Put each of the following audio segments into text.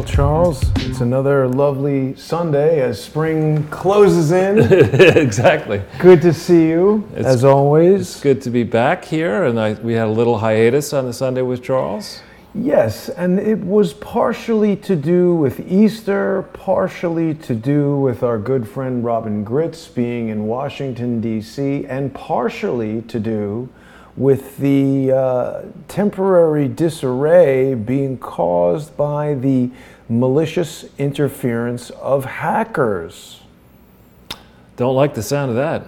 Charles. It's another lovely Sunday as spring closes in. Exactly. Good to see you, as always. It's good to be back here, and we had a little hiatus on the Sunday with Charles. Yes, and it was partially to do with Easter, partially to do with our good friend Robin Gritz being in Washington, D.C., and partially to do with the temporary disarray being caused by the malicious interference of hackers. Don't like the sound of that.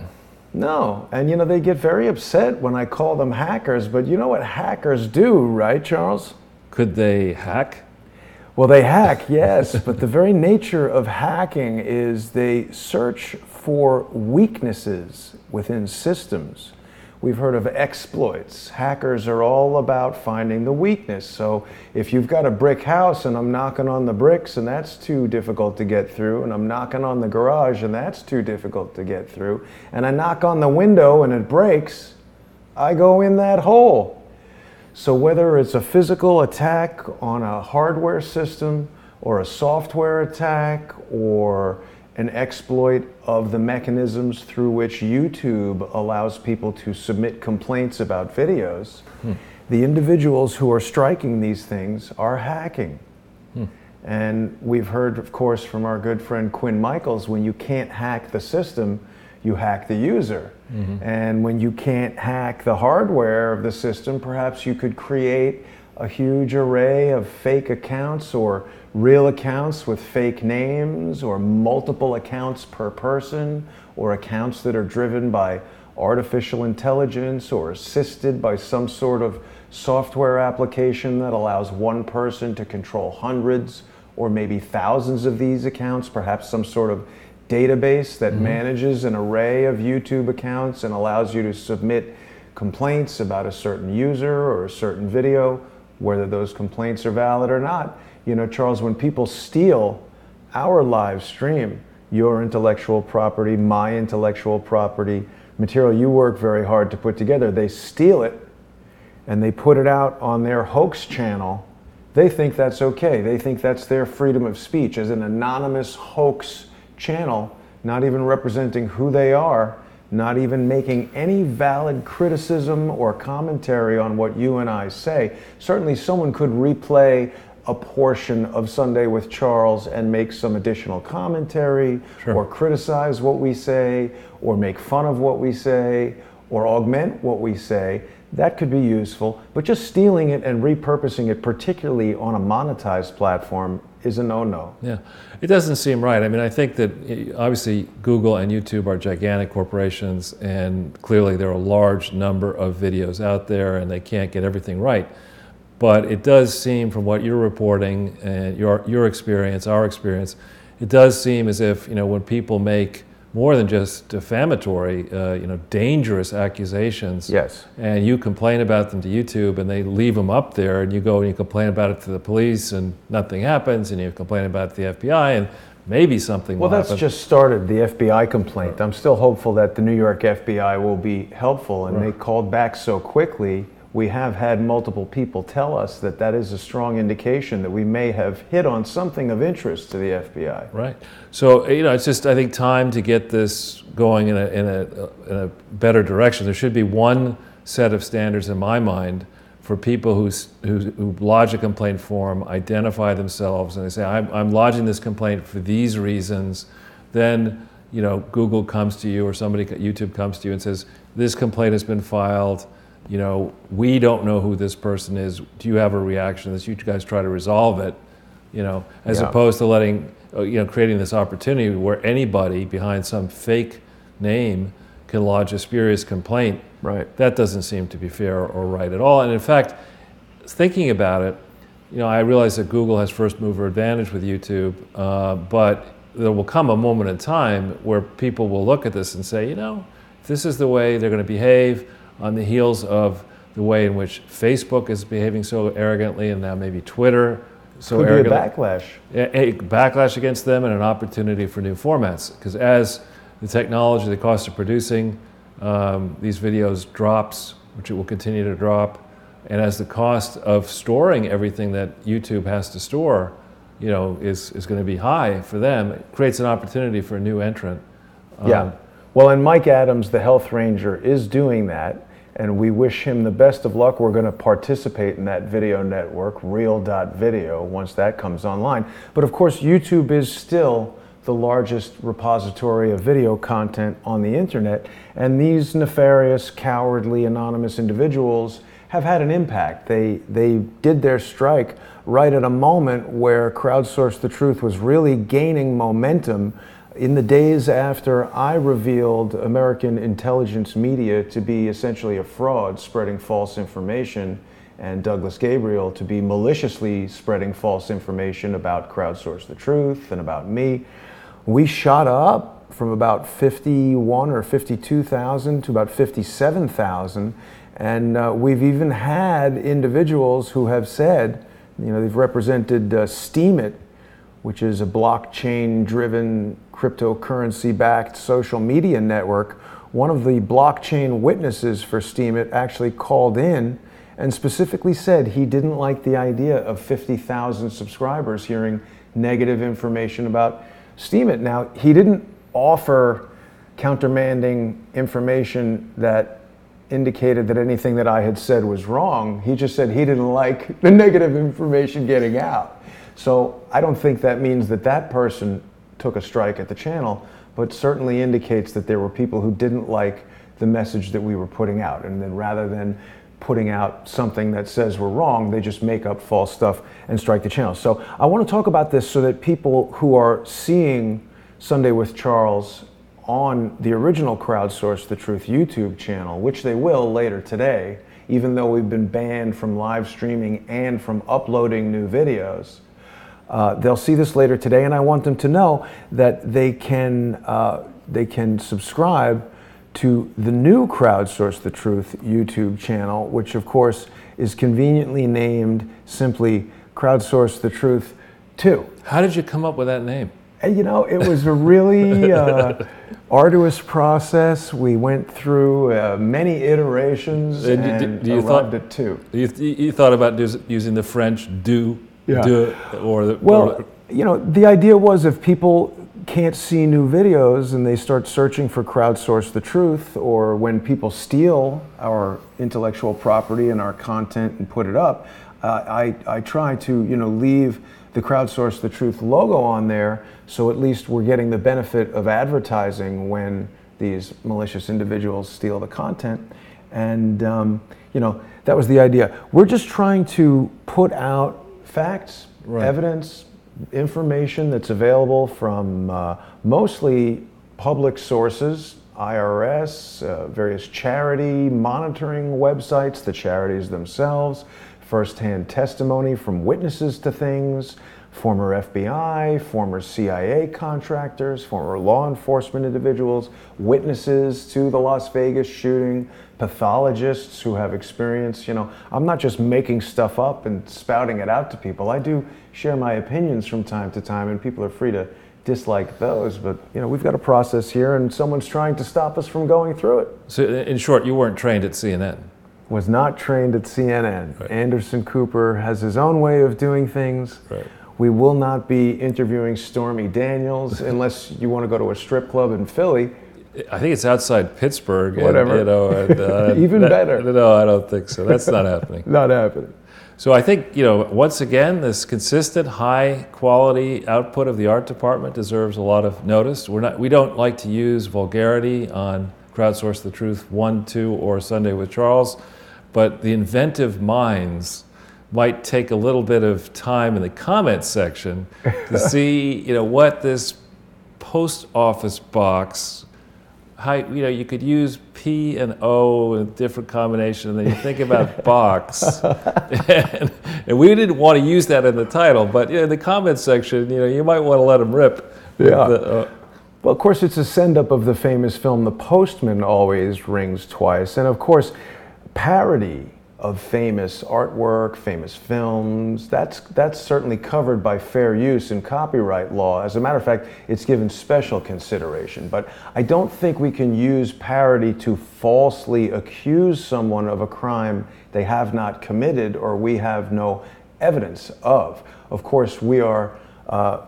No, and you know, they get very upset when I call them hackers, but you know what hackers do, right, Charles? Could they hack? Well, they hack, yes, but the very nature of hacking is they search for weaknesses within systems. We've heard of exploits. Hackers are all about finding the weakness. So if you've got a brick house and I'm knocking on the bricks and that's too difficult to get through, and I'm knocking on the garage and that's too difficult to get through, and I knock on the window and it breaks, I go in that hole. So whether it's a physical attack on a hardware system or a software attack or an exploit of the mechanisms through which YouTube allows people to submit complaints about videos, the individuals who are striking these things are hacking. And we've heard, of course, from our good friend Quinn Michaels, when you can't hack the system, you hack the user. And when you can't hack the hardware of the system, perhaps you could create a huge array of fake accounts or real accounts with fake names, or multiple accounts per person, or accounts that are driven by artificial intelligence or assisted by some sort of software application that allows one person to control hundreds or maybe thousands of these accounts, perhaps some sort of database that manages an array of YouTube accounts and allows you to submit complaints about a certain user or a certain video, whether those complaints are valid or not. You know, Charles, when people steal our live stream, your intellectual property, my intellectual property, material you work very hard to put together, they steal it and they put it out on their hoax channel. They think that's okay. They think that's their freedom of speech as an anonymous hoax channel, not even representing who they are, not even making any valid criticism or commentary on what you and I say. Certainly someone could replay a portion of Sunday with Charles and make some additional commentary, or criticize what we say, or make fun of what we say, or augment what we say. That could be useful, but just stealing it and repurposing it, particularly on a monetized platform, is a no-no. Yeah, it doesn't seem right. I mean, I think that obviously Google and YouTube are gigantic corporations, and clearly there are a large number of videos out there and they can't get everything right. But it does seem, from what you're reporting and your experience, our experience, it does seem as if, you know, when people make more than just defamatory, dangerous accusations. Yes. And you complain about them to YouTube and they leave them up there, and you go and you complain about it to the police and nothing happens, and you complain about it to the FBI and maybe something will happen. Well, that's just started, the FBI complaint. I'm still hopeful that the New York FBI will be helpful, and they called back so quickly. We have had multiple people tell us that that is a strong indication that we may have hit on something of interest to the FBI. Right. So, you know, it's just, I think, time to get this going in a better direction. There should be one set of standards in my mind for people who lodge a complaint form, identify themselves, and they say, I'm lodging this complaint for these reasons. Then, you know, Google comes to you, or somebody, YouTube comes to you and says, this complaint has been filed. You know, we don't know who this person is. Do you have a reaction to this? You guys try to resolve it, you know, as opposed to letting, creating this opportunity where anybody behind some fake name can lodge a spurious complaint. Right. That doesn't seem to be fair or right at all. And in fact, thinking about it, you know, I realize that Google has first mover advantage with YouTube, but there will come a moment in time where people will look at this and say, you know, if this is the way they're going to behave, on the heels of the way in which Facebook is behaving so arrogantly, and now maybe Twitter so arrogantly. Could be a backlash. A backlash against them, and an opportunity for new formats. Because as the technology, the cost of producing these videos drops, which it will continue to drop, and as the cost of storing everything that YouTube has to store is going to be high for them. It creates an opportunity for a new entrant. Yeah. Well, and Mike Adams, the health ranger, is doing that, and we wish him the best of luck. We're going to participate in that video network, Real.video, once that comes online. But of course, YouTube is still the largest repository of video content on the internet, and these nefarious, cowardly, anonymous individuals have had an impact. They did their strike right at a moment where Crowdsource the Truth was really gaining momentum. In the days after I revealed American intelligence media to be essentially a fraud, spreading false information, and Douglas Gabriel to be maliciously spreading false information about Crowdsource the Truth and about me, we shot up from about 51 or 52,000 to about 57,000. And we've even had individuals who have said, they've represented Steemit, which is a blockchain-driven, cryptocurrency-backed social media network. One of the blockchain witnesses for Steemit actually called in and specifically said he didn't like the idea of 50,000 subscribers hearing negative information about Steemit. Now, he didn't offer countermanding information that indicated that anything that I had said was wrong. He just said he didn't like the negative information getting out. So I don't think that means that that person took a strike at the channel, but certainly indicates that there were people who didn't like the message that we were putting out. And then rather than putting out something that says we're wrong, they just make up false stuff and strike the channel. So I want to talk about this so that people who are seeing Sunday with Charles on the original Crowdsource the Truth YouTube channel, which they will later today, even though we've been banned from live streaming and from uploading new videos, they'll see this later today, and I want them to know that they can subscribe to the new Crowdsource the Truth YouTube channel, which of course is conveniently named simply Crowdsource the Truth 2. How did you come up with that name? And, it was a really arduous process. We went through many iterations and arrived at 2. You thought about using the French "do," Yeah. "de," the idea was if people can't see new videos and they start searching for Crowdsource the Truth, or when people steal our intellectual property and our content and put it up, I try to leave the Crowdsource the Truth logo on there, so at least we're getting the benefit of advertising when these malicious individuals steal the content. And that was the idea. We're just trying to put out facts, right, evidence, information that's available from mostly public sources, IRS, various charity monitoring websites, the charities themselves, firsthand testimony from witnesses to things, former FBI, former CIA contractors, former law enforcement individuals, witnesses to the Las Vegas shooting, pathologists who have experience. I'm not just making stuff up and spouting it out to people. I do share my opinions from time to time, and people are free to dislike those, but we've got a process here, and someone's trying to stop us from going through it. So in short, you weren't trained at CNN? Was not trained at CNN. Right. Anderson Cooper has his own way of doing things. Right. We will not be interviewing Stormy Daniels unless you want to go to a strip club in Philly. I think it's outside Pittsburgh. Whatever. And, Even better. No, I don't think so. That's not happening. Not happening. So I think, once again, this consistent, high-quality output of the art department deserves a lot of notice. We don't like to use vulgarity on Crowdsource the Truth 1, 2, or Sunday with Charles, but the inventive minds might take a little bit of time in the comments section to see, what this post office box, how, you could use P and O in a different combination, and then you think about box. and we didn't want to use that in the title, but in the comments section, you might want to let them rip. Yeah. Well, of course, it's a send-up of the famous film The Postman Always Rings Twice, and of course, parody of famous artwork, famous films, that's certainly covered by fair use and copyright law. As a matter of fact, it's given special consideration. But I don't think we can use parody to falsely accuse someone of a crime they have not committed or we have no evidence of. Of course, we are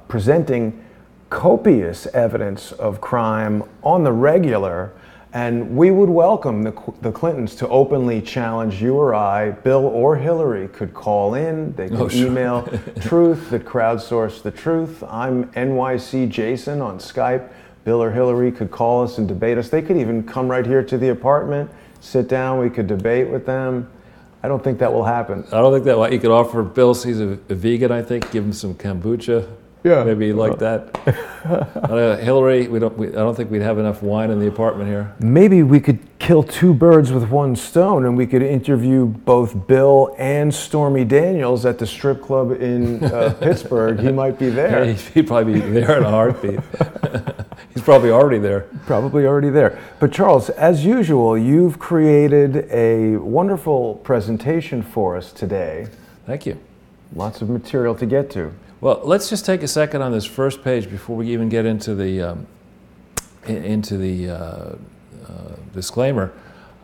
presenting copious evidence of crime on the regular, and we would welcome the Clintons to openly challenge you or I. Bill or Hillary could call in, they could email truth at Crowdsource the Truth. I'm NYC Jason on Skype. Bill or Hillary could call us and debate us. They could even come right here to the apartment, sit down, we could debate with them. I don't think that will happen. I don't think that, you could offer Bill, he's a vegan, I think, give him some kombucha. Yeah. Maybe like that. Hillary, I don't think we'd have enough wine in the apartment here. Maybe we could kill two birds with one stone, and we could interview both Bill and Stormy Daniels at the strip club in Pittsburgh. He might be there. Yeah, he'd probably be there in a heartbeat. He's probably already there. Probably already there. But Charles, as usual, you've created a wonderful presentation for us today. Thank you. Lots of material to get to. Well, let's just take a second on this first page before we even get into the disclaimer.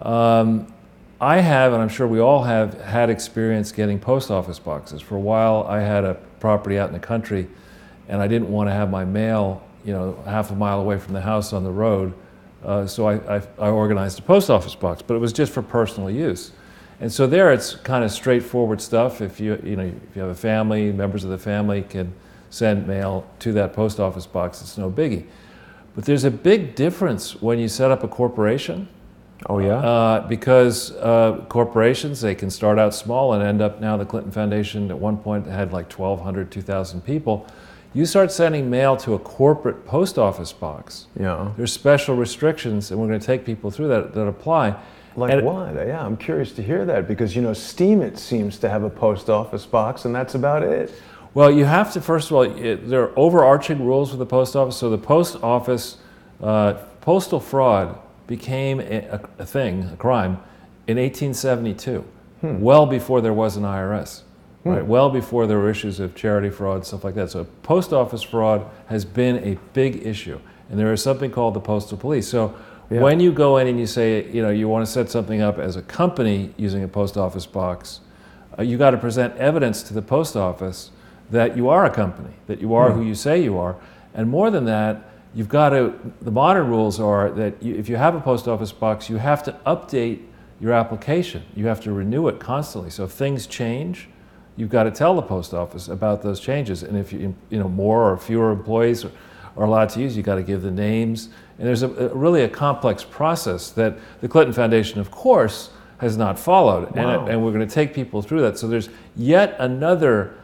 I have, and I'm sure we all have, had experience getting post office boxes. For a while, I had a property out in the country, and I didn't want to have my mail, half a mile away from the house on the road. So I organized a post office box, but it was just for personal use. And so there, it's kind of straightforward stuff. If you have a family, members of the family can send mail to that post office box. It's no biggie. But there's a big difference when you set up a corporation. Oh yeah. Because corporations, they can start out small and end up. Now the Clinton Foundation at one point had like 1,200, 2,000 people. You start sending mail to a corporate post office box. Yeah. There's special restrictions, and we're going to take people through that apply. Like what? Yeah, I'm curious to hear that because, Steam It seems to have a post office box and that's about it. Well, you have to, first of all, there are overarching rules with the post office. So the post office, postal fraud became a thing, a crime, in 1872, well before there was an IRS, right? Well before there were issues of charity fraud, stuff like that. So post office fraud has been a big issue. And there is something called the postal police. So yeah. When you go in and you say, you want to set something up as a company using a post office box, you got to present evidence to the post office that you are a company, that you are who you say you are. And more than that, you've got to, the modern rules are that if you have a post office box, you have to update your application. You have to renew it constantly. So if things change, you've got to tell the post office about those changes. And if more or fewer employees are allowed to use, you got to give the names. And there's really a complex process that the Clinton Foundation, of course, has not followed. Wow. And we're going to take people through that. So there's yet another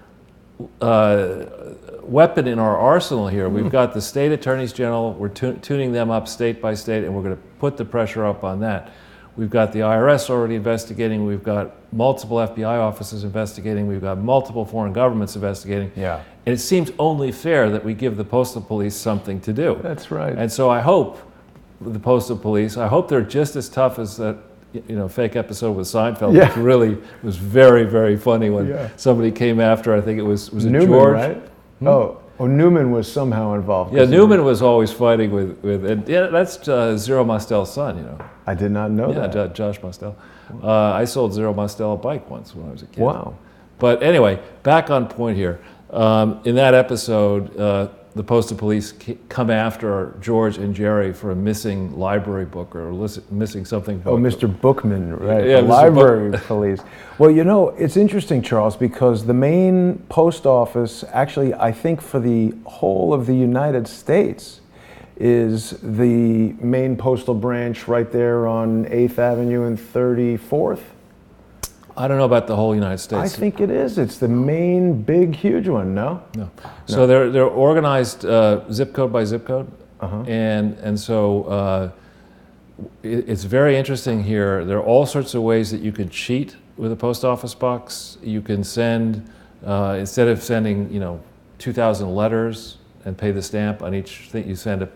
weapon in our arsenal here. We've got the state attorneys general. We're tuning them up state by state, and we're going to put the pressure up on that. We've got the IRS already investigating. We've got multiple FBI offices investigating. We've got multiple foreign governments investigating. Yeah. And it seems only fair that we give the postal police something to do. That's right. And so I hope the postal police, I hope they're just as tough as that fake episode with Seinfeld, which really was very, very funny when somebody came after, I think it was Newman, it George? Right? Oh, Newman was somehow involved. Yeah, Newman was always fighting with and that's Zero Mostel's son, I did not know that. Yeah, Josh Mostel. I sold Zero Mostel a bike once when I was a kid. Wow. But anyway, back on point here. In that episode, the postal police come after George and Jerry for a missing library book or missing something. Oh, Mr. Bookman, right? Yeah, the library police. Well, it's interesting, Charles, because the Maine post office, actually, I think for the whole of the United States, is the Maine postal branch right there on 8th Avenue and 34th. I don't know about the whole United States. I think it is. It's the main, big, huge one. No. So they're organized zip code by zip code, and so it's very interesting here. There are all sorts of ways that you can cheat with a post office box. You can send instead of sending 2,000 letters and pay the stamp on each thing, you send a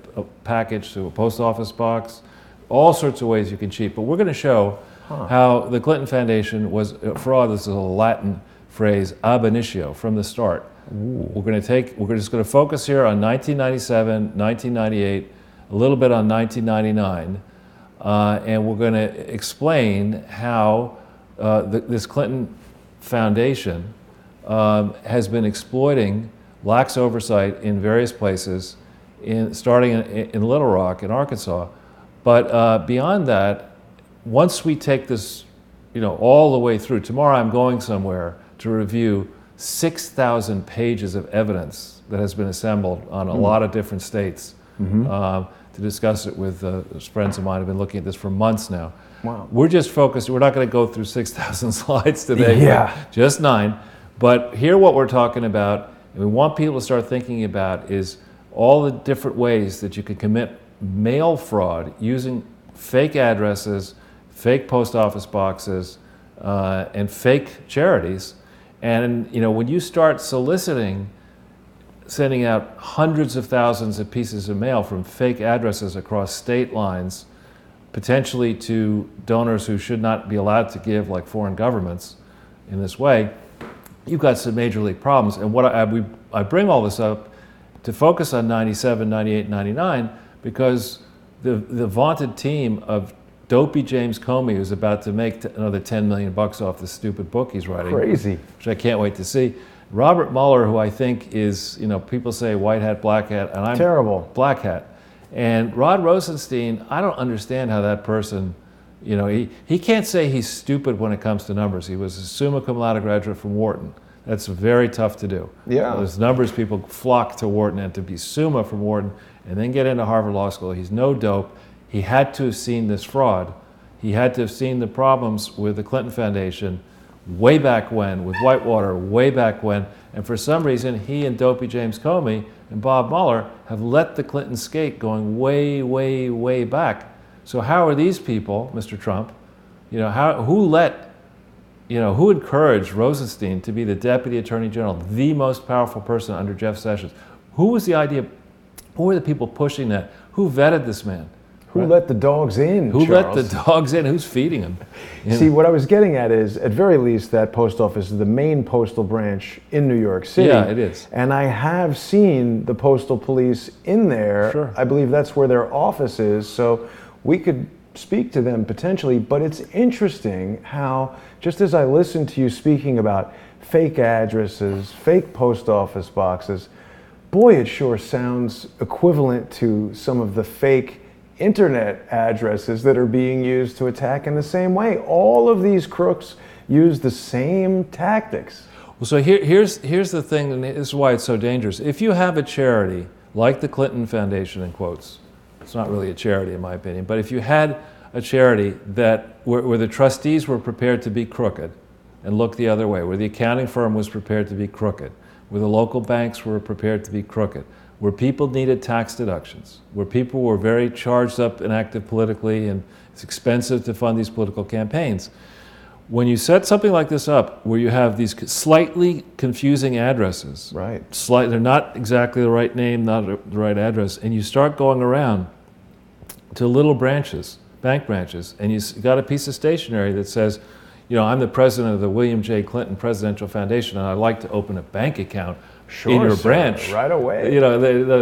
package to a post office box. All sorts of ways you can cheat. But we're going to show how the Clinton Foundation was fraud. This is a Latin phrase, ab initio, from the start. We're just going to focus here on 1997, 1998, a little bit on 1999, and we're going to explain how this Clinton Foundation has been exploiting lacks oversight in various places, starting in Little Rock, in Arkansas. But beyond that, once we take this, all the way through, tomorrow I'm going somewhere to review 6,000 pages of evidence that has been assembled on a lot of different states to discuss it with friends of mine who've been looking at this for months now. Wow. We're just focused, we're not going to go through 6,000 slides today, just 9. But here what we're talking about, and we want people to start thinking about, is all the different ways that you can commit mail fraud using fake addresses, fake post office boxes, and fake charities. And when you start sending out hundreds of thousands of pieces of mail from fake addresses across state lines, potentially to donors who should not be allowed to give, like foreign governments, in this way, you've got some major league problems. And what I bring all this up to focus on 97, 98, 99, because the vaunted team of dopey James Comey, who's about to make another $10 million off the stupid book he's writing. Crazy. Which I can't wait to see. Robert Mueller, who I think is, people say white hat, black hat, and I'm terrible black hat. And Rod Rosenstein, I don't understand how that person, he can't say he's stupid when it comes to numbers. He was a summa cum laude graduate from Wharton. That's very tough to do. Yeah. There's numbers people flock to Wharton, and to be summa from Wharton and then get into Harvard Law School, he's no dope. He had to have seen this fraud. He had to have seen the problems with the Clinton Foundation way back when, with Whitewater way back when, and for some reason he and dopey James Comey and Bob Mueller have let the Clintons skate going way, way, way back. So how are these people, Mr. Trump, who encouraged Rosenstein to be the Deputy Attorney General, the most powerful person under Jeff Sessions? Who was the idea? Who were the people pushing that? Who vetted this man? Who let the dogs in, Who Charles? let the dogs in? Who's feeding them? See, what I was getting at is, at very least, that post office is the main postal branch in New York City. Yeah, it is. And I have seen the postal police in there. Sure. I believe that's where their office is, so we could speak to them potentially. But it's interesting how, just as I listened to you speaking about fake addresses, fake post office boxes, boy, it sure sounds equivalent to some of the fake internet addresses that are being used to attack in the same way. All of these crooks use the same tactics. Well, so here's the thing, and this is why it's so dangerous. If you have a charity, like the Clinton Foundation, in quotes, it's not really a charity in my opinion, but if you had a charity where the trustees were prepared to be crooked and look the other way, where the accounting firm was prepared to be crooked, where the local banks were prepared to be crooked, where people needed tax deductions, where people were very charged up and active politically, and it's expensive to fund these political campaigns. When you set something like this up, where you have these slightly confusing addresses, right? They're not exactly the right name, not the right address, and you start going around to little branches, bank branches, and you got a piece of stationery that says, I'm the president of the William J. Clinton Presidential Foundation, and I'd like to open a bank account in your branch. Right away.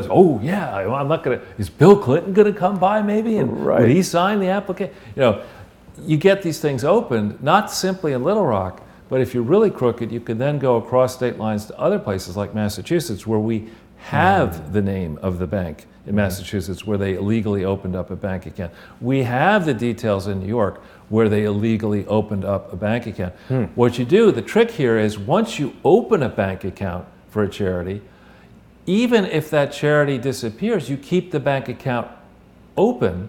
Oh yeah, I'm not gonna. Is Bill Clinton gonna come by maybe, and would he sign the application? You get these things opened not simply in Little Rock, but if you're really crooked, you can then go across state lines to other places like Massachusetts, where we have the name of the bank in Massachusetts, where they illegally opened up a bank account. We have the details in New York, where they illegally opened up a bank account. What you do, the trick here is, once you open a bank account for a charity, even if that charity disappears, you keep the bank account open,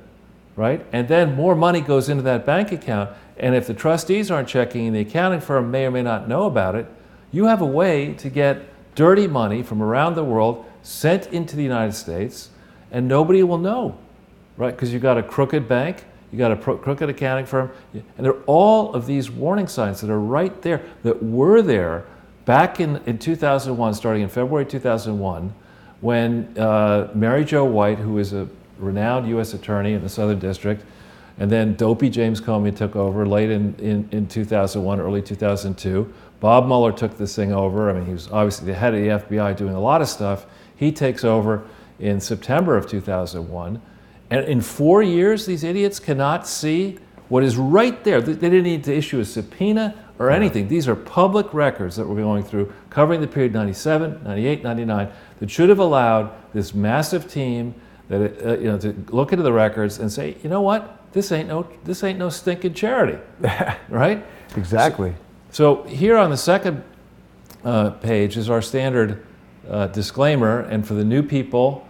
right? And then more money goes into that bank account, and if the trustees aren't checking and the accounting firm may or may not know about it, you have a way to get dirty money from around the world sent into the United States, and nobody will know, right? Because you've got a crooked bank, you got a crooked accounting firm, and there are all of these warning signs that are right there, that were there back in 2001, starting in February 2001, when Mary Jo White, who is a renowned U.S. attorney in the Southern District, and then dopey James Comey took over late in 2001, early 2002. Bob Mueller took this thing over. I mean, he was obviously the head of the FBI doing a lot of stuff. He takes over in September of 2001. And in 4 years, these idiots cannot see what is right there. They didn't need to issue a subpoena or anything. These are public records that we're going through, covering the period 97, 98, 99, that should have allowed this massive team that to look into the records and say, you know what, this ain't no stinking charity, right? Exactly. So here on the second page is our standard disclaimer, and for the new people,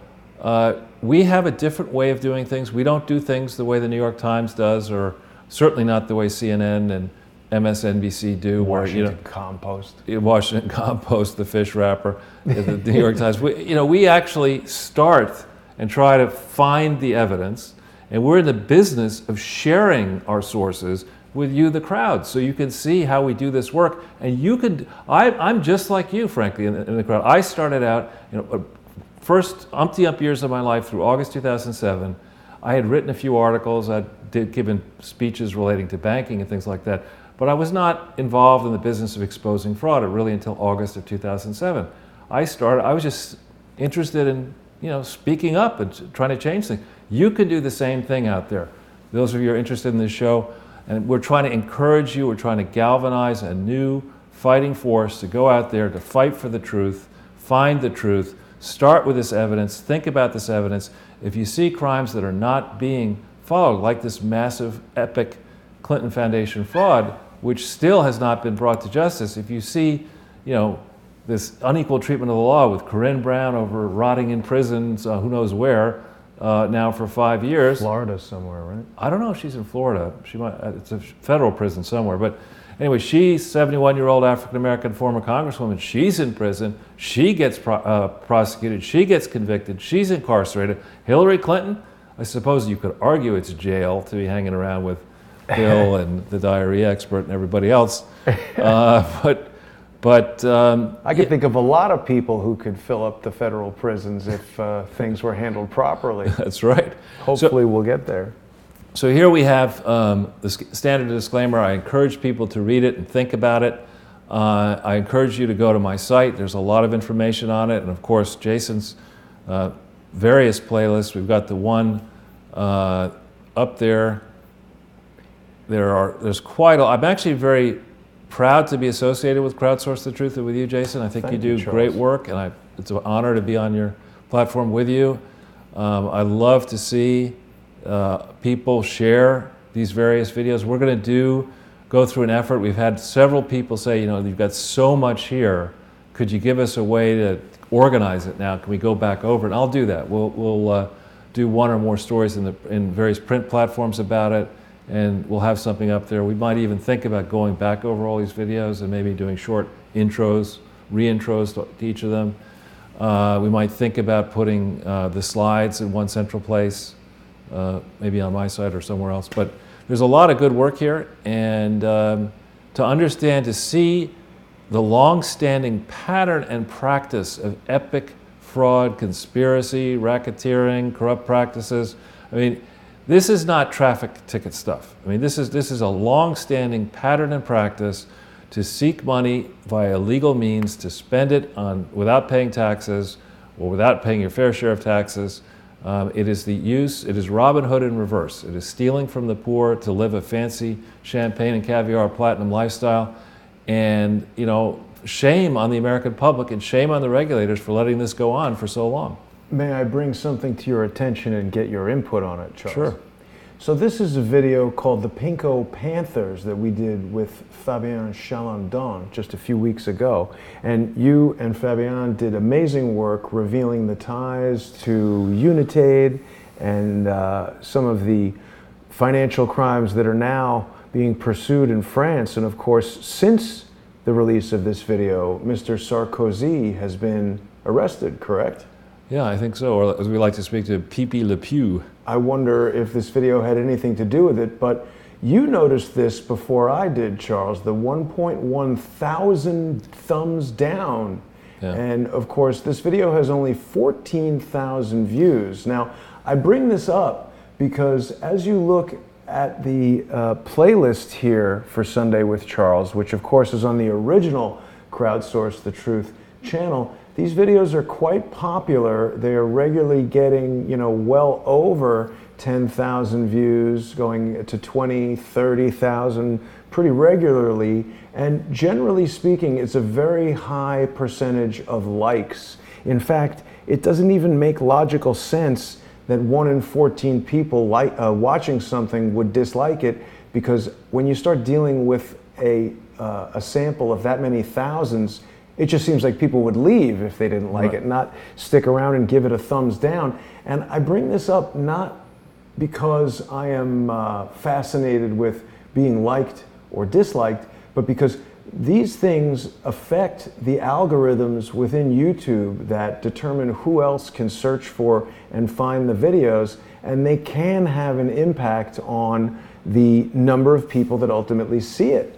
we have a different way of doing things. We don't do things the way the New York Times does, or certainly not the way CNN and MSNBC do. Washington Compost. Washington Compost, the fish wrapper, the New York Times. We actually start and try to find the evidence, and we're in the business of sharing our sources with you, the crowd, so you can see how we do this work. And you could, I'm just like you, frankly, in the crowd. I started out, first umpty-ump years of my life through August 2007. I had written a few articles, given speeches relating to banking and things like that, but I was not involved in the business of exposing fraud really until August of 2007. I was just interested in, speaking up and trying to change things. You can do the same thing out there. Those of you who are interested in this show, and we're trying to encourage you, we're trying to galvanize a new fighting force to go out there to fight for the truth, find the truth, start with this evidence, think about this evidence. If you see crimes that are not being followed, like this massive, epic Clinton Foundation fraud, which still has not been brought to justice, if you see, this unequal treatment of the law with Corinne Brown over rotting in prisons, who knows where, now for 5 years. Florida somewhere, right? I don't know if she's in Florida. She might. It's a federal prison somewhere. But anyway, she's 71-year-old African-American former congresswoman. She's in prison. She gets prosecuted. She gets convicted. She's incarcerated. Hillary Clinton, I suppose you could argue it's jail to be hanging around with Bill and the diarrhea expert and everybody else. But I could think of a lot of people who could fill up the federal prisons if things were handled properly. That's right. Hopefully we'll get there. So here we have the standard disclaimer. I encourage people to read it and think about it. I encourage you to go to my site. There's a lot of information on it. And of course, Jason's various playlists. We've got the one up there. There's quite a, I'm actually very proud to be associated with Crowdsource the Truth and with you, Jason. I think Thank you you, do Charles. great work, and it's an honor to be on your platform with you. I love to see people share these various videos. We're going to go through an effort. We've had several people say, you've got so much here. Could you give us a way to organize it now? Can we go back over it? And I'll do that. We'll do one or more stories in various print platforms about it, and we'll have something up there. We might even think about going back over all these videos and maybe doing short intros, re-intros to each of them. We might think about putting the slides in one central place, maybe on my site or somewhere else. But there's a lot of good work here, and to understand, to see the long-standing pattern and practice of epic fraud, conspiracy, racketeering, corrupt practices. I mean, this is not traffic ticket stuff. I mean, this is a long-standing pattern and practice to seek money via legal means, to spend it without paying taxes or without paying your fair share of taxes. It is Robin Hood in reverse. It is stealing from the poor to live a fancy champagne and caviar platinum lifestyle. And, shame on the American public and shame on the regulators for letting this go on for so long. May I bring something to your attention and get your input on it, Charles? Sure. So this is a video called The Pinko Panthers that we did with Fabien Chalandon just a few weeks ago. And you and Fabien did amazing work revealing the ties to Unitaid and some of the financial crimes that are now being pursued in France. And of course, since the release of this video, Mr. Sarkozy has been arrested, correct? Yeah, I think so, or as we like to speak to, Pipi Le Pew. I wonder if this video had anything to do with it, but you noticed this before I did, Charles, the 1.1 thousand thumbs down. Yeah. And of course, this video has only 14,000 views. Now, I bring this up because as you look at the playlist here for Sunday with Charles, which of course is on the original Crowdsource the Truth channel, these videos are quite popular. They are regularly getting, well over 10,000 views, going to 20, 30,000 pretty regularly. And generally speaking, it's a very high percentage of likes. In fact, it doesn't even make logical sense that 1 in 14 people watching something would dislike it, because when you start dealing with a sample of that many thousands, it just seems like people would leave if they didn't like it, not stick around and give it a thumbs down. And I bring this up not because I am fascinated with being liked or disliked, but because these things affect the algorithms within YouTube that determine who else can search for and find the videos, and they can have an impact on the number of people that ultimately see it.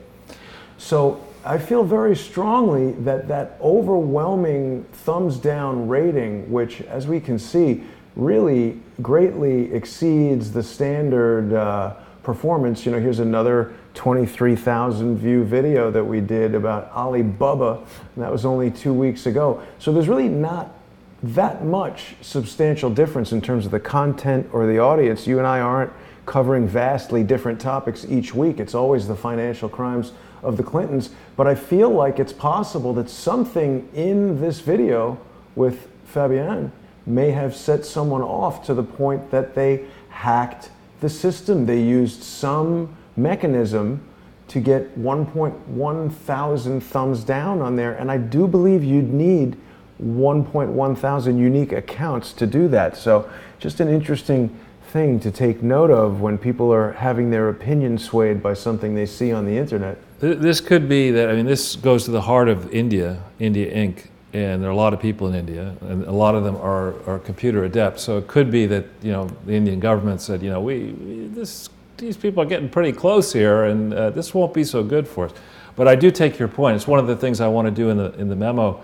So I feel very strongly that that overwhelming thumbs down rating, which, as we can see, really greatly exceeds the standard performance. Here's another 23,000 view video that we did about Alibaba, and that was only 2 weeks ago. So there's really not that much substantial difference in terms of the content or the audience. You and I aren't covering vastly different topics each week. It's always the financial crimes of the Clintons. But I feel like it's possible that something in this video with Fabienne may have set someone off to the point that they hacked the system. They used some mechanism to get 1.1 thousand thumbs down on there, and I do believe you'd need 1.1 thousand unique accounts to do that. So just an interesting thing to take note of when people are having their opinion swayed by something they see on the internet. This could be that, this goes to the heart of India Inc., and there are a lot of people in India, and a lot of them are computer adept. So it could be that the Indian government said, these people are getting pretty close here, and this won't be so good for us. But I do take your point. It's one of the things I want to do in the memo,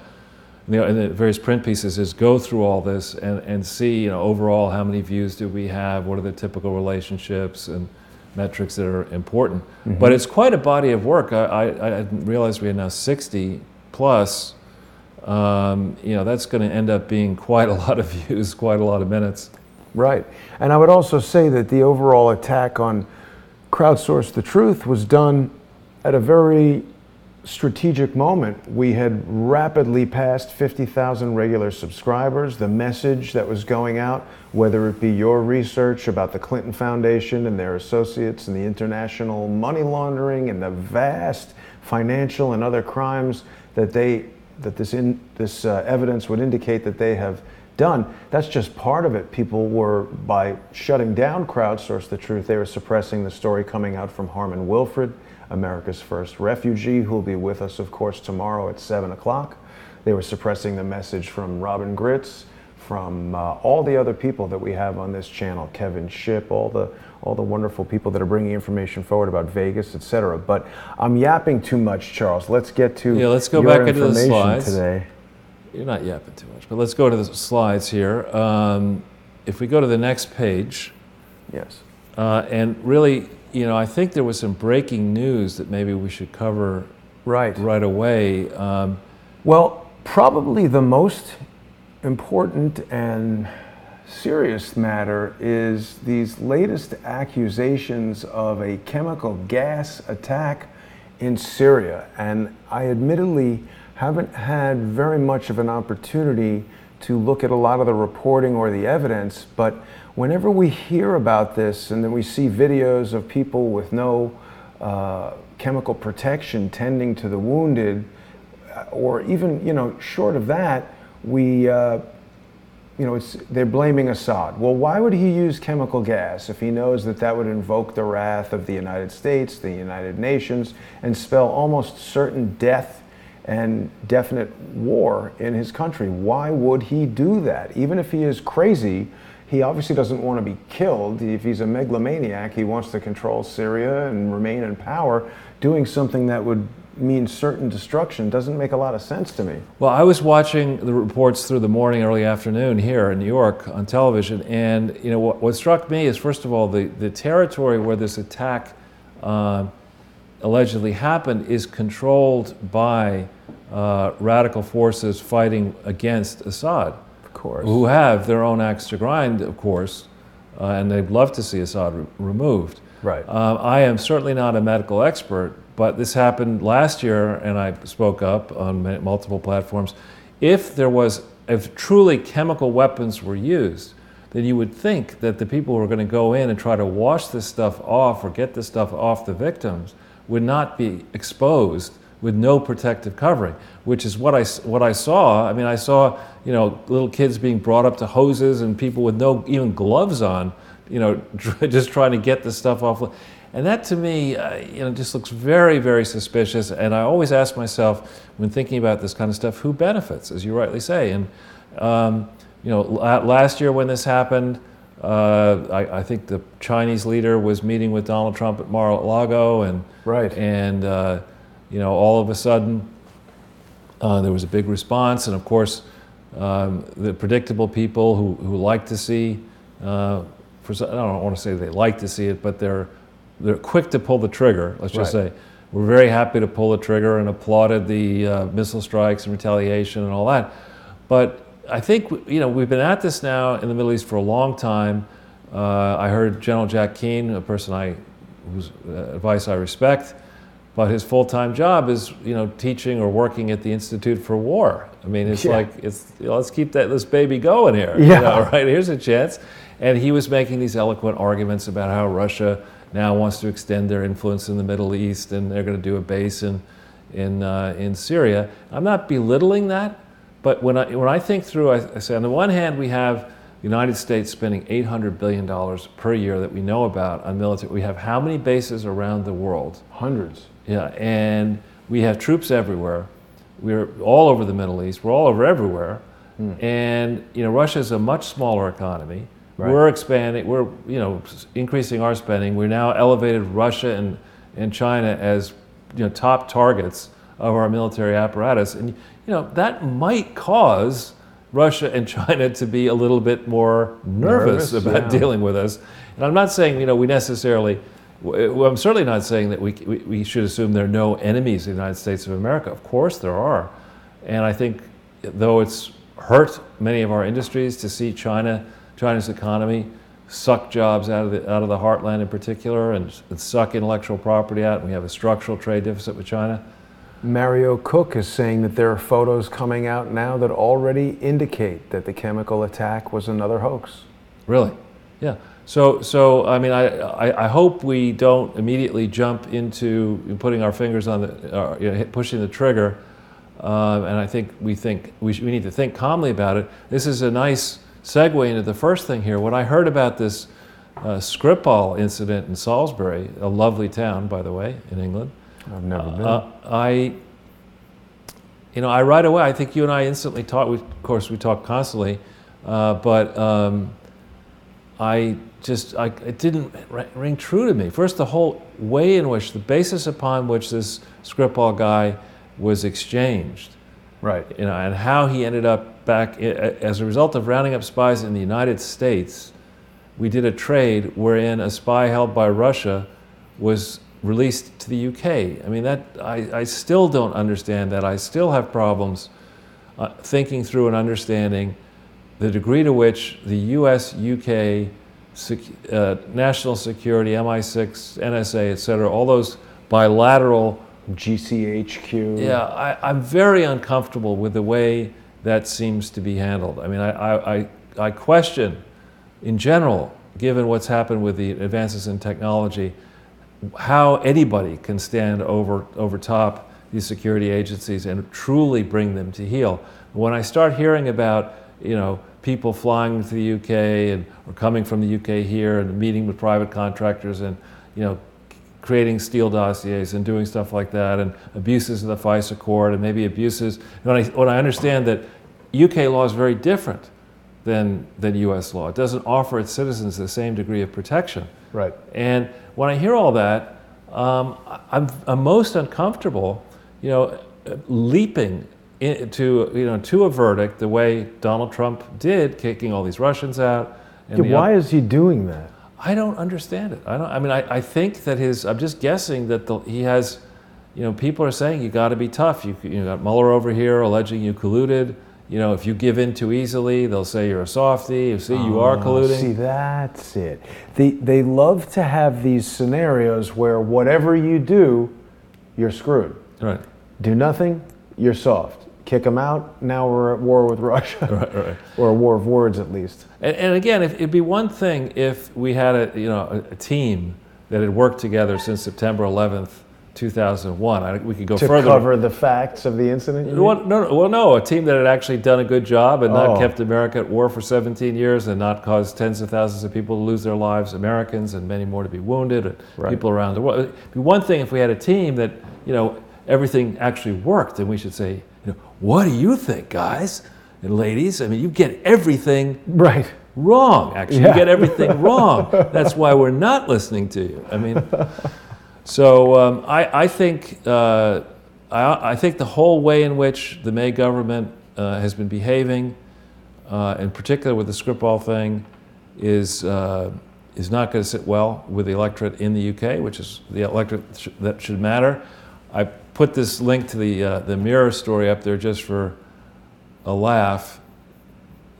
in the various print pieces, is go through all this and see overall how many views do we have, what are the typical relationships and metrics that are important. Mm-hmm. But it's quite a body of work. I didn't realize we had now 60 plus. That's going to end up being quite a lot of views, quite a lot of minutes. Right. And I would also say that the overall attack on Crowdsource the Truth was done at a very strategic moment. We had rapidly passed 50,000 regular subscribers. The message that was going out, whether it be your research about the Clinton Foundation and their associates and the international money laundering and the vast financial and other crimes that this evidence would indicate that they have done. That's just part of it. People were, by shutting down Crowdsource the Truth, they were suppressing the story coming out from Harmon Wilfred, America's first refugee, who will be with us, of course, tomorrow at 7 o'clock. They were suppressing the message from Robin Gritz, from all the other people that we have on this channel, Kevin Shipp, all the wonderful people that are bringing information forward about Vegas, etc. But I'm yapping too much, Charles. Let's get to let's go your back into the slides today. You're not yapping too much, but let's go to the slides here. If we go to the next page. Yes. And really, I think there was some breaking news that maybe we should cover right away. Well, probably the most important and serious matter is these latest accusations of a chemical gas attack in Syria. And I admittedly haven't had very much of an opportunity to look at a lot of the reporting or the evidence, but whenever we hear about this and then we see videos of people with no chemical protection tending to the wounded, or even short of that, they're blaming Assad. Well, why would he use chemical gas if he knows that would invoke the wrath of the United States, the United Nations, and spell almost certain death and definite war in his country? Why would he do that? Even if he is crazy, he obviously doesn't want to be killed. If he's a megalomaniac, he wants to control Syria and remain in power. Doing something that would mean certain destruction doesn't make a lot of sense to me. Well, I was watching the reports through the morning, early afternoon here in New York on television, and what struck me is, first of all, the territory where this attack allegedly happened is controlled by radical forces fighting against Assad, Of course. who have their own axe to grind, of course, and they'd love to see Assad removed. Right. I am certainly not a medical expert, but this happened last year, and I spoke up on multiple platforms. If truly chemical weapons were used, then you would think that the people who are going to go in and try to wash this stuff off or get this stuff off the victims would not be exposed with no protective covering, which is what I saw. I mean, I saw, little kids being brought up to hoses and people with no even gloves on, just trying to get this stuff off. And that to me, just looks very, very suspicious. And I always ask myself, when thinking about this kind of stuff, who benefits, as you rightly say. And last year when this happened, I think the Chinese leader was meeting with Donald Trump at Mar-a-Lago, and Right. and all of a sudden there was a big response, and of course the predictable people who like to see, I don't want to say they like to see it, but they're quick to pull the trigger. Let's just Right. say we're very happy to pull the trigger and applauded the missile strikes and retaliation and all that, but I think we've been at this now in the Middle East for a long time. I heard General Jack Keane, a person whose advice I respect, but his full-time job is teaching or working at the Institute for War. I mean, it's like let's keep this baby going here. Yeah. Right? Here's a chance. And he was making these eloquent arguments about how Russia now wants to extend their influence in the Middle East, and they're going to do a base in Syria. I'm not belittling that. But when I think through, I say on the one hand we have the United States spending $800 billion per year that we know about on military. We have how many bases around the world? Hundreds. Yeah, and we have troops everywhere. We're all over the Middle East. We're all over everywhere. And Russia is a much smaller economy. Right. We're expanding. We're increasing our spending. We're now elevated Russia and China as top targets of our military apparatus, and that might cause Russia and China to be a little bit more nervous about dealing with us. And I'm not saying we necessarily. Well, I'm certainly not saying that we should assume there are no enemies in the United States of America. Of course there are, and I think though it's hurt many of our industries to see China's economy suck jobs out of the heartland in particular, and suck intellectual property out, and we have a structural trade deficit with China. Mario Cook is saying that there are photos coming out now that already indicate that the chemical attack was another hoax. Really? Yeah. So I mean, I hope we don't immediately jump into putting our fingers on pushing the trigger, and I think we need to think calmly about it. This is a nice segue into the first thing here. When I heard about this Skripal incident in Salisbury, a lovely town, by the way, in England, I've never been. I right away, I think you and I instantly talked. Of course, we talk constantly, but it didn't ring true to me. First, the whole way in which, the basis upon which this Skripal guy was exchanged, Right. and how he ended up back as a result of rounding up spies in the United States. We did a trade wherein a spy held by Russia was released to the UK. I mean, I still don't understand that. I still have problems thinking through and understanding the degree to which the US-UK national security, MI6, NSA, et cetera, all those bilateral GCHQ. Yeah, I'm very uncomfortable with the way that seems to be handled. I mean, I question, in general, given what's happened with the advances in technology, how anybody can stand over top these security agencies and truly bring them to heel. When I start hearing about people flying to the UK or coming from the UK here and meeting with private contractors and creating Steele dossiers and doing stuff like that, and abuses of the FISA court and maybe abuses, when I understand that UK law is very different than US law. It doesn't offer its citizens the same degree of protection. Right. And when I hear all that, I'm most uncomfortable, leaping to a verdict the way Donald Trump did, kicking all these Russians out. And Why is he doing that? I don't understand it. I think that I'm just guessing that he has people are saying you got to be tough. You got Mueller over here alleging you colluded. If you give in too easily, they'll say you're a softie. You see, you are colluding. See, that's it. They love to have these scenarios where whatever you do, you're screwed. Right. Do nothing, you're soft. Kick them out, now we're at war with Russia. Right. Or a war of words, at least. And again, it'd be one thing if we had a team that had worked together since September 11th, 2001. We could go further. To cover the facts of the incident? No, a team that had actually done a good job and not kept America at war for 17 years and not caused tens of thousands of people to lose their lives, Americans, and many more to be wounded, and people around the world. It'd be one thing if we had a team that, everything actually worked, and we should say, what do you think, guys and ladies? I mean, you get everything wrong, actually. You get everything wrong. That's why we're not listening to you. I mean, so I think the whole way in which the May government has been behaving, in particular with the Skripal thing, is not going to sit well with the electorate in the UK, which is the electorate that should matter. I put this link to the Mirror story up there just for a laugh.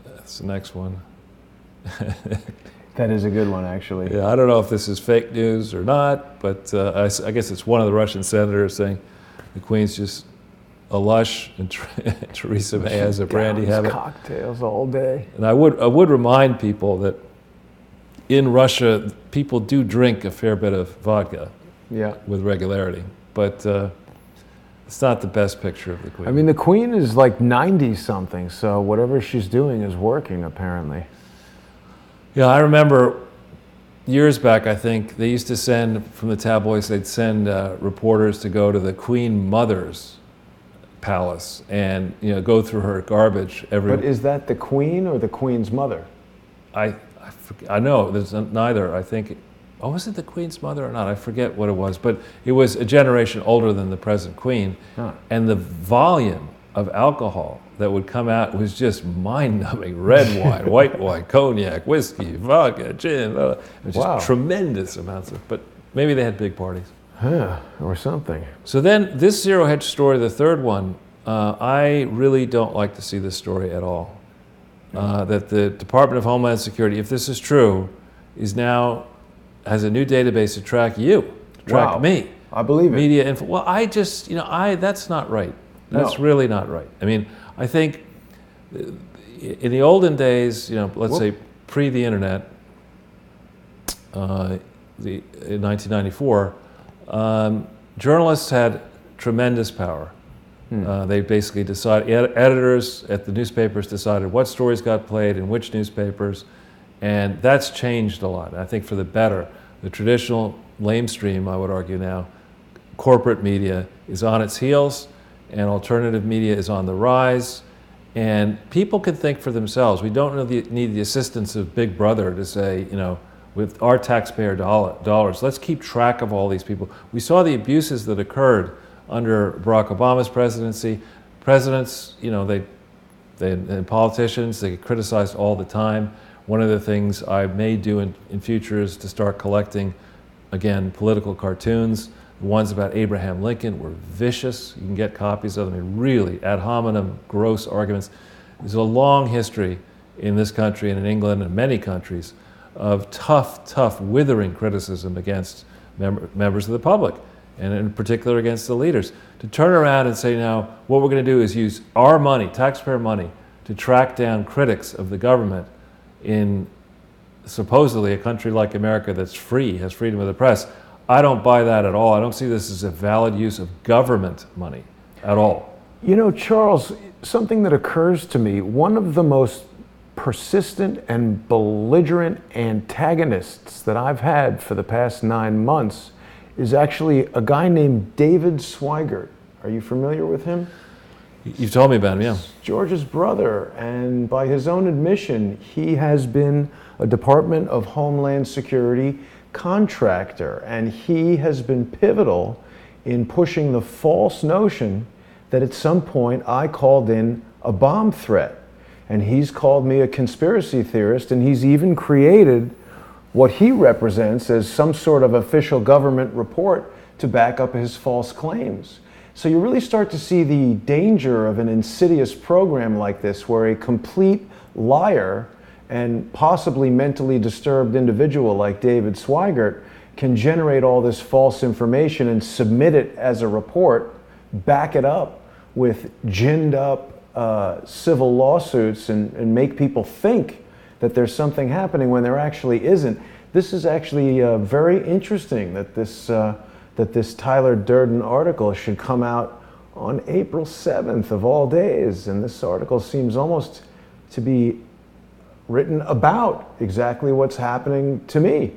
That's the next one. That is a good one, actually. Yeah, I don't know if this is fake news or not, but I guess it's one of the Russian senators saying the Queen's just a lush and Theresa May has a brandy habit. Cocktails all day. And I would remind people that in Russia, people do drink a fair bit of vodka with regularity, but it's not the best picture of the Queen. I mean, the Queen is like 90-something, so whatever she's doing is working, apparently. Yeah, I remember years back, I think, they used to send, from the tabloids, they'd send reporters to go to the Queen Mother's palace and go through her garbage every... But is that the Queen or the Queen's mother? I know, there's neither. I think... Oh, was it the Queen's mother or not? I forget what it was, but it was a generation older than the present Queen, and the volume of alcohol that would come out was just mind-numbing. Red wine, white wine, cognac, whiskey, vodka, gin, just tremendous amounts of, but maybe they had big parties. Or something. So then this Zero Hedge story, the third one, I really don't like to see this story at all. That the Department of Homeland Security, if this is true, has a new database to track you, track me. I believe it. Media info. Well, that's not right. That's really not right. I mean, I think in the olden days, let's say pre the internet, in 1994, journalists had tremendous power. They basically decided, editors at the newspapers decided what stories got played in which newspapers, and that's changed a lot, I think for the better. The traditional lamestream, I would argue now, corporate media is on its heels, and alternative media is on the rise, and people can think for themselves. We don't really need the assistance of Big Brother to say, with our taxpayer dollars, let's keep track of all these people. We saw the abuses that occurred under Barack Obama's presidency. Presidents, and politicians, they get criticized all the time. One of the things I may do in future is to start collecting, again, political cartoons. The ones about Abraham Lincoln were vicious. You can get copies of them. Really ad hominem, gross arguments. There's a long history in this country and in England and many countries of tough, withering criticism against members of the public, and in particular against the leaders. To turn around and say, now, what we're going to do is use our money, taxpayer money, to track down critics of the government in supposedly a country like America that's free, has freedom of the press. I don't buy that at all. I don't see this as a valid use of government money at all. Charles, something that occurs to me, one of the most persistent and belligerent antagonists that I've had for the past 9 months is actually a guy named David Swigert. Are you familiar with him? You've told me about him, yeah. George's brother, and by his own admission, he has been a Department of Homeland Security contractor, and he has been pivotal in pushing the false notion that at some point I called in a bomb threat. And he's called me a conspiracy theorist, and he's even created what he represents as some sort of official government report to back up his false claims. So you really start to see the danger of an insidious program like this, where a complete liar and possibly mentally disturbed individual like David Swigert can generate all this false information and submit it as a report, back it up with ginned up civil lawsuits and make people think that there's something happening when there actually isn't. This is actually very interesting that this Tyler Durden article should come out on April 7th of all days. And this article seems almost to be written about exactly what's happening to me.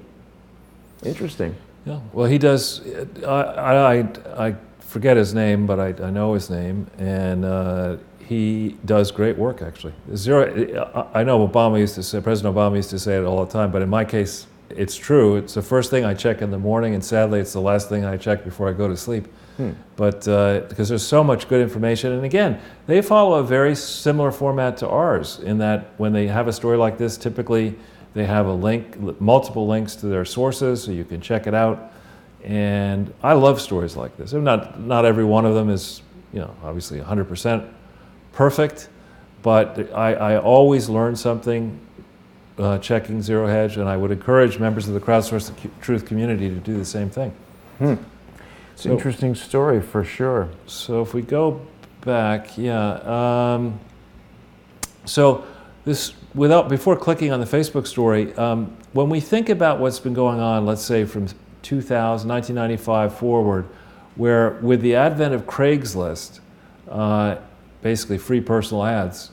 Interesting. Yeah. Well, he does. I forget his name, but I know his name, and he does great work. Actually, I know President Obama used to say it all the time, but in my case, it's true. It's the first thing I check in the morning, and sadly, it's the last thing I check before I go to sleep. But because there's so much good information, and again, they follow a very similar format to ours in that when they have a story like this, typically they have a link, multiple links to their sources, so you can check it out. And I love stories like this. And not every one of them is, obviously 100% perfect, but I always learn something checking Zero Hedge, and I would encourage members of the Crowdsource Truth community to do the same thing. It's an interesting story for sure. So if we go back, so this, before clicking on the Facebook story, when we think about what's been going on, let's say from 1995 forward, where with the advent of Craigslist, basically free personal ads,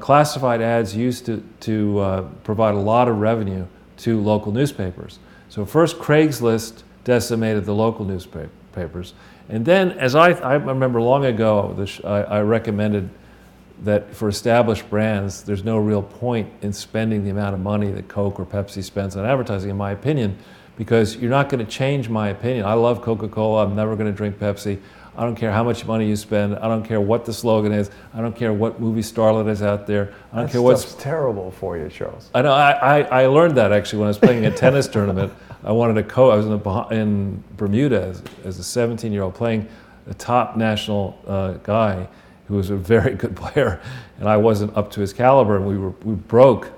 classified ads used to provide a lot of revenue to local newspapers. So first Craigslist decimated the local newspapers, and then, as I remember long ago, I recommended that for established brands, there's no real point in spending the amount of money that Coke or Pepsi spends on advertising, in my opinion, because you're not going to change my opinion. I love Coca-Cola. I'm never going to drink Pepsi. I don't care how much money you spend. I don't care what the slogan is. I don't care what movie starlet is out there. I don't care what's... That's terrible for you, Charles. I know. I learned that actually when I was playing a tennis tournament. I wanted a Coke. I was in Bermuda as a 17-year-old playing a top national guy who was a very good player, and I wasn't up to his caliber, and we broke.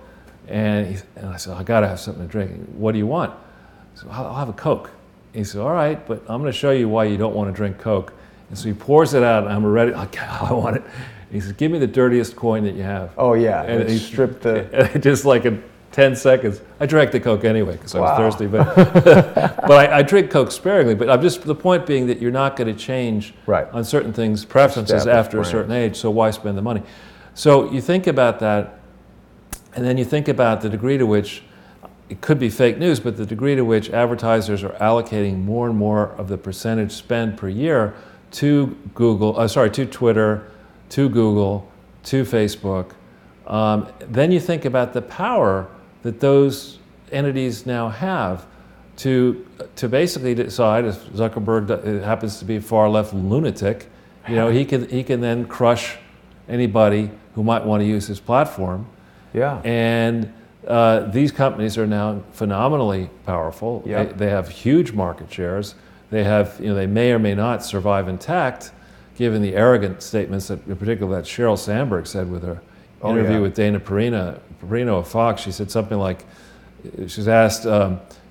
And I said, I got to have something to drink. What do you want? I said, I'll have a Coke. He said, all right, but I'm going to show you why you don't want to drink Coke. And so he pours it out, and I'm ready. I want it. He says, give me the dirtiest coin that you have. Oh, yeah. And he stripped the... And just like in 10 seconds, I drank the Coke anyway because I was thirsty. But, but I drink Coke sparingly. But the point being that you're not going to change on certain things, preferences after a certain age, so why spend the money? So you think about that, and then you think about the degree to which it could be fake news, but the degree to which advertisers are allocating more and more of the percentage spend per year to to Twitter, to Google, to Facebook. Then you think about the power that those entities now have to basically decide if Zuckerberg happens to be a far left lunatic, he can then crush anybody who might want to use his platform. Yeah. And these companies are now phenomenally powerful. Yep. They have huge market shares. They have, they may or may not survive intact, given the arrogant statements that, in particular, that Sheryl Sandberg said with her interview with Dana Perino of Fox. She said something like, she was asked,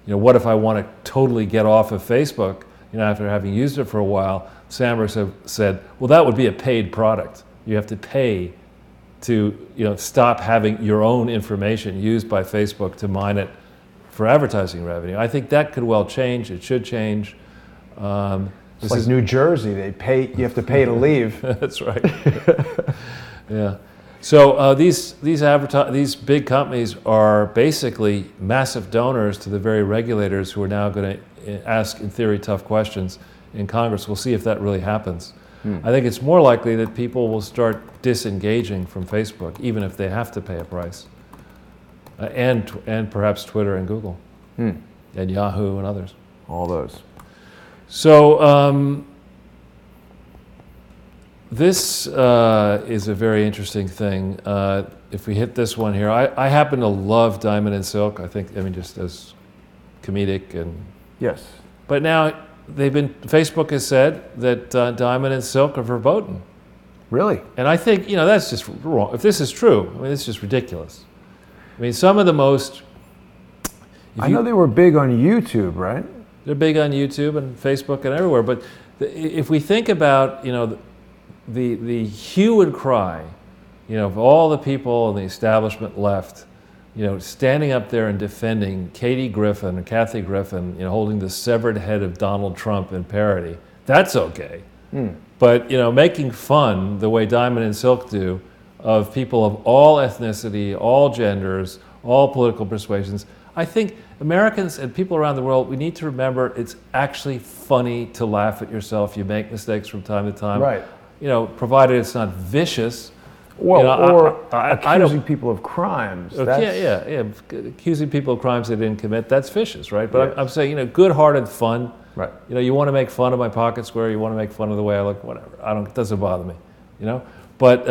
what if I want to totally get off of Facebook, after having used it for a while? Sandberg said, well, that would be a paid product. You have to pay to stop having your own information used by Facebook to mine it for advertising revenue. I think that could well change. It should change. It's like New Jersey. You have to pay to leave. That's right. Yeah. So these big companies are basically massive donors to the very regulators who are now going to ask, in theory, tough questions in Congress. We'll see if that really happens. I think it's more likely that people will start disengaging from Facebook, even if they have to pay a price, and perhaps Twitter and Google, and Yahoo and others. All those. So this is a very interesting thing. If we hit this one here, I happen to love Diamond and Silk. Just as comedic and yes. But now Facebook has said that Diamond and Silk are verboten. Really? And I think, that's just wrong. If this is true, I mean, it's just ridiculous. I mean, some of the most... I know they were big on YouTube, right? They're big on YouTube and Facebook and everywhere. But if we think about, the hue and cry, of all the people in the establishment left, standing up there and defending Katie Griffin or Kathy Griffin, holding the severed head of Donald Trump in parody, that's okay. But, making fun the way Diamond and Silk do of people of all ethnicity, all genders, all political persuasions, I think Americans and people around the world, we need to remember it's actually funny to laugh at yourself. You make mistakes from time to time. Right. Provided it's not vicious. Well, accusing people of crimes. Yeah. Accusing people of crimes they didn't commit, that's vicious, right? But I'm saying, good-hearted fun. Right. You want to make fun of my pocket square, you want to make fun of the way I look, whatever. It doesn't bother me, But,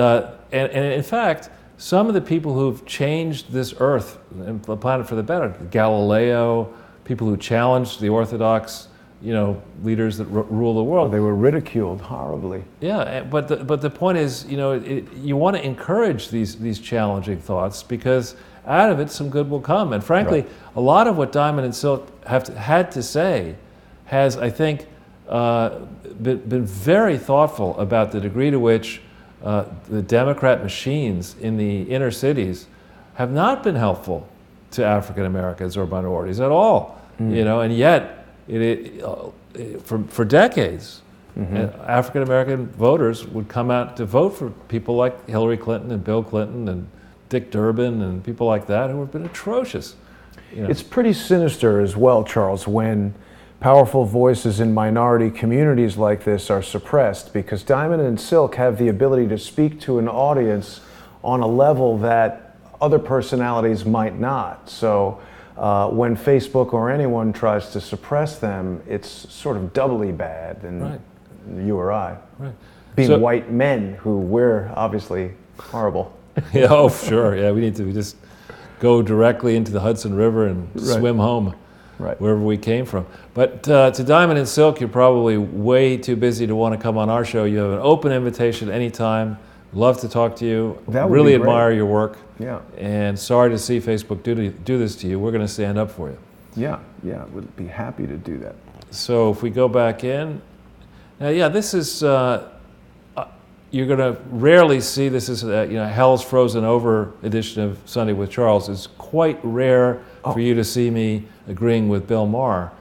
and in fact, some of the people who've changed this earth and the planet for the better, Galileo, people who challenged the orthodox, leaders that rule the world. Well, they were ridiculed horribly. Yeah, but the point is, you want to encourage these challenging thoughts because out of it some good will come. And frankly, a lot of what Diamond and Silk had to say has, I think, been very thoughtful about the degree to which the Democrat machines in the inner cities have not been helpful to African Americans or minorities at all. And yet, for decades, African American voters would come out to vote for people like Hillary Clinton and Bill Clinton and Dick Durbin and people like that who have been atrocious. It's pretty sinister as well, Charles, when powerful voices in minority communities like this are suppressed, because Diamond and Silk have the ability to speak to an audience on a level that other personalities might not. So when Facebook or anyone tries to suppress them, it's sort of doubly bad than you or I. Right. Being white men who we're obviously horrible. Yeah, oh, sure. Yeah, we need to just go directly into the Hudson River and swim home. Right. Wherever we came from. But to Diamond and Silk, you're probably way too busy to want to come on our show. You have an open invitation anytime. Love to talk to you. That would really be great. Admire your work. Yeah. And sorry to see Facebook do this to you. We're going to stand up for you. Yeah, would be happy to do that. So if we go back in, now, this is, you're going to rarely see this is, Hell's Frozen Over edition of Sunday with Charles. It's quite rare for you to see me agreeing with Bill Maher.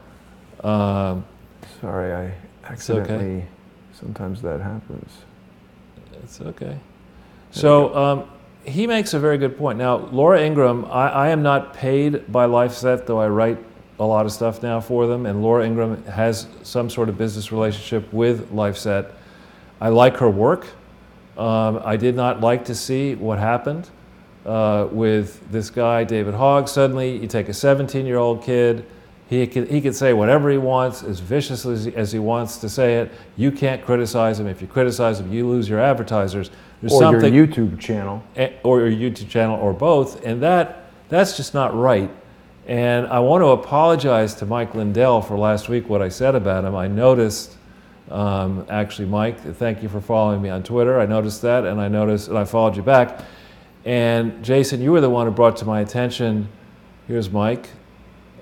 Sorry, I accidentally, sometimes that happens. It's okay. So he makes a very good point. Now, Laura Ingraham, I am not paid by LifeSet, though I write a lot of stuff now for them, and Laura Ingraham has some sort of business relationship with LifeSet. I like her work. I did not like to see what happened with this guy, David Hogg. Suddenly, you take a 17-year-old kid, he can say whatever he wants, as viciously as he wants to say it. You can't criticize him. If you criticize him, you lose your advertisers. There's your YouTube channel. Or your YouTube channel, or both. And that's just not right. And I want to apologize to Mike Lindell for last week, what I said about him. I noticed, actually, Mike, thank you for following me on Twitter. I noticed that, and I followed you back. And Jason, you were the one who brought to my attention, here's Mike.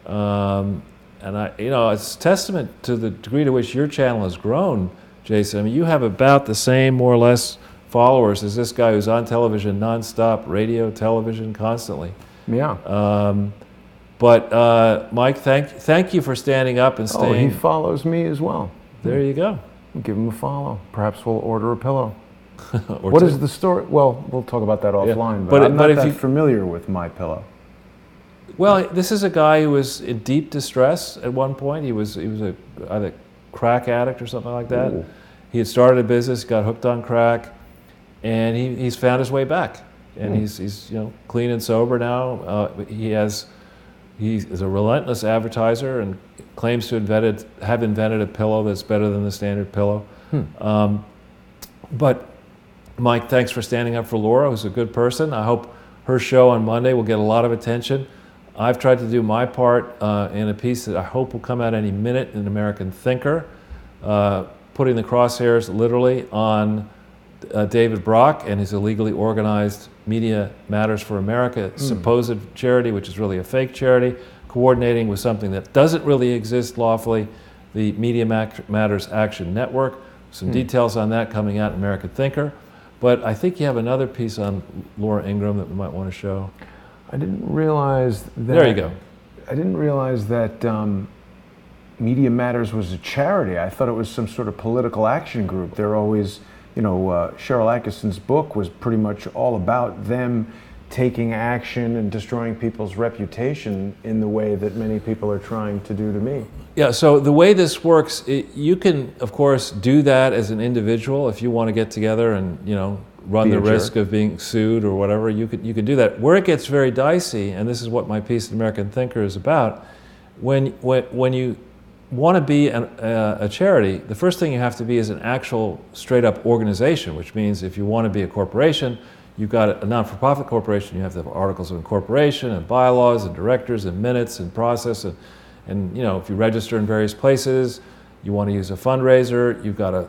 And it's testament to the degree to which your channel has grown, Jason. I mean, you have about the same, more or less, followers as this guy who's on television nonstop, radio, television, constantly. Yeah. But Mike, thank you for standing up and staying. Oh, he follows me as well. There you go. Give him a follow. Perhaps we'll order a pillow. What is the story? Well, we'll talk about that offline. But I'm not that familiar with MyPillow. Well, this is a guy who was in deep distress at one point. He was either crack addict or something like that. Ooh. He had started a business, got hooked on crack, and he's found his way back. And he's clean and sober now. He's a relentless advertiser and claims to have invented a pillow that's better than the standard pillow. But Mike, thanks for standing up for Laura, who's a good person. I hope her show on Monday will get a lot of attention. I've tried to do my part in a piece that I hope will come out any minute in American Thinker, putting the crosshairs literally on David Brock and his illegally organized Media Matters for America supposed charity, which is really a fake charity, coordinating with something that doesn't really exist lawfully, the Media Matters Action Network. Some details on that coming out in American Thinker. But I think you have another piece on Laura Ingraham that we might want to show. I didn't realize that. There you go. I didn't realize that Media Matters was a charity. I thought it was some sort of political action group. They're always, Cheryl Atkinson's book was pretty much all about them taking action and destroying people's reputation in the way that many people are trying to do to me. Yeah, so the way this works, you can, of course, do that as an individual if you want to get together and, run the risk of being sued or whatever. You could do that. Where it gets very dicey, and this is what my piece in American Thinker is about, when you want to be a charity, the first thing you have to be is an actual straight-up organization, which means if you want to be a corporation, you've got a non-for-profit corporation, you have to have articles of incorporation and bylaws and directors and minutes and process. And if you register in various places, you want to use a fundraiser, you've got to,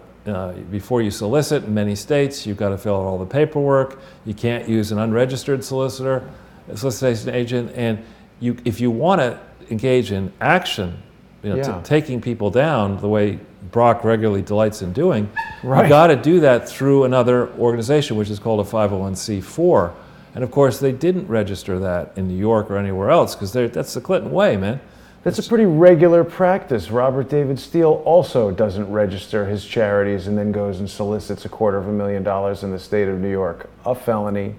before you solicit in many states, you've got to fill out all the paperwork. You can't use an unregistered solicitation agent. And if you want to engage in action, taking people down the way Brock regularly delights in doing, right. You got to do that through another organization, which is called a 501c4. And of course, they didn't register that in New York or anywhere else because that's the Clinton way, man. That's a pretty regular practice. Robert David Steele also doesn't register his charities and then goes and solicits $250,000 in the state of New York. A felony.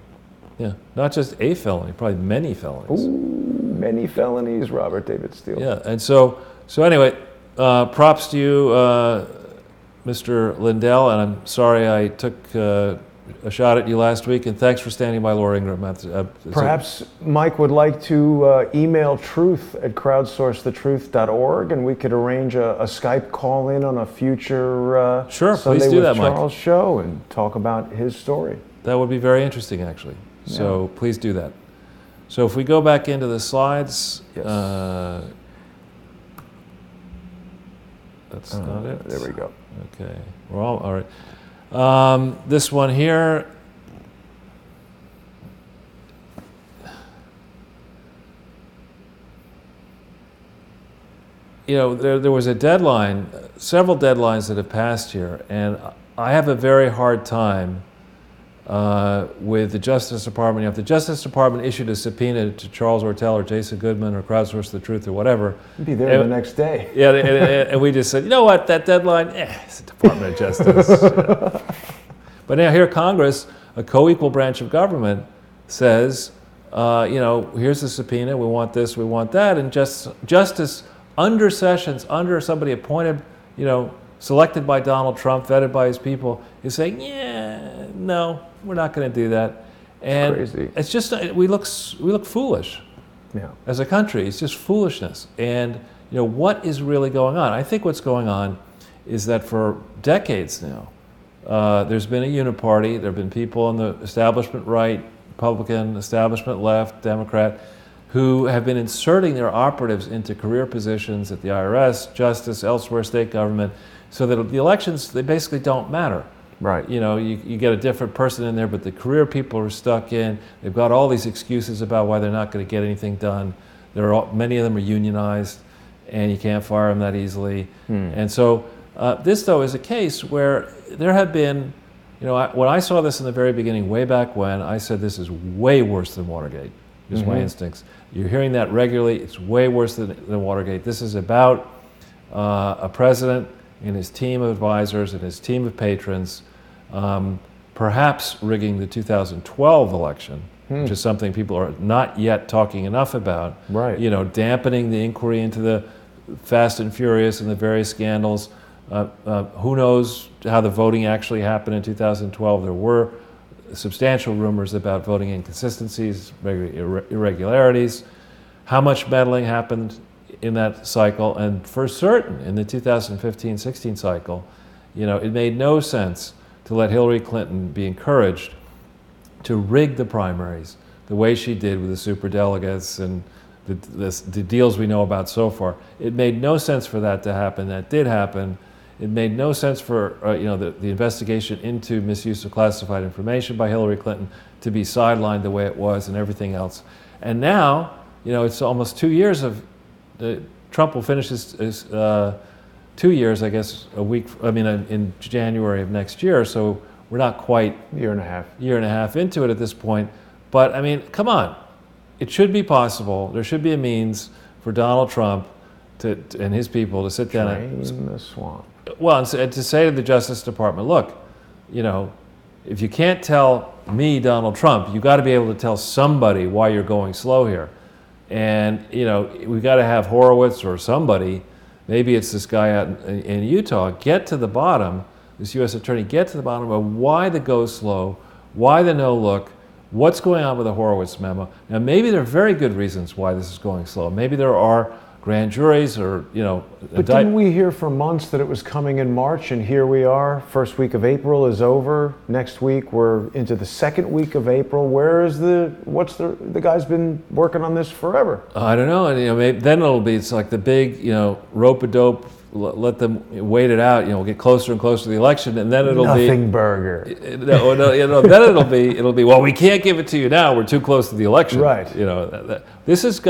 Yeah, not just a felony, probably many felonies. Ooh, many felonies, Robert David Steele. Yeah, and so anyway, props to you, Mr. Lindell, and I'm sorry I took a shot at you last week, and thanks for standing by Laura Ingraham. Perhaps Mike would like to email truth@crowdsourcethetruth.org, and we could arrange a Skype call-in on a future sure, Sunday please do with that, Charles Mike. show and talk about his story. That would be very interesting, actually. Yeah. So please do that. So if we go back into the slides, yes. That's not it. There we go. Okay, we're all right. This one here, there was a deadline, several deadlines that have passed here, and I have a very hard time with the Justice Department. If the Justice Department issued a subpoena to Charles Ortel or Jason Goodman or Crowdsource the Truth or whatever. You'd be there the next day. Yeah, and we just said, you know what, that deadline, it's the Department of Justice. But now here Congress, a co-equal branch of government, says, here's the subpoena, we want this, we want that, and Justice under Sessions, under somebody appointed, selected by Donald Trump, vetted by his people, is saying, no, we're not going to do that. And crazy. It's just, we look foolish as a country. It's just foolishness. And what is really going on? I think what's going on is that for decades now, there's been a uniparty. There have been people on the establishment right, Republican, establishment left, Democrat, who have been inserting their operatives into career positions at the IRS, Justice, elsewhere, state government, so that the elections, they basically don't matter. Right. You get a different person in there, but the career people are stuck in. They've got all these excuses about why they're not going to get anything done. Many of them are unionized, and you can't fire them that easily. And so this, though, is a case where there have been, when I saw this in the very beginning, way back when, I said this is way worse than Watergate. Just my instincts. You're hearing that regularly. It's way worse than Watergate. This is about a president and his team of advisors and his team of patrons perhaps rigging the 2012 election, which is something people are not yet talking enough about. Right. Dampening the inquiry into the Fast and Furious and the various scandals. Who knows how the voting actually happened in 2012? There were substantial rumors about voting inconsistencies, irregularities. How much meddling happened in that cycle? And for certain, in the 2015-16 cycle, it made no sense to let Hillary Clinton be encouraged to rig the primaries the way she did with the superdelegates and the deals we know about so far. It made no sense for that to happen. That did happen. It made no sense for the investigation into misuse of classified information by Hillary Clinton to be sidelined the way it was and everything else. And now, it's almost 2 years of Trump will finish his 2 years, I guess, in January of next year. So we're not quite year and a half into it at this point. But come on, it should be possible. There should be a means for Donald Trump and his people to sit down drain the swamp. Well, and to say to the Justice Department, look, if you can't tell me, Donald Trump, you've got to be able to tell somebody why you're going slow here. And, we've got to have Horowitz or somebody, maybe it's this guy out in Utah, get to the bottom, this U.S. attorney, get to the bottom of why the go slow, why the no look, what's going on with the Horowitz memo. Now, maybe there are very good reasons why this is going slow. Maybe there are grand juries or, But didn't we hear for months that it was coming in March, and here we are, first week of April is over. Next week we're into the second week of April. The guy's been working on this forever. I don't know, and maybe then it's like the big, rope-a-dope, let them wait it out, we'll get closer and closer to the election, and then it'll Nothing burger. Then it'll be, well, we can't give it to you now, we're too close to the election. Right. This is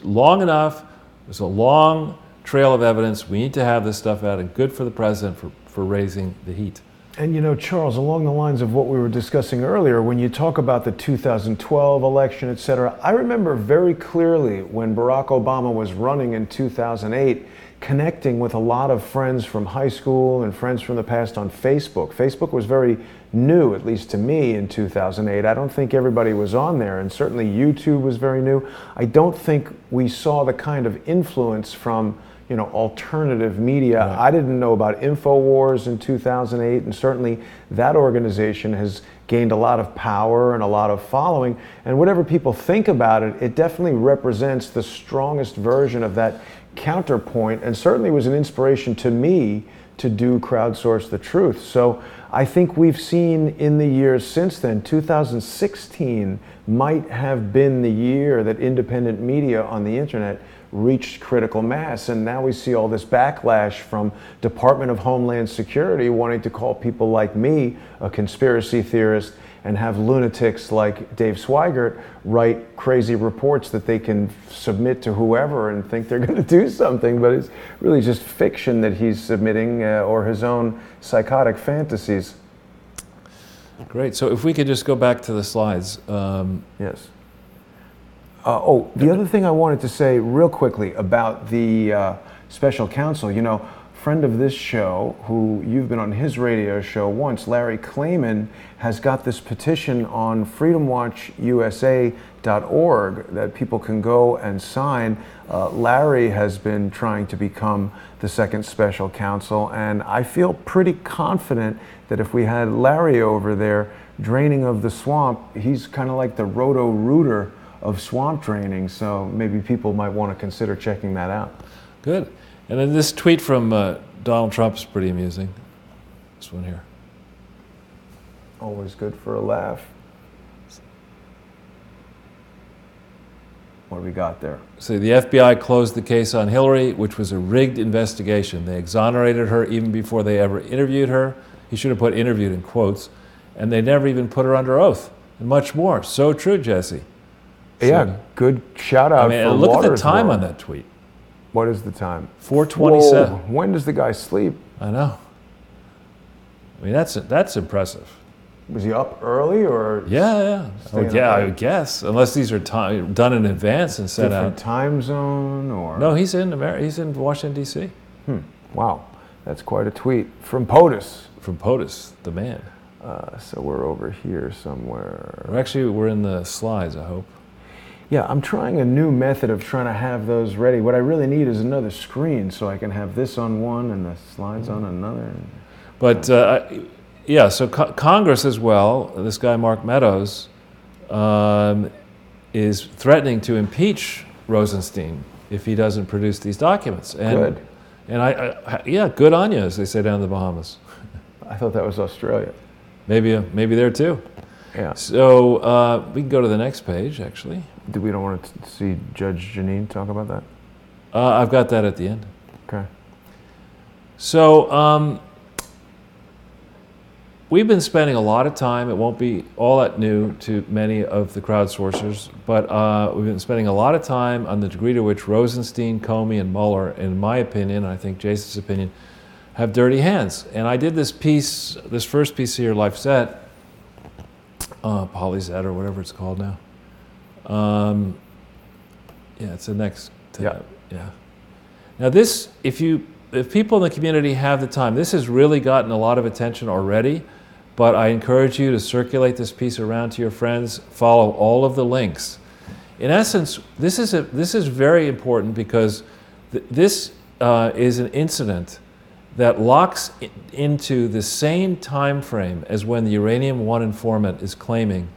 long enough. There's a long trail of evidence. We need to have this stuff out, and good for the president for raising the heat. And Charles, along the lines of what we were discussing earlier, when you talk about the 2012 election, et cetera, I remember very clearly when Barack Obama was running in 2008, connecting with a lot of friends from high school and friends from the past on Facebook. Facebook was very new, at least to me, in 2008. I don't think everybody was on there, and certainly YouTube was very new. I don't think we saw the kind of influence from alternative media. Right. I didn't know about InfoWars in 2008, and certainly that organization has gained a lot of power and a lot of following. And whatever people think about it, it definitely represents the strongest version of that counterpoint, and certainly was an inspiration to me to do Crowdsource the Truth. So I think we've seen in the years since then, 2016 might have been the year that independent media on the internet reached critical mass, and now we see all this backlash from Department of Homeland Security wanting to call people like me a conspiracy theorist and have lunatics like Dave Swigert write crazy reports that they can submit to whoever and think they're going to do something, but it's really just fiction that he's submitting or his own psychotic fantasies. Great. So if we could just go back to the slides. Yes. The other thing I wanted to say real quickly about the special counsel, friend of this show, who you've been on his radio show once, Larry Klayman, has got this petition on freedomwatchusa.org that people can go and sign. Larry has been trying to become the second special counsel, and I feel pretty confident that if we had Larry over there draining of the swamp, he's kind of like the roto-rooter of swamp draining, so maybe people might want to consider checking that out. Good. And then this tweet from Donald Trump is pretty amusing. This one here. Always good for a laugh. What do we got there? So the FBI closed the case on Hillary, which was a rigged investigation. They exonerated her even before they ever interviewed her. He should have put interviewed in quotes. And they never even put her under oath. And much more. So true, Jesse. Yeah, good shout out for look at the time Watersboro. on that tweet. What is the time? 4:27. Whoa, when does the guy sleep? I know. That's impressive. Was he up early or? Yeah. Staying I up would guess, unless these are done in advance and set different out. time zone or? No, he's in Washington D.C. Wow, that's quite a tweet from POTUS. From POTUS, the man. So we're over here somewhere. We're in the slides, I hope. Yeah, I'm trying a new method of trying to have those ready. What I really need is another screen so I can have this on one and the slides on another. But so Congress as well, this guy Mark Meadows, is threatening to impeach Rosenstein if he doesn't produce these documents. And, Good. And good on you, as they say down in the Bahamas. I thought that was Australia. Maybe there too. Yeah. So we can go to the next page, actually. We don't want to see Judge Janine talk about that? I've got that at the end. Okay. So we've been spending a lot of time, it won't be all that new to many of the crowdsourcers, but we've been spending a lot of time on the degree to which Rosenstein, Comey, and Mueller, in my opinion, and I think Jason's opinion, have dirty hands. And I did this piece, this first piece here, Life Set, PolyZ or whatever it's called now. Yeah, it's the next tab. Yeah. Now this, if people in the community have the time, this has really gotten a lot of attention already, but I encourage you to circulate this piece around to your friends, follow all of the links. In essence, this is very important because this is an incident that locks into the same time frame as when the Uranium One informant is claiming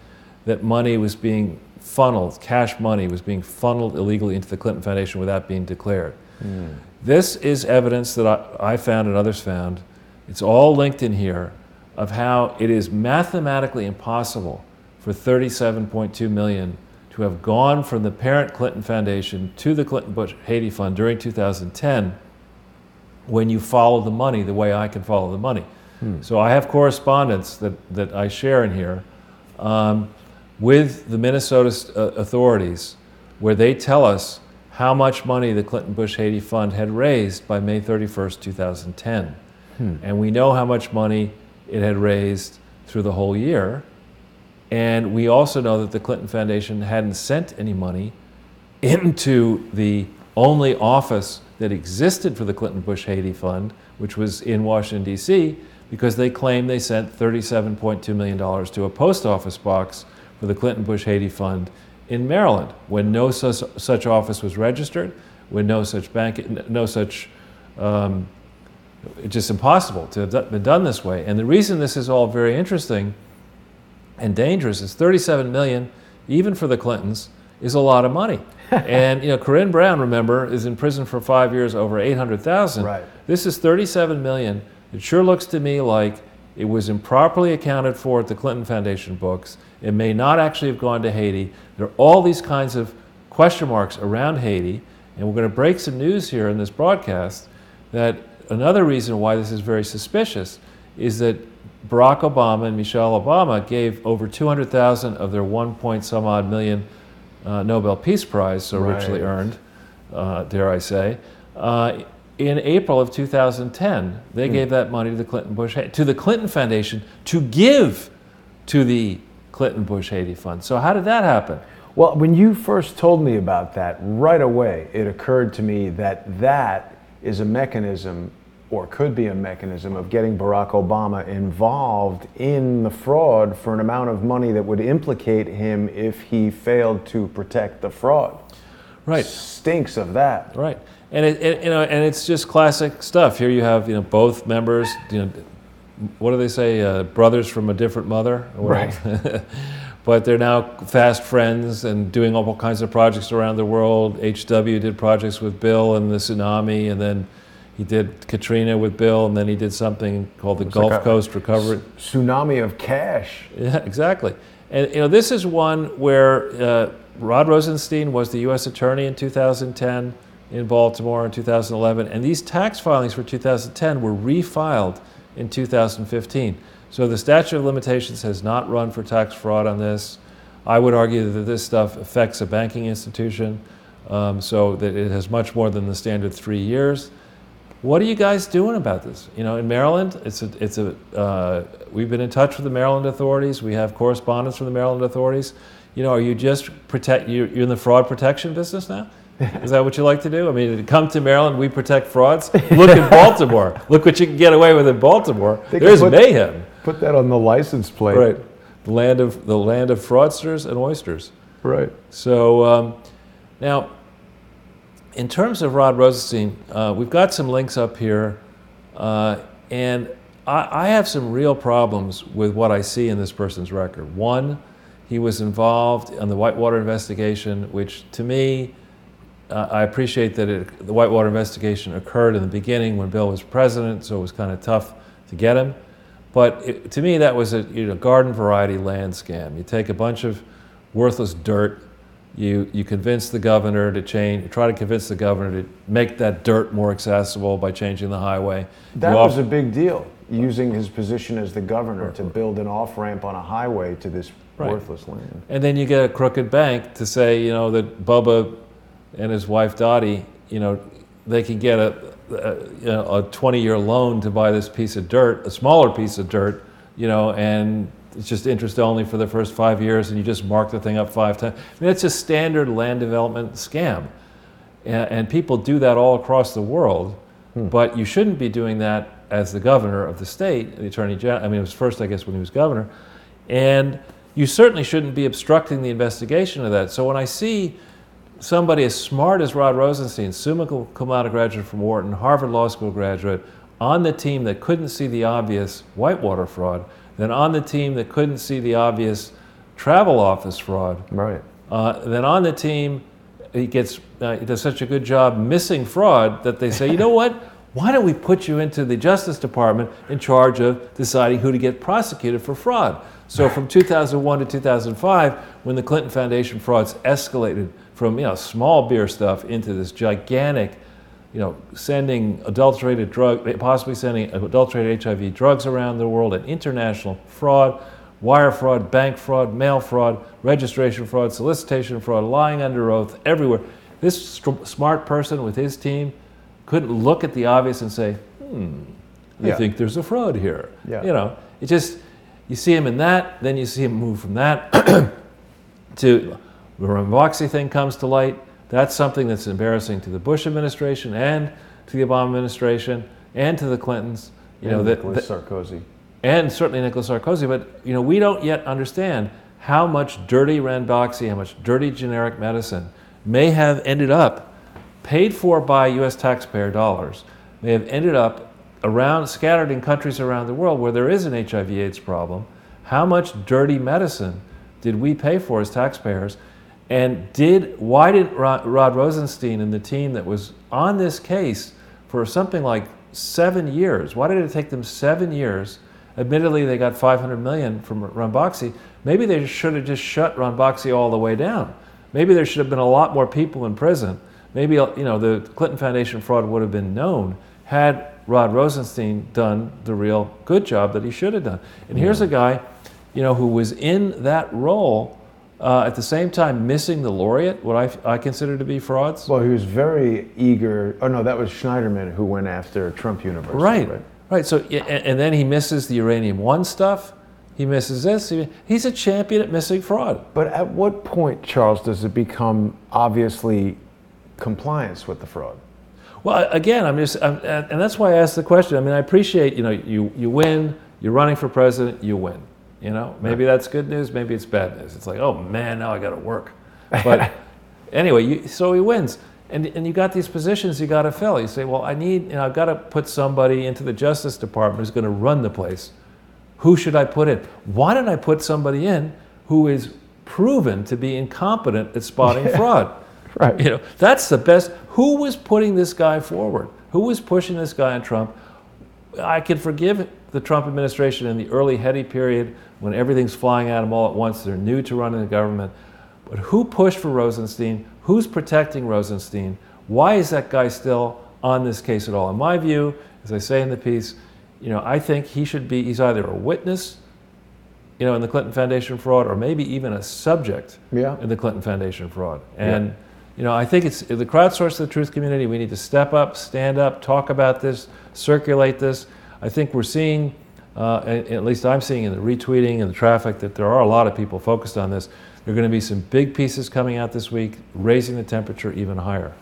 that money was being funneled, cash money was being funneled illegally into the Clinton Foundation without being declared. This is evidence that I found and others found, it's all linked in here, of how it is mathematically impossible for $37.2 million to have gone from the parent Clinton Foundation to the Clinton Bush Haiti Fund during 2010 when you follow the money the way I can follow the money. So I have correspondence that I share in here with the Minnesota authorities where they tell us how much money the Clinton Bush Haiti Fund had raised by May 31st, 2010. And we know how much money it had raised through the whole year. And we also know that the Clinton Foundation hadn't sent any money into the only office that existed for the Clinton Bush Haiti Fund, which was in Washington, D.C., because they claimed they sent $37.2 million to a post office box for the Clinton Bush Haiti Fund in Maryland, when no such office was registered, when no such bank, it's just impossible to have been done this way. And the reason this is all very interesting and dangerous is $37 million, even for the Clintons, is a lot of money. And Corinne Brown, remember, is in prison for 5 years, over $800,000. Right. This is $37 million. It sure looks to me like it was improperly accounted for at the Clinton Foundation books. It may not actually have gone to Haiti. There are all these kinds of question marks around Haiti, and we're going to break some news here in this broadcast that another reason why this is very suspicious is that Barack Obama and Michelle Obama gave over $200,000 of their 1 some odd million Nobel Peace Prize, so richly earned, dare I say, in April of 2010. They gave that money to the Clinton Foundation to give to the Clinton Bush Haiti Fund. So how did that happen? Well, when you first told me about that, right away it occurred to me that that is a mechanism, or could be a mechanism, of getting Barack Obama involved in the fraud for an amount of money that would implicate him if he failed to protect the fraud. Right. Stinks of that. Right. And and it's just classic stuff. Here you have both members, what do they say, brothers from a different mother? Right. But they're now fast friends and doing all kinds of projects around the world. HW did projects with Bill and the tsunami, and then he did Katrina with Bill, and then he did something called the Gulf Coast Recovery. Tsunami of cash. Yeah, exactly. And this is one where Rod Rosenstein was the U.S. Attorney in 2010 in Baltimore in 2011, and these tax filings for 2010 were refiled in 2015. So the statute of limitations has not run for tax fraud on this. I would argue that this stuff affects a banking institution, so that it has much more than the standard 3 years. What are you guys doing about this? In Maryland, we've been in touch with the Maryland authorities. We have correspondence from the Maryland authorities. Are you just you're in the fraud protection business now? Is that what you like to do? I mean, come to Maryland, we protect frauds. Look at Baltimore. Look what you can get away with in Baltimore. There's mayhem. Put that on the license plate. Right. The land of fraudsters and oysters. Right. So now, in terms of Rod Rosenstein, we've got some links up here, and I have some real problems with what I see in this person's record. One, he was involved in the Whitewater investigation, which to me, I appreciate that the Whitewater investigation occurred in the beginning when Bill was president, so it was kind of tough to get him. But to me, that was a garden variety land scam. You take a bunch of worthless dirt, you convince the governor to try to convince the governor to make that dirt more accessible by changing the highway. That was a big deal, using his position as the governor to build an off-ramp on a highway to this worthless land. And then you get a crooked bank to say, that Bubba and his wife Dottie, they can get a 20-year loan to buy this piece of dirt, a smaller piece of dirt, and it's just interest only for the first 5 years, and you just mark the thing up 5 times. I mean, it's a standard land development scam. And people do that all across the world, but you shouldn't be doing that as the governor of the state, the attorney general. I mean, it was first, I guess, when he was governor. And you certainly shouldn't be obstructing the investigation of that. So when I see somebody as smart as Rod Rosenstein, summa cum laude graduate from Wharton, Harvard Law School graduate, on the team that couldn't see the obvious whitewater fraud, then on the team that couldn't see the obvious travel office fraud, right? Then on the team, he does such a good job missing fraud that they say, you know what? Why don't we put you into the Justice Department in charge of deciding who to get prosecuted for fraud? So from 2001 to 2005, when the Clinton Foundation frauds escalated from small beer stuff into this gigantic, sending adulterated possibly sending adulterated HIV drugs around the world, and international fraud, wire fraud, bank fraud, mail fraud, registration fraud, solicitation fraud, lying under oath, everywhere. This smart person with his team couldn't look at the obvious and say, I think there's a fraud here. Yeah. It just, you see him in that, then you see him move from that to the Ranboxy thing comes to light. That's something that's embarrassing to the Bush administration and to the Obama administration and to the Clintons. Nicolas Sarkozy. And certainly Nicolas Sarkozy. But we don't yet understand how much dirty Ranboxy, how much dirty generic medicine may have ended up, paid for by U.S. taxpayer dollars, may have ended up scattered in countries around the world where there is an HIV/AIDS problem. How much dirty medicine did we pay for as taxpayers? And why did Rod Rosenstein and the team that was on this case for something like 7 years, why did it take them 7 years? Admittedly, they got $500 million from Ranboxy. Maybe they should have just shut Ranboxy all the way down. Maybe there should have been a lot more people in prison. Maybe the Clinton Foundation fraud would have been known had Rod Rosenstein done the real good job that he should have done. And here's a guy, who was in that role at the same time missing the laureate, what I consider to be frauds. Well, he was very eager. Oh no, that was Schneiderman who went after Trump University. Right. So, and then he misses the Uranium One stuff. He misses this. He's a champion at missing fraud. But at what point, Charles, does it become obviously compliance with the fraud? Well, again, and that's why I asked the question. I mean, I appreciate, you win, you're running for president, you win. Maybe that's good news, maybe it's bad news. It's like, oh man, now I got to work. But anyway, so he wins. And you got these positions you got to fill. You say, well, I've got to put somebody into the Justice Department who's going to run the place. Who should I put in? Why don't I put somebody in who is proven to be incompetent at spotting fraud? Right. That's the best. Who was putting this guy forward? Who was pushing this guy on Trump? I can forgive the Trump administration in the early heady period when everything's flying at them all at once. They're new to running the government. But who pushed for Rosenstein? Who's protecting Rosenstein? Why is that guy still on this case at all? In my view, as I say in the piece, I think he's either a witness, in the Clinton Foundation fraud, or maybe even a subject in the Clinton Foundation fraud. And I think it's the crowdsource of the truth community. We need to step up, stand up, talk about this, circulate this. I think we're seeing, at least I'm seeing in the retweeting and the traffic, that there are a lot of people focused on this. There are going to be some big pieces coming out this week, raising the temperature even higher.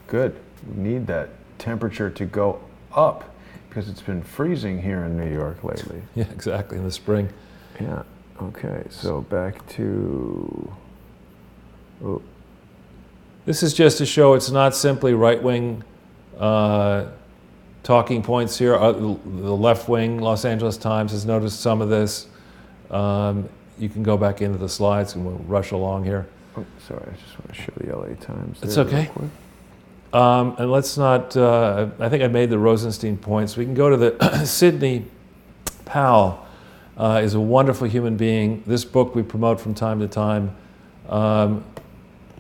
Good. We need that temperature to go up because it's been freezing here in New York lately. Yeah, exactly, in the spring. Yeah. Okay, so back to... Oh. This is just to show it's not simply right-wing talking points here. The left-wing Los Angeles Times has noticed some of this. You can go back into the slides and we'll rush along here. Oh, sorry, I just want to show the LA Times. It's okay. And let's not, I think I made the Rosenstein points. We can go to the Sydney Powell is a wonderful human being. This book we promote from time to time.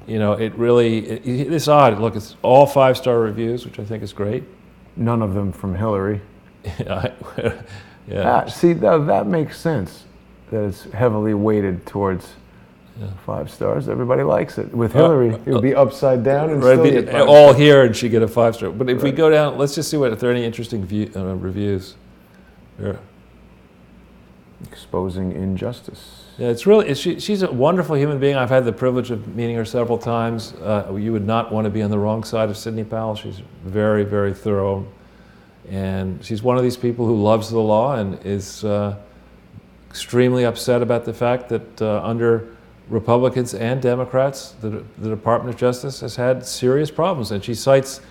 It really, it's odd. Look, it's all 5-star reviews, which I think is great. None of them from Hillary. Yeah. See, that makes sense. That it's heavily weighted towards 5 stars. Everybody likes it. With Hillary, it would be upside down and still get 5 all here, and she get a 5-star. But if we go down, let's just see if there are any interesting reviews. Sure. Exposing injustice. Yeah, it's really. She's a wonderful human being. I've had the privilege of meeting her several times. You would not want to be on the wrong side of Sidney Powell. She's very, very thorough, and she's one of these people who loves the law and is extremely upset about the fact that under Republicans and Democrats, the Department of Justice has had serious problems, and she cites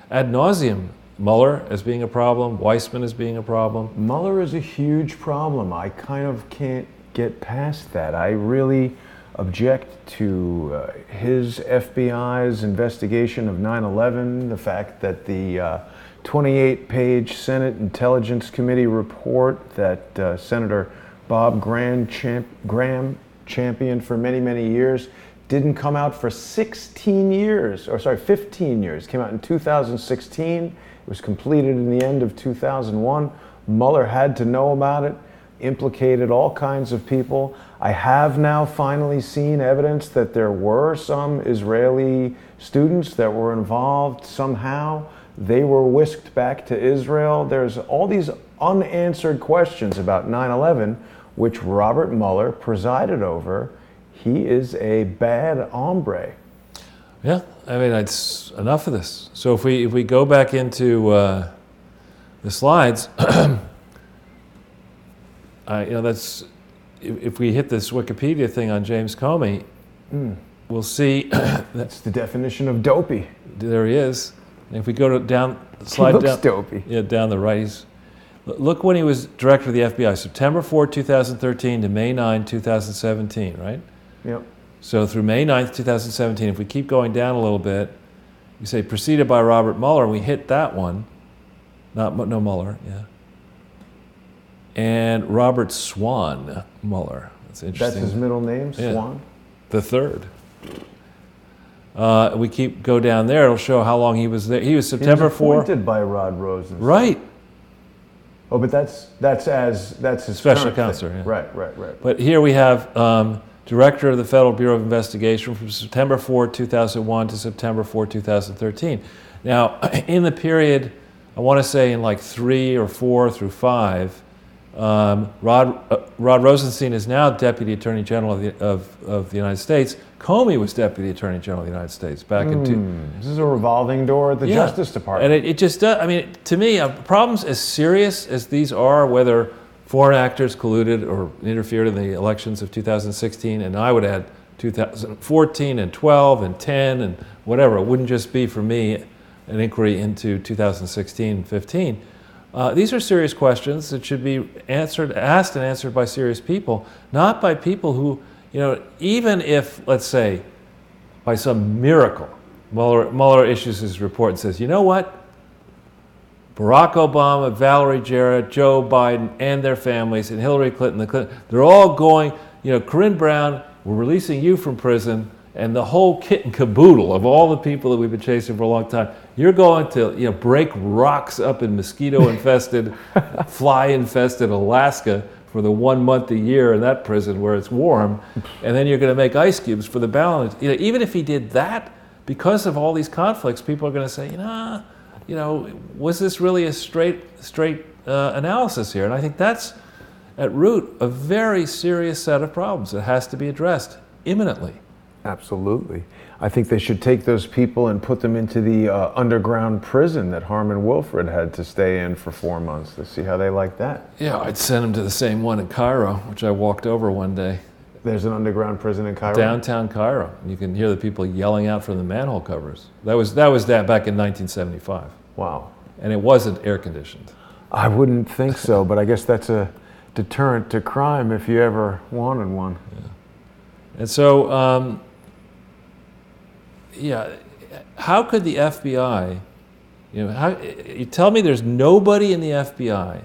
ad nauseum Mueller as being a problem, Weissman as being a problem. Mueller is a huge problem. I kind of can't get past that. I really object to his FBI's investigation of 9/11, the fact that the 28-page Senate Intelligence Committee report that Senator Bob Graham championed for many, many years didn't come out for 15 years. Came out in 2016. It was completed in the end of 2001. Mueller had to know about it, implicated all kinds of people. I have now finally seen evidence that there were some Israeli students that were involved somehow. They were whisked back to Israel. There's all these unanswered questions about 9/11, which Robert Mueller presided over. He is a bad hombre. Yeah, I mean, it's enough of this. So if we go back into the slides, that's if we hit this Wikipedia thing on James Comey, we'll see that's the definition of dopey. There he is. And if we go slide he looks down, dopey. Yeah, down the right. Look when he was director of the FBI, September 4, 2013 to May 9, 2017, right? Yep. So through May 9th, 2017, if we keep going down a little bit, you say preceded by Robert Mueller, and we hit that one. No Mueller, yeah. And Robert Swan Mueller. That's interesting. That's his middle name, Swan? Yeah. The third. We go down there, it'll show how long he was there. He was September 4. He was appointed by Rod Rosenstein. Right. Oh, but that's his special counselor. Yeah. Right. But here we have Director of the Federal Bureau of Investigation from September 4, 2001 to September 4, 2013. Now, in the period, I want to say in like 3 or 4 through 5, Rod Rosenstein is now Deputy Attorney General of the United States. Comey was Deputy Attorney General of the United States back in This is a revolving door at the Justice Department. And it just does, I mean, to me, problems as serious as these are, whether foreign actors colluded or interfered in the elections of 2016, and I would add 2014 and 12 and 10 and whatever, it wouldn't just be for me an inquiry into 2016 and 15. These are serious questions that should be asked and answered by serious people, not by people who, even if, let's say, by some miracle, Mueller issues his report and says, you know what? Barack Obama, Valerie Jarrett, Joe Biden, and their families, and Hillary Clinton, they're all going, Corinne Brown, we're releasing you from prison, and the whole kit and caboodle of all the people that we've been chasing for a long time, you're going to break rocks up in mosquito-infested, fly-infested Alaska for the 1 month a year in that prison where it's warm, and then you're going to make ice cubes for the balance. Even if he did that, because of all these conflicts, people are going to say, was this really a straight analysis here? And I think that's, at root, a very serious set of problems that has to be addressed imminently. Absolutely. I think they should take those people and put them into the underground prison that Harmon Wilfred had to stay in for 4 months to see how they like that. Yeah, I'd send them to the same one in Cairo, which I walked over one day. There's an underground prison in Cairo? Downtown Cairo. You can hear the people yelling out from the manhole covers. That was back in 1975. Wow. And it wasn't air conditioned. I wouldn't think so, but I guess that's a deterrent to crime if you ever wanted one. Yeah. And so, how could the FBI, you tell me there's nobody in the FBI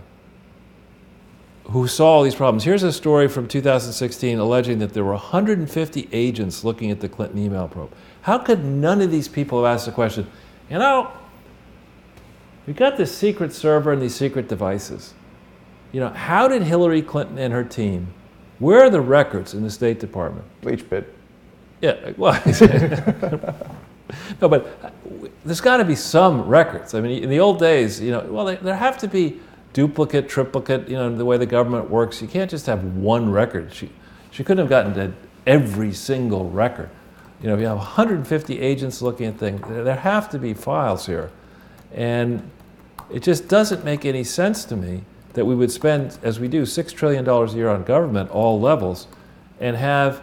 who saw all these problems. Here's a story from 2016 alleging that there were 150 agents looking at the Clinton email probe. How could none of these people have asked the question, you know, we got this secret server and these secret devices. You know, how did Hillary Clinton and her team, where are the records in the State Department? Bleach pit. Yeah, well, no, but there's got to be some records. I mean, in the old days, you know, well, there have to be duplicate, triplicate, you know, the way the government works. You can't just have one record. She couldn't have gotten to every single record. You know, if you have 150 agents looking at things, there have to be files here. And it just doesn't make any sense to me that we would spend, as we do, $6 trillion a year on government, all levels, and have,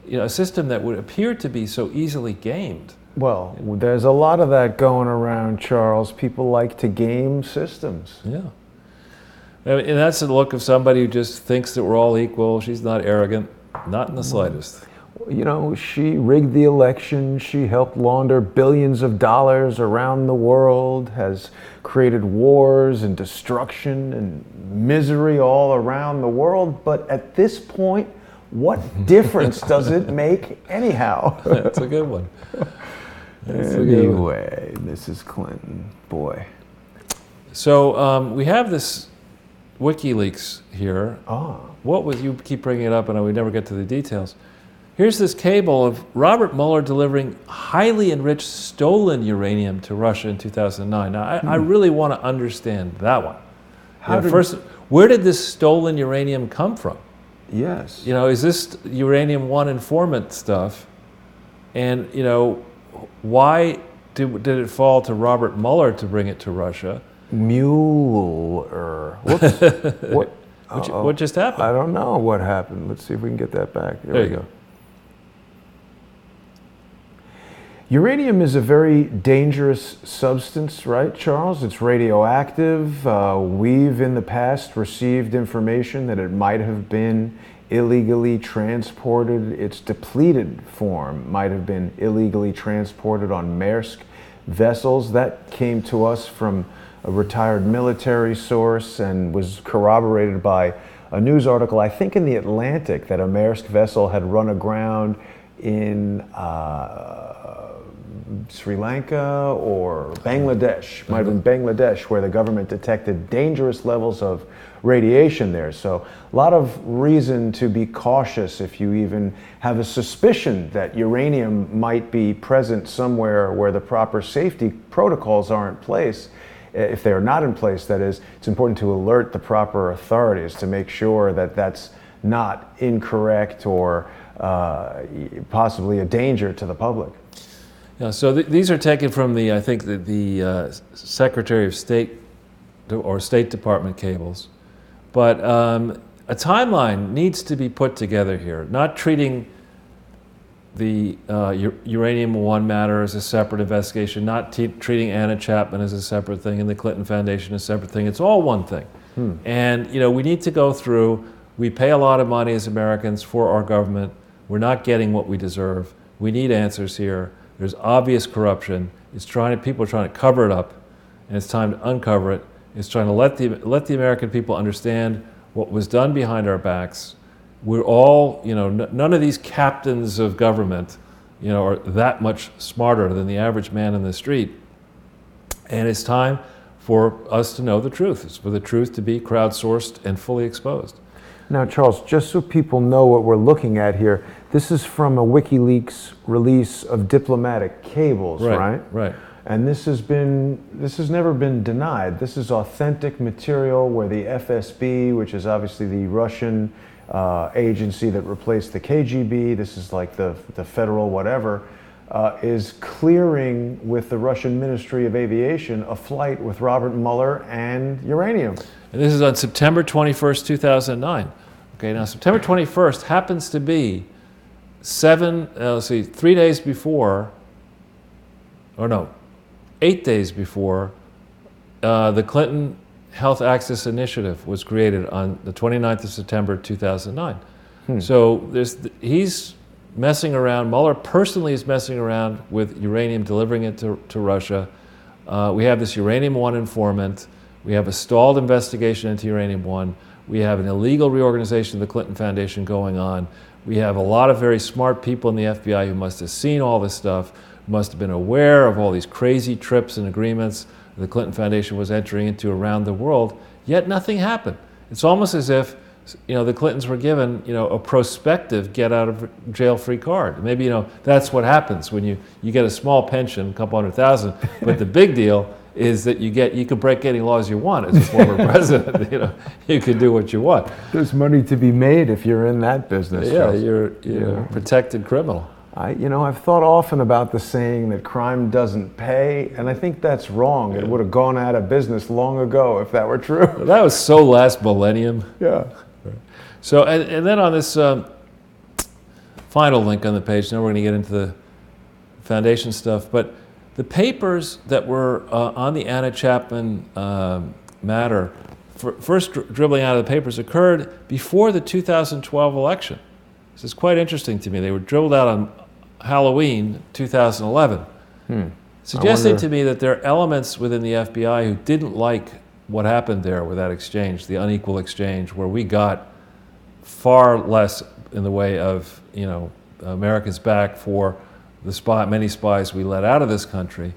you know, a system that would appear to be so easily gamed. Well, there's a lot of that going around, Charles. People like to game systems. Yeah. I mean, and that's the look of somebody who just thinks that we're all equal. She's not arrogant, not in the slightest. You know, she rigged the election. She helped launder billions of dollars around the world, has created wars and destruction and misery all around the world. But at this point, what difference does it make anyhow? That's a good one. Anyway, Mrs. Clinton, boy. So we have this WikiLeaks here. What was, you keep bringing it up and we never get to the details. Here's this cable of Robert Mueller delivering highly enriched stolen uranium to Russia in 2009. Now, I really want to understand that one. First, where did this stolen uranium come from? Yes. You know, is this uranium one informant stuff? And, you know, why did it fall to Robert Mueller to bring it to Russia? Mueller. Whoops. What just happened? I don't know what happened. Let's see if we can get that back. There we go. Uranium is a very dangerous substance, right, Charles? It's radioactive. We've in the past received information that it might have been illegally transported. Its depleted form might have been illegally transported on Maersk vessels. That came to us from a retired military source and was corroborated by a news article, I think in the Atlantic, that a Maersk vessel had run aground in Sri Lanka or Bangladesh, might have been Bangladesh, where the government detected dangerous levels of radiation there. So a lot of reason to be cautious if you even have a suspicion that uranium might be present somewhere where the proper safety protocols aren't in place. If they are not in place, that is, it's important to alert the proper authorities to make sure that that's not incorrect or possibly a danger to the public. Yeah, so these are taken from the, I think, the Secretary of State or State Department cables. But a timeline needs to be put together here, not treating the uranium-1 matter as a separate investigation, not treating Anna Chapman as a separate thing and the Clinton Foundation as a separate thing. It's all one thing. And, you know, we need to go through, we pay a lot of money as Americans for our government. We're not getting what we deserve. We need answers here. There's obvious corruption. People are trying to cover it up, and it's time to uncover it. It's trying to let the American people understand what was done behind our backs. We're all, you know, none of these captains of government, you know, are that much smarter than the average man in the street. And it's time for us to know the truth. It's for the truth to be crowdsourced and fully exposed. Now, Charles, just so people know what we're looking at here, this is from a WikiLeaks release of diplomatic cables, right? Right. And this has never been denied. This is authentic material where the FSB, which is obviously the Russian agency that replaced the KGB, this is like the federal whatever, is clearing with the Russian Ministry of Aviation a flight with Robert Mueller and uranium. And this is on September 21st, 2009. Okay, now September 21st happens to be 3 days before, or no, 8 days before the Clinton Health Access Initiative was created on the 29th of September 2009. So he's messing around, Mueller personally is messing around with uranium, delivering it to Russia. We have this uranium-1 informant. We have a stalled investigation into uranium-1. We have an illegal reorganization of the Clinton Foundation going on. We have a lot of very smart people in the FBI who must have seen all this stuff, must have been aware of all these crazy trips and agreements the Clinton Foundation was entering into around the world, yet nothing happened. It's almost as if the Clintons were given a prospective get out of jail free card. Maybe that's what happens when you get a small pension, a couple $100,000, but the big deal is that you can break any laws you want as a former president. You can do what you want. There's money to be made if you're in that business. Yeah, you're a protected criminal. I've thought often about the saying that crime doesn't pay, and I think that's wrong. It would have gone out of business long ago if that were true. That was so last millennium. Yeah. So, and then on this final link on the page, now we're going to get into the foundation stuff, but the papers that were on the Anna Chapman matter, first dribbling out of the papers, occurred before the 2012 election. This is quite interesting to me. They were dribbled out on Halloween 2011, suggesting to me that there are elements within the FBI who didn't like what happened there with that exchange, the unequal exchange, where we got far less in the way of Americans back for the many spies we let out of this country.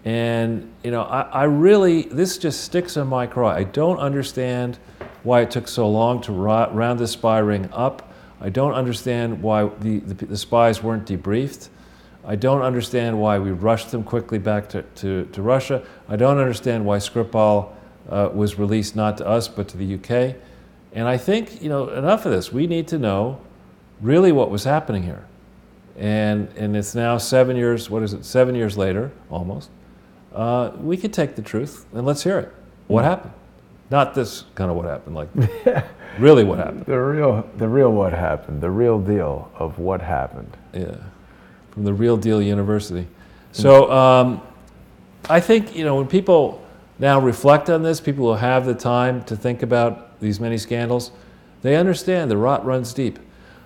And I really, this just sticks in my craw. I don't understand why it took so long to round the spy ring up. I don't understand why the spies weren't debriefed. I don't understand why we rushed them quickly back to Russia. I don't understand why Skripal was released not to us but to the UK. And I think, enough of this. We need to know really what was happening here. And it's now 7 years, 7 years later, almost. We could take the truth and let's hear it. What happened? Not this kind of what happened, like really what happened. The real what happened, the real deal of what happened. Yeah, from the Real Deal University. So I think, when people now reflect on this, people who have the time to think about these many scandals, they understand the rot runs deep.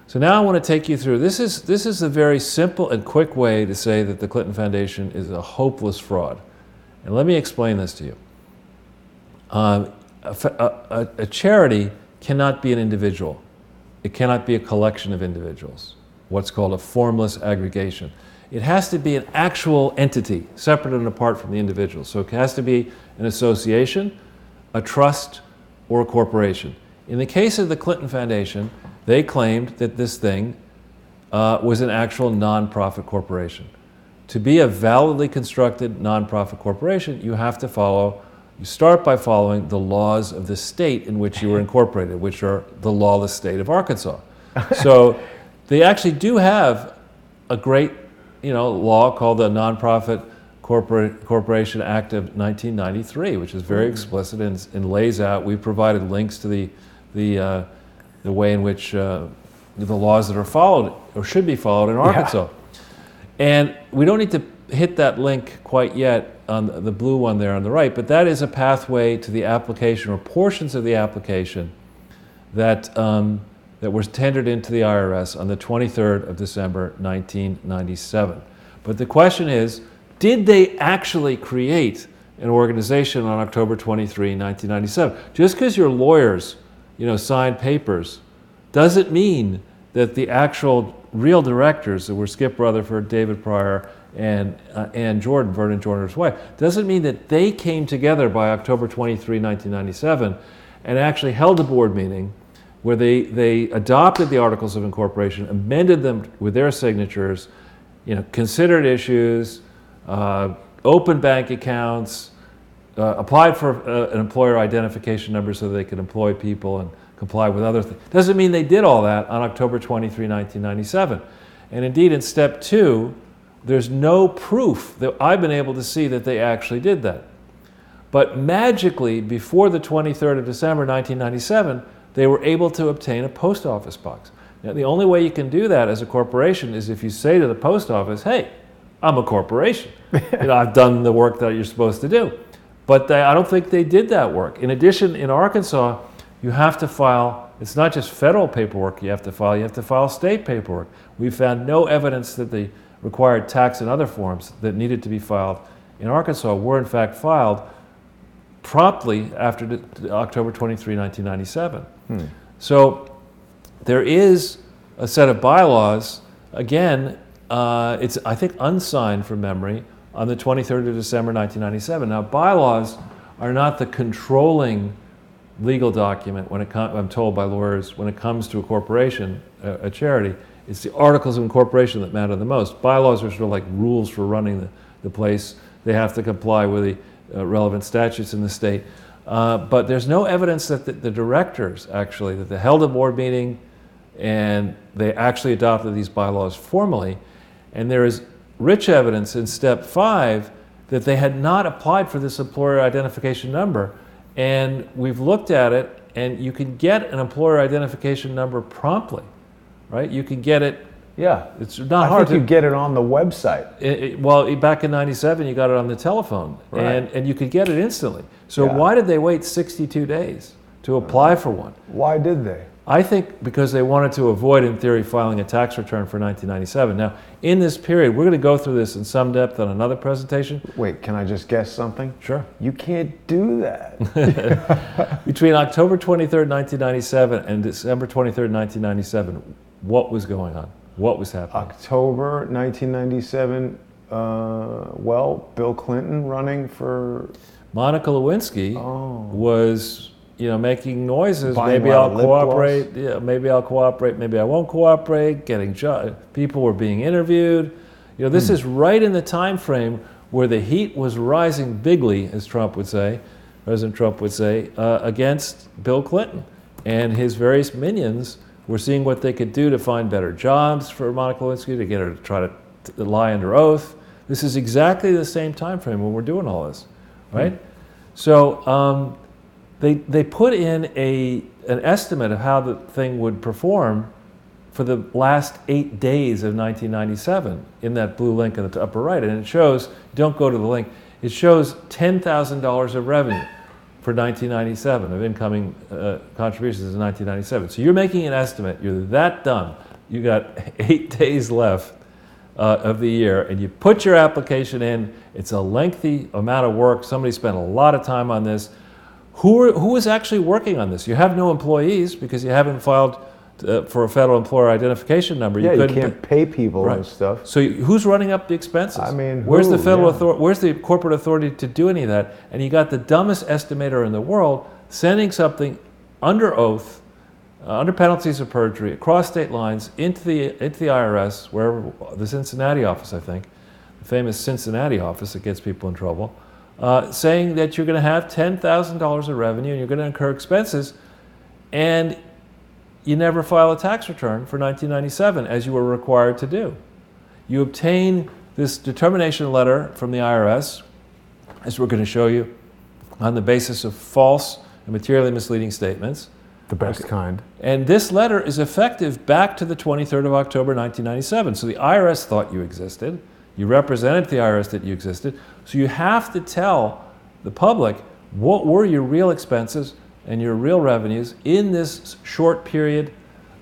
So now I want to take you through, this is a very simple and quick way to say that the Clinton Foundation is a hopeless fraud. And let me explain this to you. A charity cannot be an individual. It cannot be a collection of individuals, what's called a formless aggregation. It has to be an actual entity, separate and apart from the individual. So it has to be an association, a trust, or a corporation. In the case of the Clinton Foundation, they claimed that this thing was an actual nonprofit corporation. To be a validly constructed nonprofit corporation, you start by following the laws of the state in which you were incorporated, which are the lawless state of Arkansas. So they actually do have a great law called the Nonprofit Corporation Act of 1993, which is very explicit and lays out. We've provided links to the way in which the laws that are followed or should be followed in Arkansas. And we don't need to hit that link quite yet on the blue one there on the right, but that is a pathway to the application or portions of the application that was tendered into the IRS on the 23rd of December 1997. But the question is, did they actually create an organization on October 23, 1997? Just because your lawyers signed papers doesn't mean that the actual real directors that were Skip Rutherford, David Pryor, and Ann Jordan, Vernon Jordan's wife, doesn't mean that they came together by October 23, 1997 and actually held a board meeting where they adopted the Articles of Incorporation, amended them with their signatures, considered issues, opened bank accounts, applied for an employer identification number so they could employ people and comply with other things. Doesn't mean they did all that on October 23, 1997. And indeed, in step 2, there's no proof that I've been able to see that they actually did that. But magically, before the 23rd of December, 1997, they were able to obtain a post office box. Now, the only way you can do that as a corporation is if you say to the post office, hey, I'm a corporation. I've done the work that you're supposed to do. But I don't think they did that work. In addition, in Arkansas, you have to file, it's not just federal paperwork you have to file state paperwork. We found no evidence that the required tax and other forms that needed to be filed in Arkansas were in fact filed promptly after October 23, 1997. So there is a set of bylaws, again, it's, I think, unsigned from memory, on the 23rd of December 1997. Now, bylaws are not the controlling legal document when it comes, I'm told by lawyers, when it comes to a corporation, a charity. It's the articles of incorporation that matter the most. Bylaws are sort of like rules for running the place. They have to comply with the relevant statutes in the state. But there's no evidence that the directors actually, that they held a board meeting and they actually adopted these bylaws formally. And there is rich evidence in step 5 that they had not applied for this employer identification number. And we've looked at it, and you can get an employer identification number promptly, right? You can get it. Yeah, it's not I hard think you get it on the website. Well, back in '97, you got it on the telephone, right. and you could get it instantly. So Yeah. why did they wait 62 days to apply for one? Why did they? I think because they wanted to avoid, in theory, filing a tax return for 1997. Now, in this period, we're going to go through this in some depth on another presentation. Wait, can I just guess something? Sure. You can't do that. Between October 23rd, 1997 and December 23rd, 1997, what was going on? What was happening? October 1997, well, Bill Clinton running for... Monica Lewinsky was, making noises. Buying Maybe a lot I'll of lip cooperate. gloss. Yeah, maybe I'll cooperate. Maybe I won't cooperate. Getting people were being interviewed. This is right in the time frame where the heat was rising bigly, as Trump would say, President Trump would say, against Bill Clinton, and his various minions were seeing what they could do to find better jobs for Monica Lewinsky, to get her to try to lie under oath. This is exactly the same time frame when we're doing all this, right? So they put in an estimate of how the thing would perform for the last 8 days of 1997 in that blue link in the upper right. And it shows, don't go to the link, it shows $10,000 of revenue for 1997, of incoming contributions in 1997. So you're making an estimate, you're that done, you got 8 days left of the year, and you put your application in. It's a lengthy amount of work. Somebody spent a lot of time on this. Who is actually working on this? You have no employees because you haven't filed for a federal employer identification number. Yeah, you can't pay people and stuff. So who's running up the expenses? I mean, where's the federal authority? Where's the corporate authority to do any of that? And you got the dumbest estimator in the world sending something under oath, under penalties of perjury, across state lines into the IRS, wherever, the Cincinnati office, I think, the famous Cincinnati office that gets people in trouble, saying that you're going to have $10,000 of revenue and you're going to incur expenses, and you never file a tax return for 1997 as you were required to do. You obtain this determination letter from the IRS, as we're going to show you, on the basis of false and materially misleading statements. The best kind. And this letter is effective back to the 23rd of October 1997. So the IRS thought you existed. You represented the IRS that you existed. So you have to tell the public what were your real expenses and your real revenues in this short period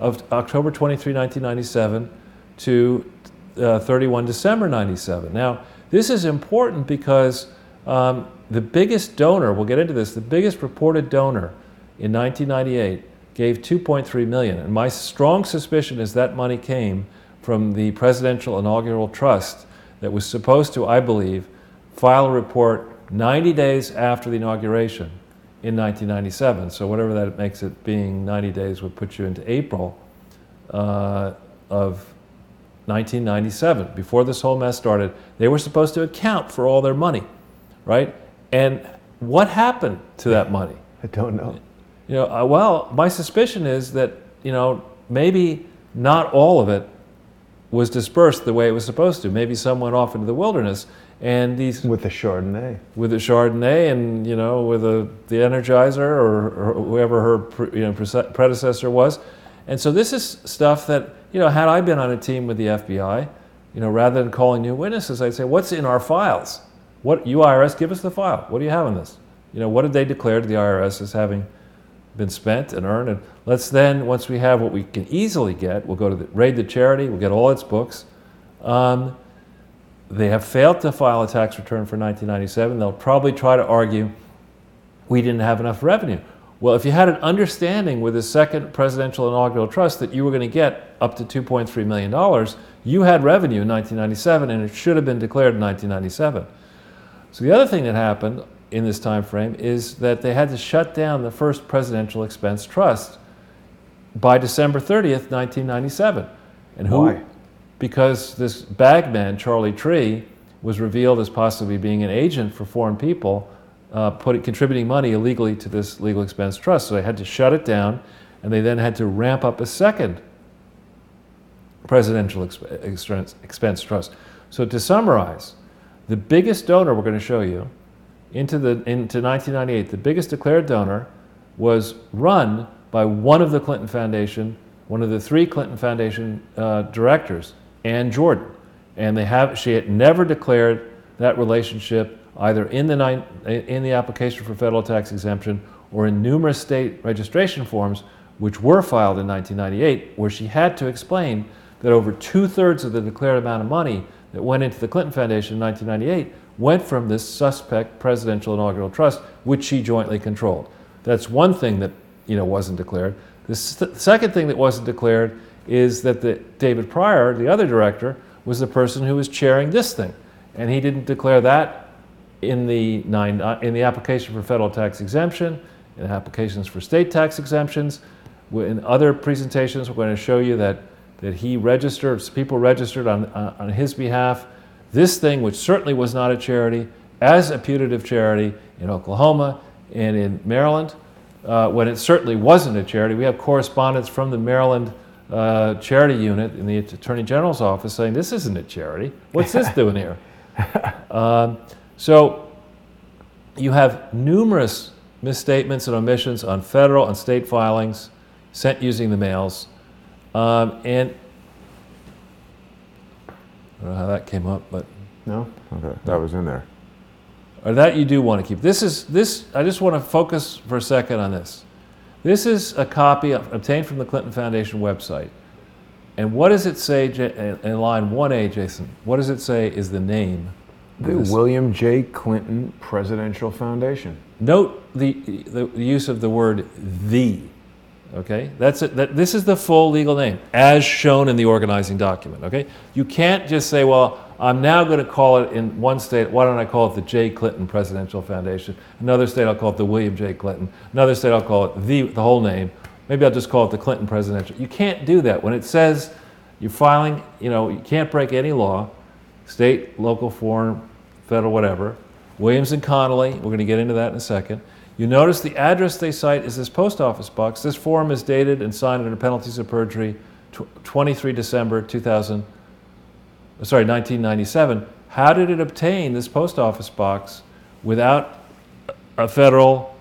of October 23, 1997 to 31 December 97. Now, this is important because the biggest donor, we'll get into this, the biggest reported donor in 1998 gave $2.3 million. And my strong suspicion is that money came from the Presidential Inaugural Trust that was supposed to, I believe, file a report 90 days after the inauguration in 1997. So whatever that makes it being 90 days would put you into April of 1997. Before this whole mess started, they were supposed to account for all their money, right? And what happened to that money? I don't know. Well, my suspicion is that, maybe not all of it was dispersed the way it was supposed to. Maybe some went off into the wilderness, and these with the Chardonnay, and with the Energizer or whoever her predecessor was, and so this is stuff that had I been on a team with the FBI, rather than calling new witnesses, I'd say, what's in our files? What you IRS, give us the file. What do you have on this? What did they declare to the IRS as having been spent and earned? And let's then, once we have what we can easily get, we'll go to raid the charity, we'll get all its books. They have failed to file a tax return for 1997. They'll probably try to argue we didn't have enough revenue. Well, if you had an understanding with the second presidential inaugural trust that you were going to get up to $2.3 million, you had revenue in 1997, and it should have been declared in 1997. So the other thing that happened in this time frame is that they had to shut down the first presidential expense trust by December 30th, 1997. And who? Why? Because this bagman, Charlie Tree, was revealed as possibly being an agent for foreign people, contributing money illegally to this legal expense trust. So they had to shut it down, and they then had to ramp up a second presidential expense trust. So to summarize, the biggest donor we're going to show you into 1998, the biggest declared donor was run by one of the Clinton Foundation, one of the three Clinton Foundation directors, Ann Jordan. And she had never declared that relationship either in the application for federal tax exemption or in numerous state registration forms, which were filed in 1998, where she had to explain that over 2/3 of the declared amount of money that went into the Clinton Foundation in 1998 went from this suspect presidential inaugural trust, which she jointly controlled. That's one thing that wasn't declared. The second thing that wasn't declared is that David Pryor, the other director, was the person who was chairing this thing, and he didn't declare that in the application for federal tax exemption, in applications for state tax exemptions. In other presentations, we're going to show you that people registered on his behalf this thing, which certainly was not a charity, as a putative charity in Oklahoma and in Maryland, when it certainly wasn't a charity. We have correspondence from the Maryland charity unit in the Attorney General's office saying, this isn't a charity. What's this doing here? So you have numerous misstatements and omissions on federal and state filings sent using the mails. And I don't know how that came up, but No? Okay, that was in there. or that you do want to keep. This. I just want to focus for a second on this. This is a copy obtained from the Clinton Foundation website. And what does it say in line 1A, Jason? What does it say is the name? The William J. Clinton Presidential Foundation. Note the use of the word "the." Okay, that's it. This is the full legal name, as shown in the organizing document. Okay, you can't just say, "Well, I'm now going to call it in one state. Why don't I call it the J. Clinton Presidential Foundation? Another state, I'll call it the William J. Clinton. Another state, I'll call it the whole name. Maybe I'll just call it the Clinton Presidential." You can't do that. When it says you're filing, you can't break any law, state, local, foreign, federal, whatever. Williams and Connolly, we're going to get into that in a second. You notice the address they cite is this post office box. This form is dated and signed under penalties of perjury 23 December 1997. How did it obtain this post office box without a federal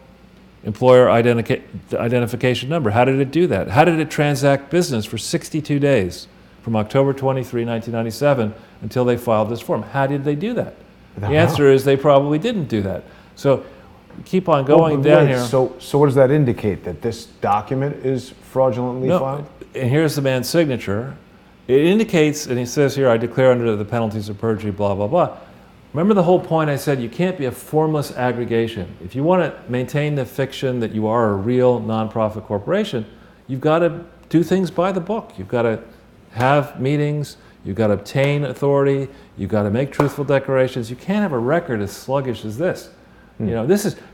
employer identification number? How did it do that? How did it transact business for 62 days from October 23, 1997 until they filed this form? How did they do that? The answer is they probably didn't do that. So keep on going down here. So what does that indicate? That this document is fraudulently filed? And here's the man's signature. It indicates, and he says here, "I declare under the penalties of perjury, blah, blah, blah." Remember the whole point I said, you can't be a formless aggregation. If you want to maintain the fiction that you are a real nonprofit corporation, you've got to do things by the book. You've got to have meetings, you've got to obtain authority, you've got to make truthful declarations. You can't have a record as sluggish as this.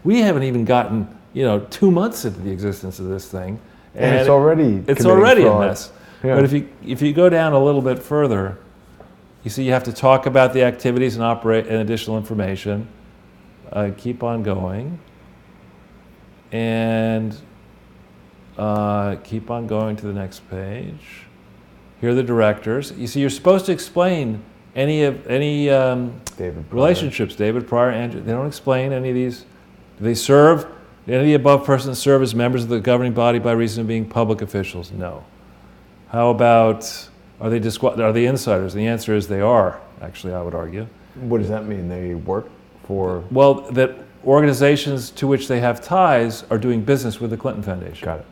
We haven't even gotten 2 months into the existence of this thing, and it's already a mess. Yeah. But if you go down a little bit further, you see you have to talk about the activities and operate and additional information. Keep on going, and keep on going to the next page. Here are the directors. You see, you're supposed to explain any relationships. David Pryor, Andrew. They don't explain any of these. Do they serve? Do any of the above persons serve as members of the governing body by reason of being public officials? No. How about are they insiders? The answer is they are. Actually, I would argue. What does that mean? They work for? Well, that organizations to which they have ties are doing business with the Clinton Foundation. Got it.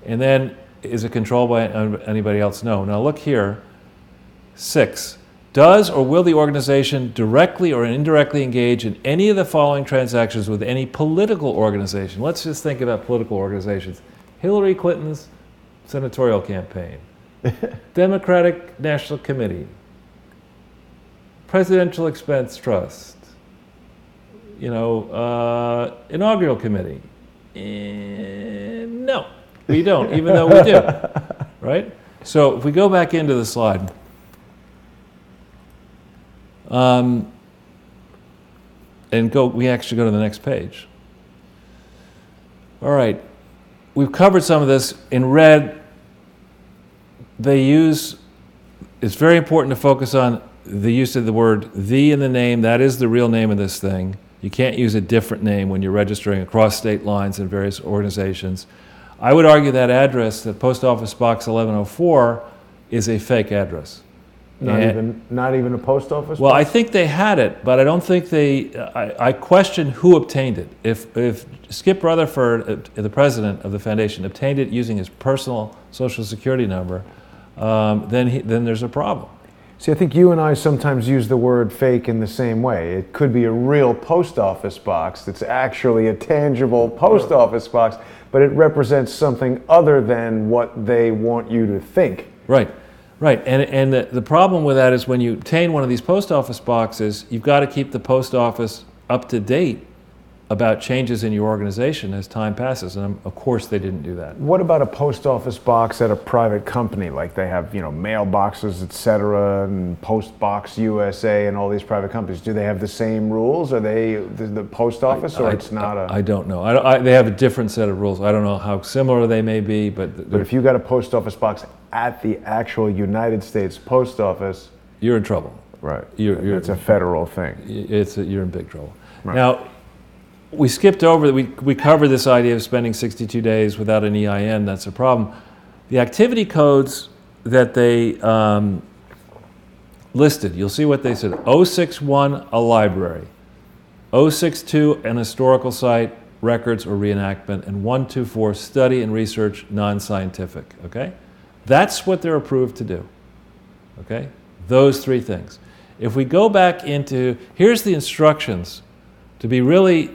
And then, is it controlled by anybody else? No. Now look here, 6. Does or will the organization directly or indirectly engage in any of the following transactions with any political organization? Let's just think about political organizations. Hillary Clinton's senatorial campaign, Democratic National Committee, Presidential Expense Trust, inaugural committee. No, we don't, even though we do, right? So if we go back into the slide, we actually go to the next page. All right, we've covered some of this. In red, it's very important to focus on the use of the word "the" in the name. That is the real name of this thing. You can't use a different name when you're registering across state lines in various organizations. I would argue that address, the Post Office Box 1104, is a fake address. Not even a post office Well, box? I think they had it, but I don't think I question who obtained it. If Skip Rutherford, the president of the foundation, obtained it using his personal Social Security number, then there's a problem. See, I think you and I sometimes use the word fake in the same way. It could be a real post office box that's actually a tangible post office box, but it represents something other than what they want you to think. Right. And the problem with that is when you obtain one of these post office boxes, you've got to keep the post office up to date about changes in your organization as time passes, and of course they didn't do that. What about a post office box at a private company? Like they have, mailboxes, etc., and Postbox USA and all these private companies. Do they have the same rules? Are they the post office, or it's not a... I don't know. They have a different set of rules. I don't know how similar they may be, but if you got a post office box at the actual United States Post Office... You're in trouble. Right. It's a federal thing. You're in big trouble. Right. Now, we skipped over, we covered this idea of spending 62 days without an EIN. That's a problem. The activity codes that they listed, you'll see what they said. 061, a library. 062, an historical site, records or reenactment. And 124, study and research, non-scientific. Okay? That's what they're approved to do. Okay? Those three things. If we go back into, here's the instructions to be really,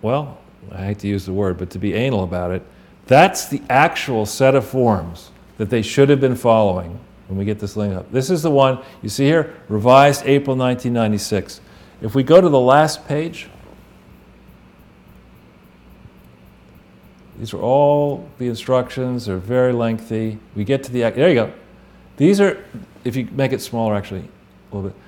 well, I hate to use the word, but to be anal about it, that's the actual set of forms that they should have been following when we get this link up. This is the one, you see here, revised April 1996. If we go to the last page, these are all the instructions. They're very lengthy. We get to the, there you go. These are, if you make it smaller actually, a little bit.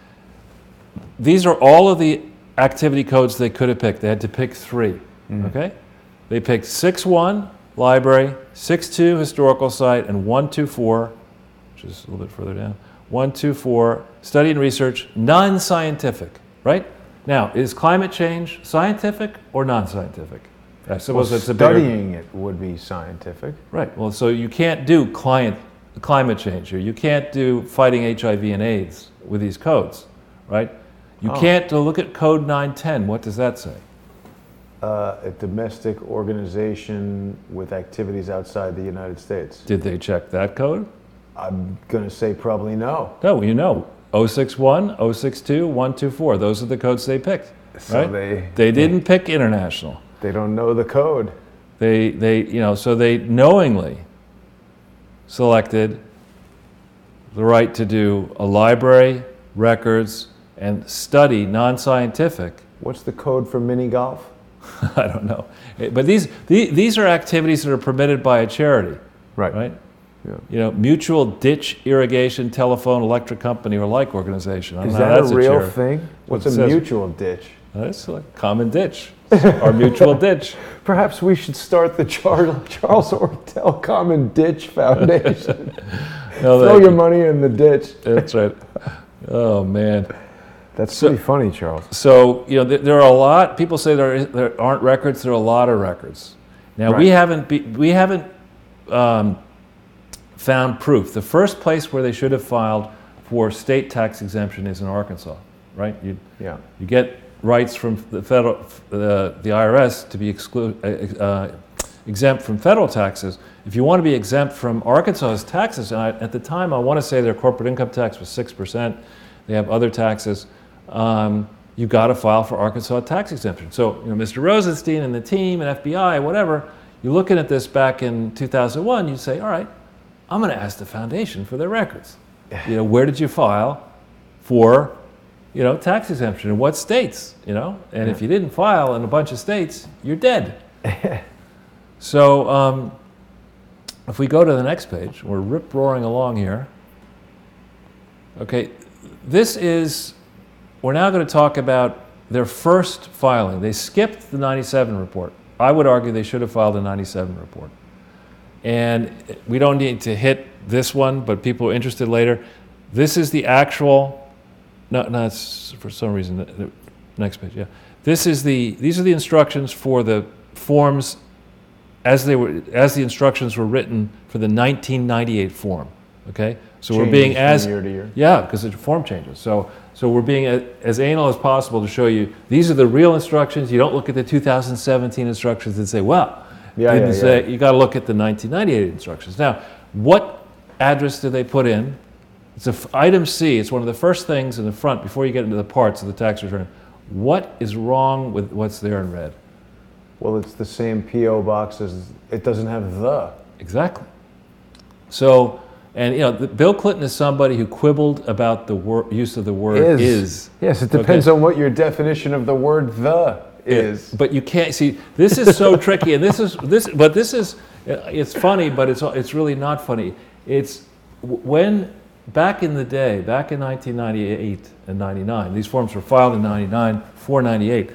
These are all of the activity codes they could have picked. They had to pick three, okay? They picked 6.1, library, 6.2, historical site, and 124, which is a little bit further down, 124, study and research, non-scientific, right? Now, is climate change scientific or non-scientific? I suppose it's a bigger... Studying it would be scientific. Right, well, so you can't do climate change here. You can't do fighting HIV and AIDS with these codes, right? You can't look at code 910. What does that say? A domestic organization with activities outside the United States. Did they check that code? I'm going to say probably no. No, 061, 062, 124. Those are the codes they picked. So right? They didn't pick international. They don't know the code. So they knowingly selected the right to do a library, records, and study non-scientific. What's the code for mini golf? I don't know. But these are activities that are permitted by a charity. Right? Yeah. Mutual ditch irrigation, telephone, electric company, or like organization. Is that a real thing? What's a mutual ditch? It's a common ditch. Our mutual ditch. Perhaps we should start the Charles Ortel Common Ditch Foundation. Throw your money in the ditch. That's right. Oh, man. That's pretty funny, Charles. So, there are a lot, people say there aren't records, there are a lot of records. Now, we haven't found proof. The first place where they should have filed for state tax exemption is in Arkansas, right? You get rights from the federal, the IRS to be exempt from federal taxes. If you want to be exempt from Arkansas's taxes, and at the time I want to say their corporate income tax was 6%, they have other taxes, you got to file for Arkansas tax exemption. So, Mr. Rosenstein and the team and FBI, whatever, you're looking at this back in 2001, you say, all right, I'm going to ask the foundation for their records. Where did you file for, tax exemption in what states, And if you didn't file in a bunch of states, you're dead. So if we go to the next page, we're rip-roaring along here. Okay, we're now going to talk about their first filing. They skipped the 97 report. I would argue they should have filed a 97 report. And we don't need to hit this one, but people are interested later. This is the actual, no, it's for some reason, the next page, yeah. These are the instructions for the forms as the instructions were written for the 1998 form, okay? So we're being as, year to year. Yeah, because the form changes. So we're being as anal as possible to show you these are the real instructions. You don't look at the 2017 instructions and say, well, you got to look at the 1998 instructions. Now, what address do they put in? It's item C. It's one of the first things in the front before you get into the parts of the tax return. What is wrong with what's there in red? Well, it's the same P.O. box as it doesn't have the. Exactly. So, and Bill Clinton is somebody who quibbled about the use of the word is. Yes, it depends on what your definition of the word the is. But you can't see. This is so tricky, and this is. It's funny, but it's really not funny. It's when back in the day, back in 1998 and 99, these forms were filed in 99 for 98.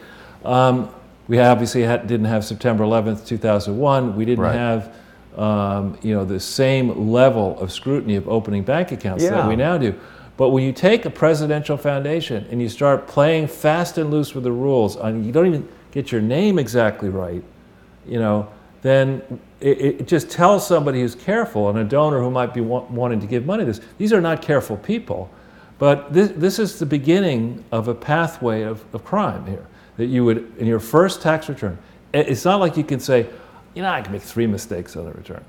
We obviously didn't have September 11th, 2001. We didn't have, the same level of scrutiny of opening bank accounts that we now do. But when you take a presidential foundation and you start playing fast and loose with the rules, and you don't even get your name exactly right, then it just tells somebody who's careful and a donor who might be wanting to give money to this. These are not careful people, but this is the beginning of a pathway of crime here. That you would, in your first tax return, it's not like you can say, I can make 3 mistakes on the return.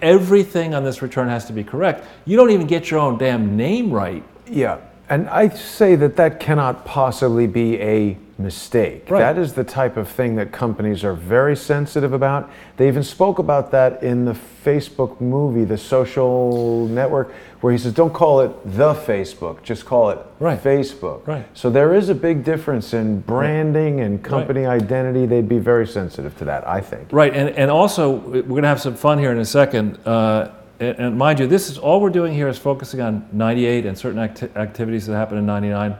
Everything on this return has to be correct. You don't even get your own damn name right. Yeah, and I say that cannot possibly be a mistake. Right. That is the type of thing that companies are very sensitive about. They even spoke about that in the Facebook movie, The Social Network, where he says, don't call it the Facebook, just call it Facebook. Right. So there is a big difference in branding and company identity. They'd be very sensitive to that, I think. Right, and also, we're going to have some fun here in a second. And mind you, this is all we're doing here is focusing on 98 and certain activities that happened in 99.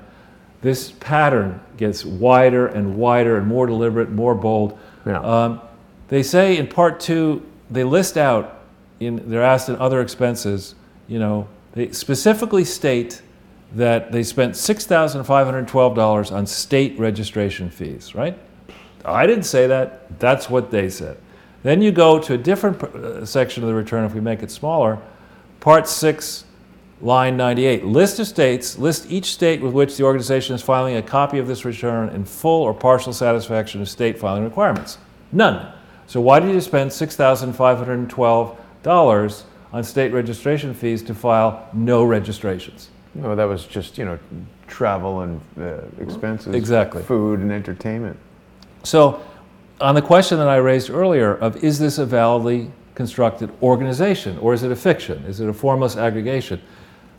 This pattern gets wider and wider and more deliberate, more bold. Yeah. They say in part 2, they list out, they're asked in other expenses, they specifically state that they spent $6,512 on state registration fees, right? I didn't say that. That's what they said. Then you go to a different section of the return, if we make it smaller, part 6, line 98. List of states, list each state with which the organization is filing a copy of this return in full or partial satisfaction of state filing requirements. None. So why did you spend $6,512 on state registration fees to file no registrations? No, that was just, travel and expenses. Exactly. Food and entertainment. So on the question that I raised earlier of is this a validly constructed organization or is it a fiction? Is it a formless aggregation?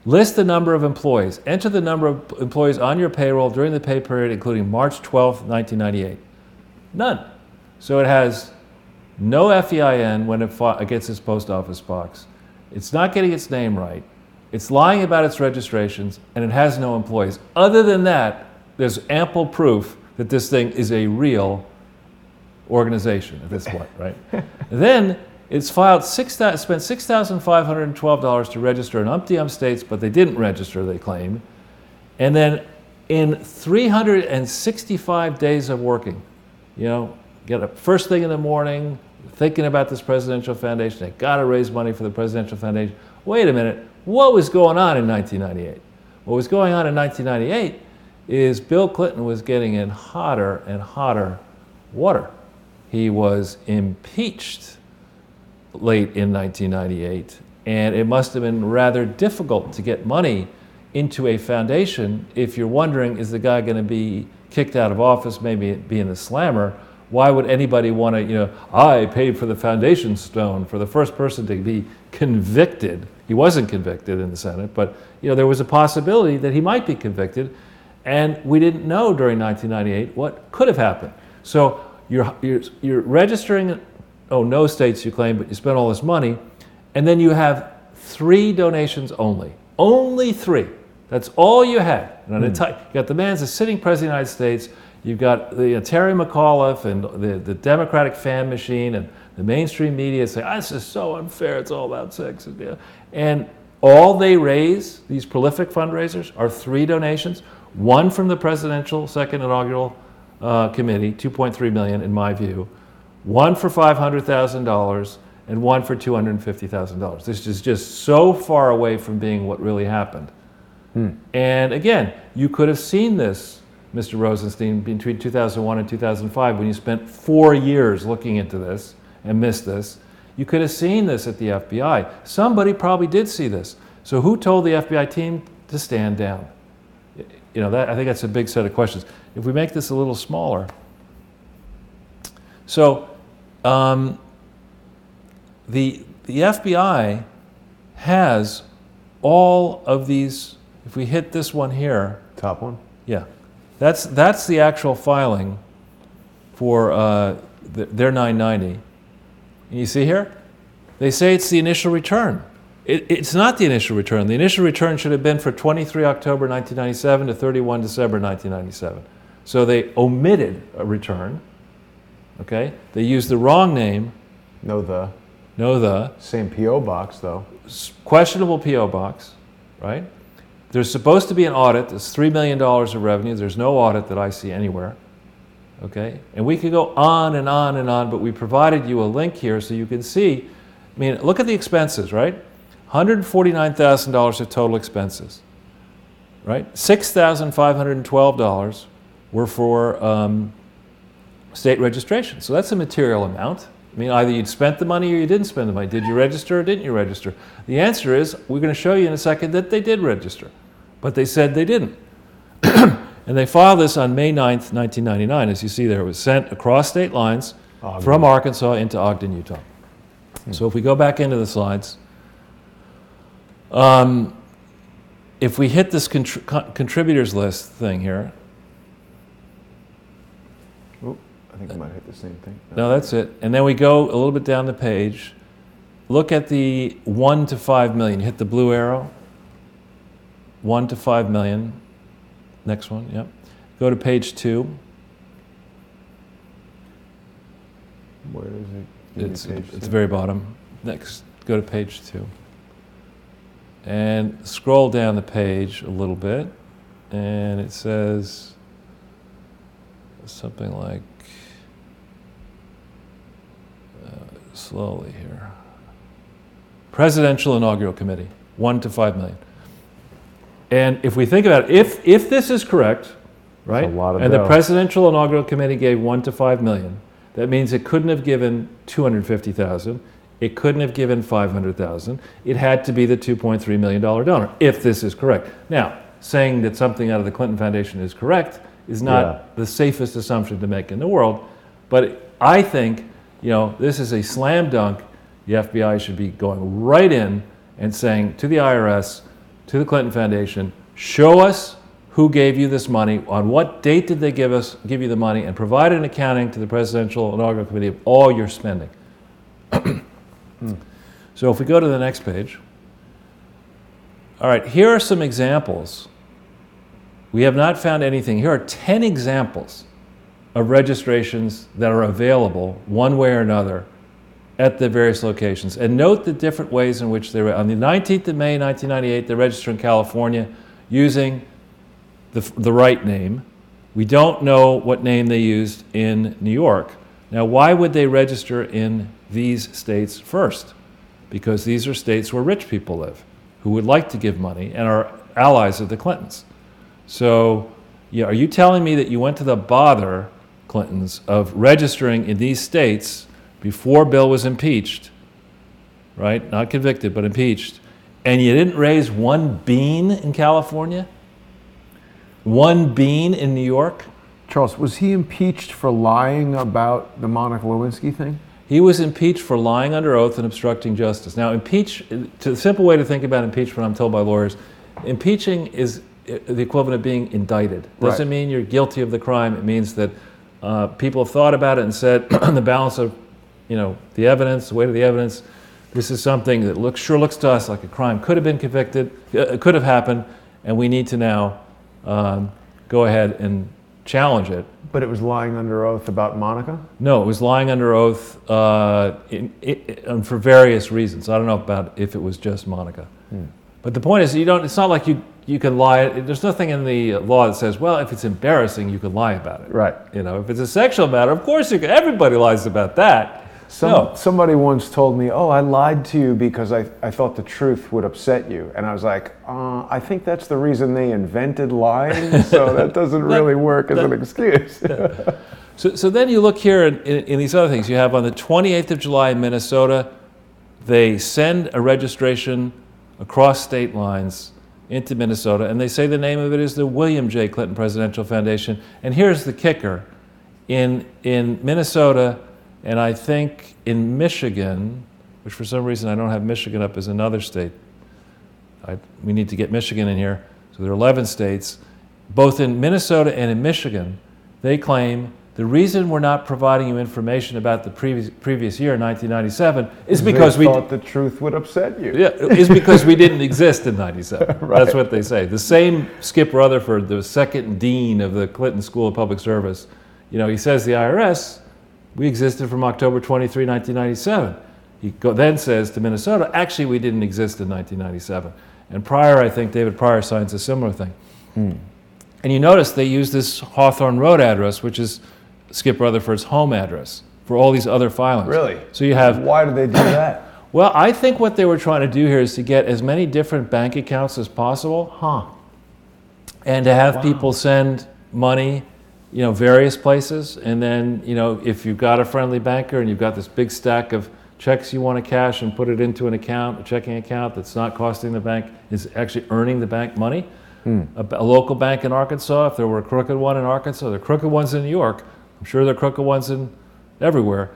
List the number of employees. Enter the number of employees on your payroll during the pay period, including March 12, 1998. None. So it has no FEIN when it gets its post office box. It's not getting its name right. It's lying about its registrations, and it has no employees. Other than that, there's ample proof that this thing is a real organization at this point, right? Then it's spent $6,512 to register in umpty states, but they didn't register, they claim. And then in 365 days of working, get up first thing in the morning, thinking about this presidential foundation. They got to raise money for the presidential foundation. Wait a minute, what was going on in 1998? What was going on in 1998 is Bill Clinton was getting in hotter and hotter water. He was impeached late in 1998, and it must have been rather difficult to get money into a foundation if you're wondering, is the guy going to be kicked out of office, maybe being the slammer? Why would anybody want to, I paid for the foundation stone for the first person to be convicted. He wasn't convicted in the Senate, but there was a possibility that he might be convicted, and we didn't know during 1998 what could have happened. So you're registering, no states you claim, but you spent all this money, and then you have 3 donations only. Only 3. That's all you had. You got the man's a sitting president of the United States. You've got Terry McAuliffe and the Democratic fan machine and the mainstream media say, this is so unfair, it's all about sex. And all they raise, these prolific fundraisers, are 3 donations. 1 from the presidential second inaugural committee, $2.3 million in my view. 1 for $500,000 and 1 for $250,000. This is just so far away from being what really happened. And again, you could have seen this, Mr. Rosenstein, between 2001 and 2005 when you spent 4 years looking into this and missed this. You could have seen this at the FBI. Somebody probably did see this. So who told the FBI team to stand down? I think that's a big set of questions. If we make this a little smaller. So the FBI has all of these. If we hit this one here. Top one? Yeah. That's the actual filing for their 990. And you see here? They say it's the initial return. It's not the initial return. The initial return should have been for 23 October 1997 to 31 December 1997. So they omitted a return. Okay? They used the wrong name. No the. Same P.O. box, though. Questionable P.O. box, right? There's supposed to be an audit. There's $3 million of revenue. There's no audit that I see anywhere. Okay? And we could go on and on and on, but we provided you a link here so you can see. Look at the expenses, right? $149,000 of total expenses, right? $6,512 were for state registration. So that's a material amount. Either you'd spent the money or you didn't spend the money. Did you register or didn't you register? The answer is, we're going to show you in a second that they did register, but they said they didn't. And they filed this on May 9th, 1999. As you see there, it was sent across state lines from Arkansas into Ogden, Utah. So if we go back into the slides, if we hit this contributors list thing here. I think I might hit the same thing. No, that's it. And then we go a little bit down the page. Look at the 1 to 5 million. Hit the blue arrow. 1 to 5 million. Next one, yep. Go to page 2. Where is it? It's the very bottom. Next, go to page 2. And scroll down the page a little bit. And it says something like, slowly here. Presidential Inaugural Committee, 1 to 5 million. And if we think about it, if this is correct, right, and the Presidential Inaugural Committee gave 1 to 5 million, that means it couldn't have given 250,000, it couldn't have given 500,000, it had to be the $2.3 million donor, if this is correct. Now, saying that something out of the Clinton Foundation is correct is not the safest assumption to make in the world, but I think this is a slam dunk. The FBI should be going right in and saying to the IRS, to the Clinton Foundation, show us who gave you this money, on what date did they give you the money, and provide an accounting to the Presidential Inaugural Committee of all your spending. So if we go to the next page. All right, here are some examples. We have not found anything. Here are 10 examples of registrations that are available one way or another at the various locations. And note the different ways in which they were. On the 19th of May, 1998, they registered in California using the right name. We don't know what name they used in New York. Now, why would they register in these states first? Because these are states where rich people live, who would like to give money and are allies of the Clintons. So, are you telling me that you went to the bother, Clintons, of registering in these states before Bill was impeached right? Not convicted, but impeached. And you didn't raise one bean in California? One bean in New York? Charles, was he impeached for lying about the Monica Lewinsky thing? He was impeached for lying under oath and obstructing justice. Now, the simple way to think about impeachment, I'm told by lawyers, impeaching is the equivalent of being indicted. Doesn't mean you're guilty of the crime. It means that people have thought about it and said, on the balance of, the evidence, the weight of the evidence, this is something that looks to us like a crime could have been convicted, could have happened, and we need to now go ahead and challenge it. But it was lying under oath about Monica? No, it was lying under oath for various reasons. I don't know about if it was just Monica. But the point is, it's not like you can lie. There's nothing in the law that says, well, if it's embarrassing, you can lie about it. Right. If it's a sexual matter, of course you can. Everybody lies about that. Somebody once told me, I lied to you because I thought the truth would upset you. And I was like, I think that's the reason they invented lying, so that doesn't really work as an excuse. So then you look here in these other things. You have on the 28th of July in Minnesota, they send a registration across state lines into Minnesota, and they say the name of it is the William J. Clinton Presidential Foundation. And here's the kicker. In Minnesota, and I think in Michigan, which for some reason I don't have Michigan up as another state. We need to get Michigan in here. So there are 11 states. Both in Minnesota and in Michigan, they claim the reason we're not providing you information about the previous year, 1997, is because we thought the truth would upset you. Yeah, is because we didn't exist in 97. Right. That's what they say. The same Skip Rutherford, the second dean of the Clinton School of Public Service, he says the IRS, we existed from October 23, 1997. He then says to Minnesota, actually, we didn't exist in 1997. And Pryor, I think David Pryor signs a similar thing. And you notice they use this Hawthorne Road address, which is Skip Rutherford's home address, for all these other filings. Really? So you have... Why do they do that? Well, I think what they were trying to do here is to get as many different bank accounts as possible. And to have people send money various places, and then, if you've got a friendly banker and you've got this big stack of checks you want to cash and put it into an account, a checking account that's not costing the bank, is actually earning the bank money. A local bank in Arkansas, if there were a crooked one in Arkansas, there are crooked ones in New York, I'm sure there are crooked ones in everywhere.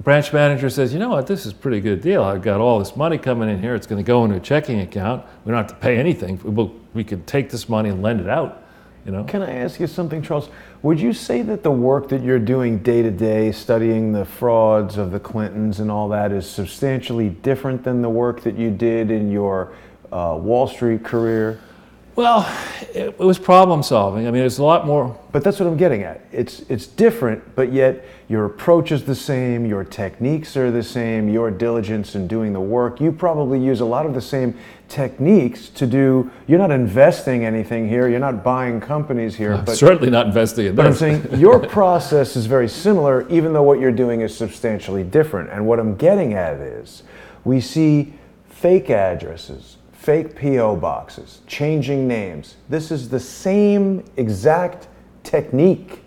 Branch manager says, you know what, this is a pretty good deal. I've got all this money coming in here. It's going to go into a checking account. We don't have to pay anything. We can take this money and lend it out. Can I ask you something, Charles? Would you say that the work that you're doing day to day, studying the frauds of the Clintons and all that, is substantially different than the work that you did in your Wall Street career? Well, it was problem solving. I mean, it's a lot more. But that's what I'm getting at. It's different, but yet your approach is the same, your techniques are the same, your diligence in doing the work. You probably use a lot of the same techniques to do. You're not investing anything here, you're not buying companies here. I'm certainly not investing in But I'm this. saying your process is very similar, even though what you're doing is substantially different. And what I'm getting at is, we see fake addresses, fake P.O. boxes, changing names. This is the same exact technique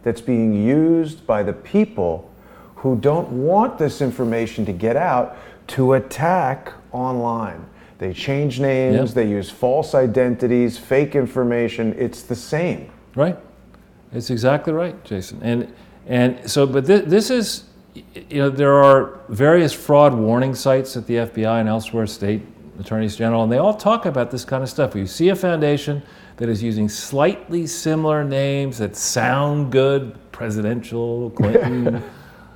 that's being used by the people who don't want this information to get out to attack online. They change names, They use false identities, fake information. It's the same. Right. It's exactly right, Jason. And so, but this is, there are various fraud warning sites at the FBI and elsewhere, state attorneys general, and they all talk about this kind of stuff. You see a foundation that is using slightly similar names that sound good, presidential, Clinton,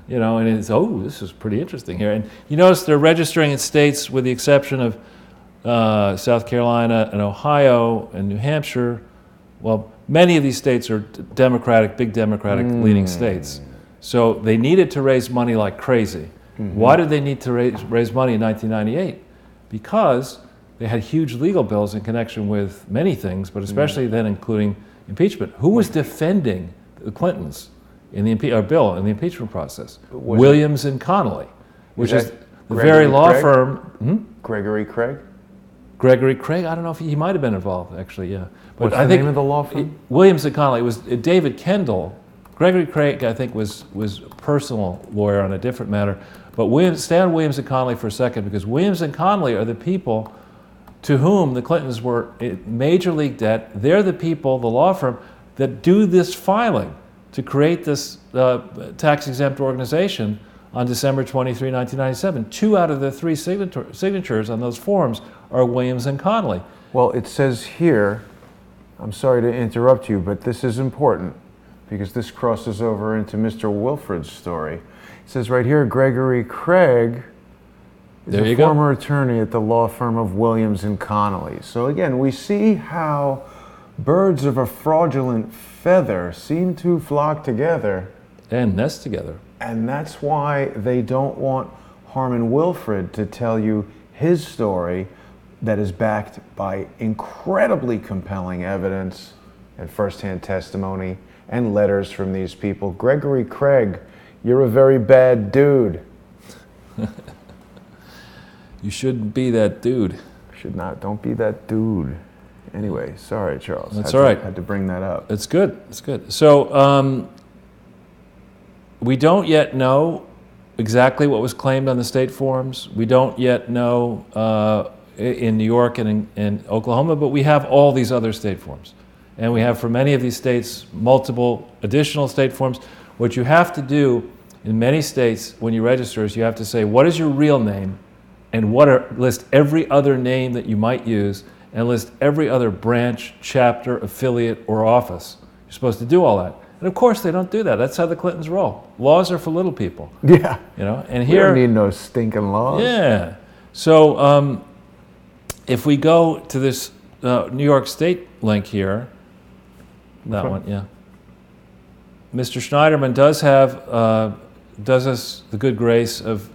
and it's, this is pretty interesting here. And you notice they're registering in states, with the exception of South Carolina and Ohio and New Hampshire. Well, many of these states are big Democratic leaning states. So they needed to raise money like crazy. Why did they need to raise money in 1998? Because they had huge legal bills in connection with many things, but especially then including impeachment. Who was defending the Clintons in the bill in the impeachment process? Williams and Connolly, which is the very law firm. Gregory Craig? Gregory Craig? I don't know if he might have been involved, actually, yeah. But What's the name of the law firm? Williams and Connolly. It was David Kendall. Gregory Craig, I think, was a personal lawyer on a different matter. But stay on Williams and Connolly for a second, because Williams and Connolly are the people to whom the Clintons were in major league debt. They're the people, the law firm, that do this filing to create this tax-exempt organization on December 23, 1997. 2 out of the 3 signatures on those forms are Williams and Connolly. Well, it says here, I'm sorry to interrupt you, but this is important because this crosses over into Mr. Wilfred's story. It says right here, Gregory Craig is a former attorney at the law firm of Williams and Connolly. So again, we see how birds of a fraudulent feather seem to flock together. And nest together. And that's why they don't want Harmon Wilfred to tell you his story that is backed by incredibly compelling evidence and firsthand testimony and letters from these people. Gregory Craig, you're a very bad dude. You shouldn't be that dude. Should not. Don't be that dude. Anyway, sorry, Charles. That's all right. Had to bring that up. It's good. It's good. So we don't yet know exactly what was claimed on the state forms. We don't yet know in New York and in Oklahoma, but we have all these other state forms. And we have, for many of these states, multiple additional state forms. What you have to do in many states when you register is you have to say, what is your real name? And list every other name that you might use, and list every other branch, chapter, affiliate, or office. You're supposed to do all that. And of course, they don't do that. That's how the Clintons roll. Laws are for little people. Yeah. You know, and here we don't need no stinking laws. Yeah. So if we go to this New York State link here, that one, yeah. Mr. Schneiderman does us the good grace of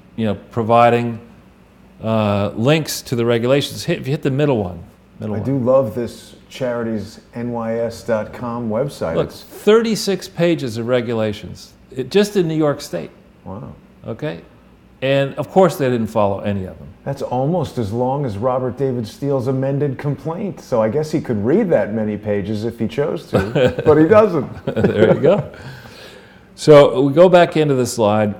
providing links to the regulations. If you hit the middle one. I do love this charitiesnys.com website. Look, 36 pages of regulations, just in New York State. Wow. Okay? And of course they didn't follow any of them. That's almost as long as Robert David Steele's amended complaint. So I guess he could read that many pages if he chose to, but he doesn't. There you go. So we go back into the slide.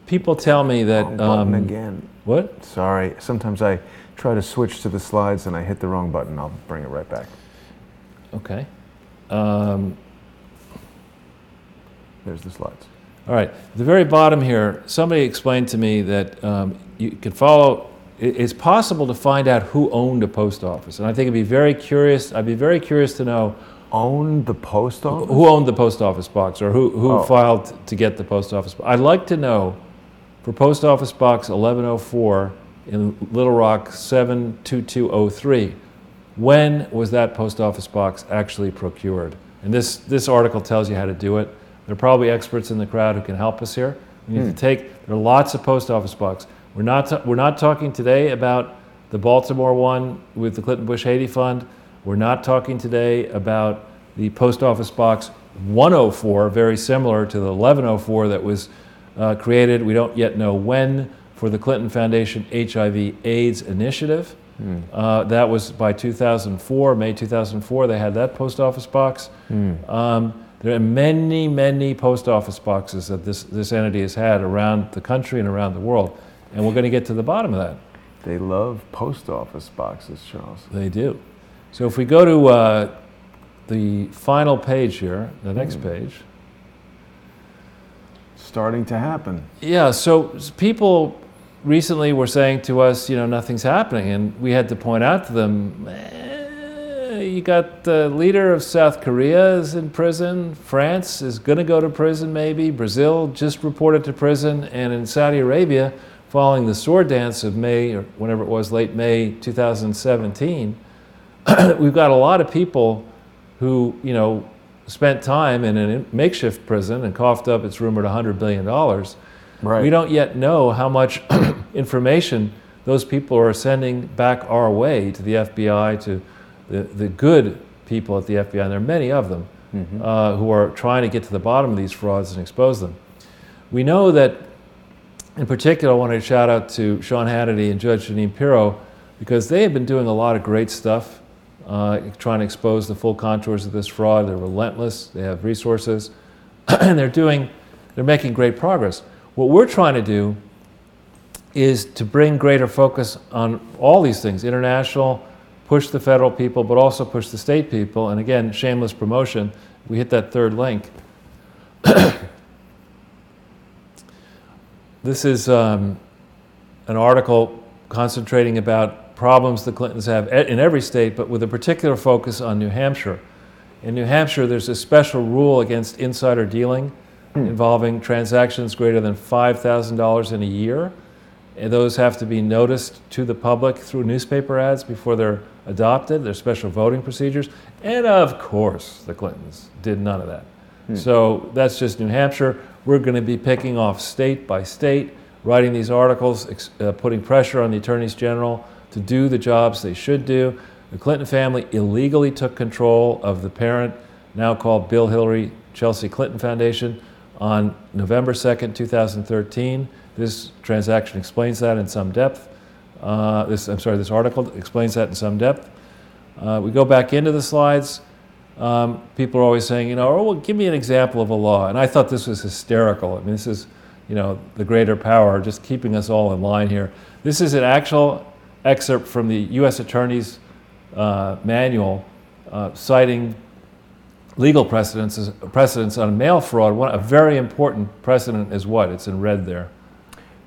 People tell me that... button again. What? Sorry. Sometimes I try to switch to the slides and I hit the wrong button. I'll bring it right back. Okay. There's the slides. All right. At the very bottom here, somebody explained to me that you could follow... It's possible to find out who owned a post office. And I think I'd be very curious to know... Owned the post office? Who owned the post office box, or who filed to get the post office box. I'd like to know, for post office box 1104 in Little Rock 72203, when was that post office box actually procured? And this article tells you how to do it. There are probably experts in the crowd who can help us here. We need to there are lots of post office boxes. We're not talking today about the Baltimore one with the Clinton Bush Haiti Fund. We're not talking today about the post office box 104, very similar to the 1104 that was created. We don't yet know when, for the Clinton Foundation HIV/AIDS initiative. That was by 2004, May 2004, they had that post office box. There are many, many post office boxes that this entity has had around the country and around the world. And we're going to get to the bottom of that. They love post office boxes, Charles. They do. So if we go to the final page here, the next page. Starting to happen. Yeah, so people recently were saying to us, nothing's happening. And we had to point out to them, you got the leader of South Korea is in prison. France is going to go to prison maybe. Brazil just reported to prison. And in Saudi Arabia, following the sword dance of May, or whenever it was, late May 2017, we've got a lot of people who, spent time in a makeshift prison and coughed up, it's rumored, $100 billion. Right. We don't yet know how much information those people are sending back our way to the FBI, to the good people at the FBI, and there are many of them, who are trying to get to the bottom of these frauds and expose them. We know that, in particular, I want to shout out to Sean Hannity and Judge Jeanine Pirro, because they have been doing a lot of great stuff, trying to expose the full contours of this fraud. They're relentless, they have resources, and they're they're making great progress. What we're trying to do is to bring greater focus on all these things, international, push the federal people, but also push the state people. And again, shameless promotion, we hit that third link. This is an article concentrating about problems the Clintons have in every state, but with a particular focus on New Hampshire. In New Hampshire, there's a special rule against insider dealing involving transactions greater than $5,000 in a year. And those have to be noticed to the public through newspaper ads before they're adopted. There's special voting procedures. And of course, the Clintons did none of that. So that's just New Hampshire. We're going to be picking off state by state, writing these articles, putting pressure on the attorneys general to do the jobs they should do. The Clinton family illegally took control of the parent, now called Bill Hillary Chelsea Clinton Foundation, on November 2nd, 2013. This transaction explains that in some depth. This article explains that in some depth. We go back into the slides. People are always saying, oh, well, give me an example of a law. And I thought this was hysterical. I mean, this is, the greater power just keeping us all in line here. This is an actual excerpt from the U.S. Attorney's manual citing legal precedents on mail fraud. A very important precedent is what? It's in red there.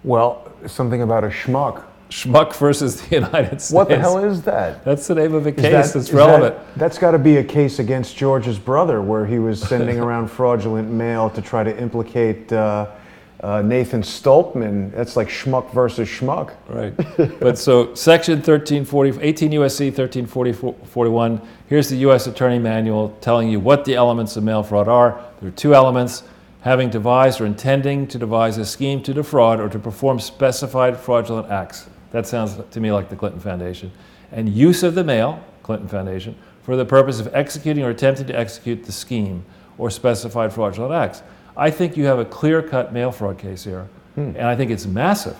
Well, something about a schmuck. Schmuck versus the United States. What the hell is that? That's the name of a case that's relevant. That's got to be a case against George's brother, where he was sending around fraudulent mail to try to implicate Nathan Stolpman. That's like schmuck versus schmuck. Right. But so Section 1340, 18 U.S.C. 1341, here's the U.S. Attorney Manual telling you what the elements of mail fraud are. There are two elements: having devised or intending to devise a scheme to defraud or to perform specified fraudulent acts. That sounds to me like the Clinton Foundation. And use of the mail, Clinton Foundation, for the purpose of executing or attempting to execute the scheme or specified fraudulent acts. I think you have a clear-cut mail fraud case here, and I think it's massive.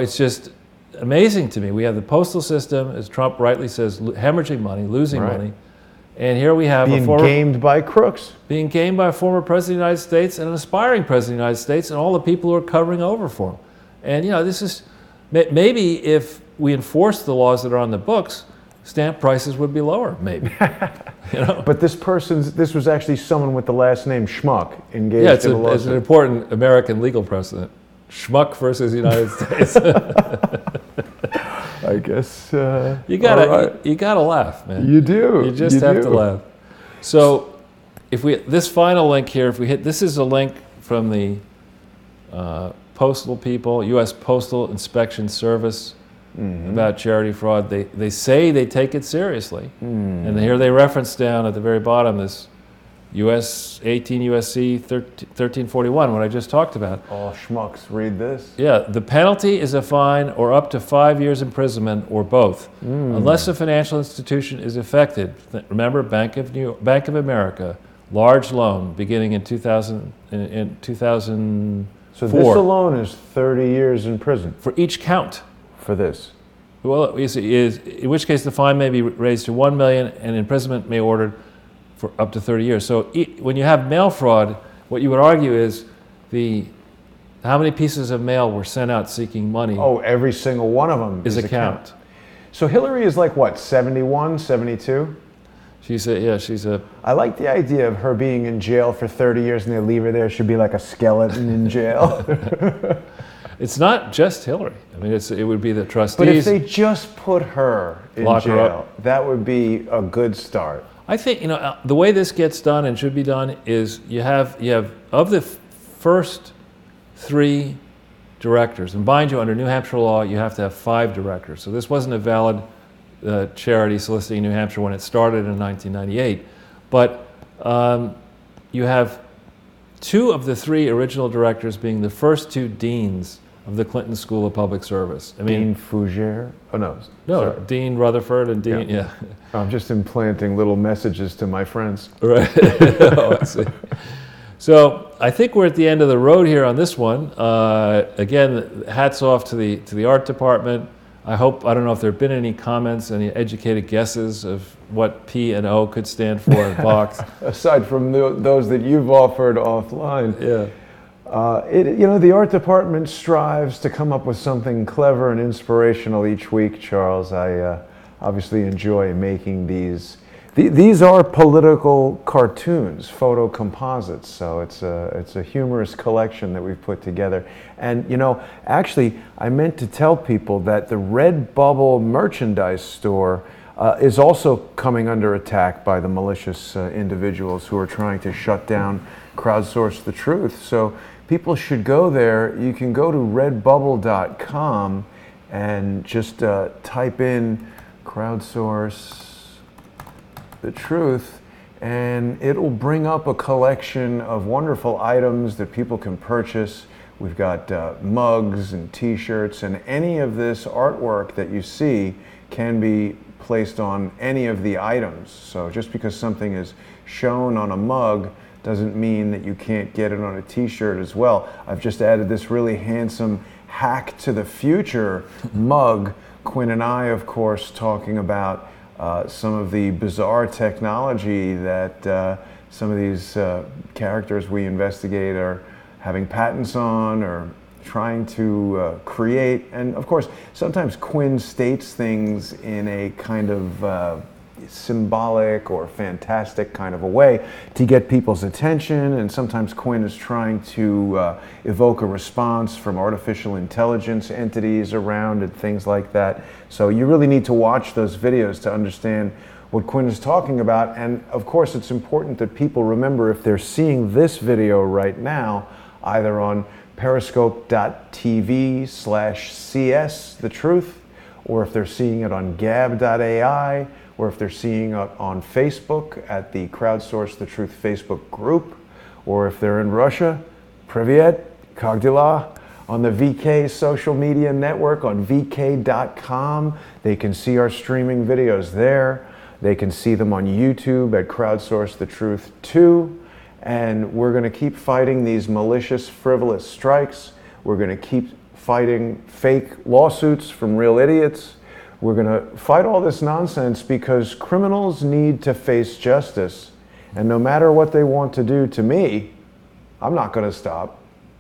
It's just amazing to me. We have the postal system, as Trump rightly says, hemorrhaging money, losing money. And here we have being gamed by crooks. Being gamed by a former president of the United States and an aspiring president of the United States and all the people who are covering over for him. And, this is, maybe if we enforce the laws that are on the books, stamp prices would be lower, maybe. But this was actually someone with the last name Schmuck engaged in a lawsuit. It's an important American legal precedent. Schmuck versus the United States. I guess you gotta laugh, man. You do. You just have to laugh. So, this final link here, if we hit, this is a link from the postal people, U.S. Postal Inspection Service, about charity fraud. They say they take it seriously, and here they reference down at the very bottom this 18 U.S.C. 1341, what I just talked about. Oh, schmucks, read this. Yeah, the penalty is a fine or up to 5 years imprisonment or both, unless a financial institution is affected. Remember, Bank of America, large loan beginning in 2004. So this alone is 30 years in prison? For each count. For this? Well, in which case the fine may be raised to $1 million and imprisonment may be ordered for up to 30 years. So when you have mail fraud, what you would argue is how many pieces of mail were sent out seeking money. Oh, every single one of them is a count. So Hillary is like what, 71, 72? She's a... I like the idea of her being in jail for 30 years and they leave her there. She'd be like a skeleton in jail. It's not just Hillary. I mean, it would be the trustees. But if they just put her in jail, that would be a good start. I think, the way this gets done and should be done is you have of the first 3 directors, and mind you, under New Hampshire law, you have to have 5 directors. So this wasn't a valid charity soliciting New Hampshire when it started in 1998. But you have 2 of the 3 original directors being the first 2 deans of the Clinton School of Public Service. Dean Fougere? Oh, no. No, sorry. Dean Rutherford and Dean, yeah. I'm just implanting little messages to my friends. Right. Oh, I see. So I think we're at the end of the road here on this one. Again, hats off to the art department. I don't know if there have been any comments, any educated guesses of what P and O could stand for in Vox. Aside from those that you've offered offline. Yeah. The art department strives to come up with something clever and inspirational each week, Charles. I obviously enjoy making these. These are political cartoons, photo composites, so it's a humorous collection that we've put together. And actually, I meant to tell people that the Redbubble merchandise store is also coming under attack by the malicious individuals who are trying to shut down Crowdsource the Truth. So people should go there. You can go to redbubble.com and just type in Crowdsource the Truth, and it'll bring up a collection of wonderful items that people can purchase. We've got mugs and t-shirts, and any of this artwork that you see can be placed on any of the items. So just because something is shown on a mug doesn't mean that you can't get it on a t-shirt as well. I've just added this really handsome Hack to the Future mug. Quinn and I, of course, talking about some of the bizarre technology that some of these characters we investigate are having patents on or trying to create. And of course, sometimes Quinn states things in a kind of symbolic or fantastic kind of a way to get people's attention, and sometimes Quinn is trying to evoke a response from artificial intelligence entities around and things like that. So you really need to watch those videos to understand what Quinn is talking about. And of course, it's important that people remember, if they're seeing this video right now, either on periscope.tv/CS The Truth, or if they're seeing it on gab.ai, or if they're seeing it on Facebook at the Crowdsource the Truth Facebook group, or if they're in Russia, Privyet, Kagdila, on the VK social media network on vk.com. They can see our streaming videos there. They can see them on YouTube at Crowdsource the Truth 2. And we're going to keep fighting these malicious, frivolous strikes. We're going to keep fighting fake lawsuits from real idiots. We're going to fight all this nonsense because criminals need to face justice. And no matter what they want to do to me, I'm not going to stop.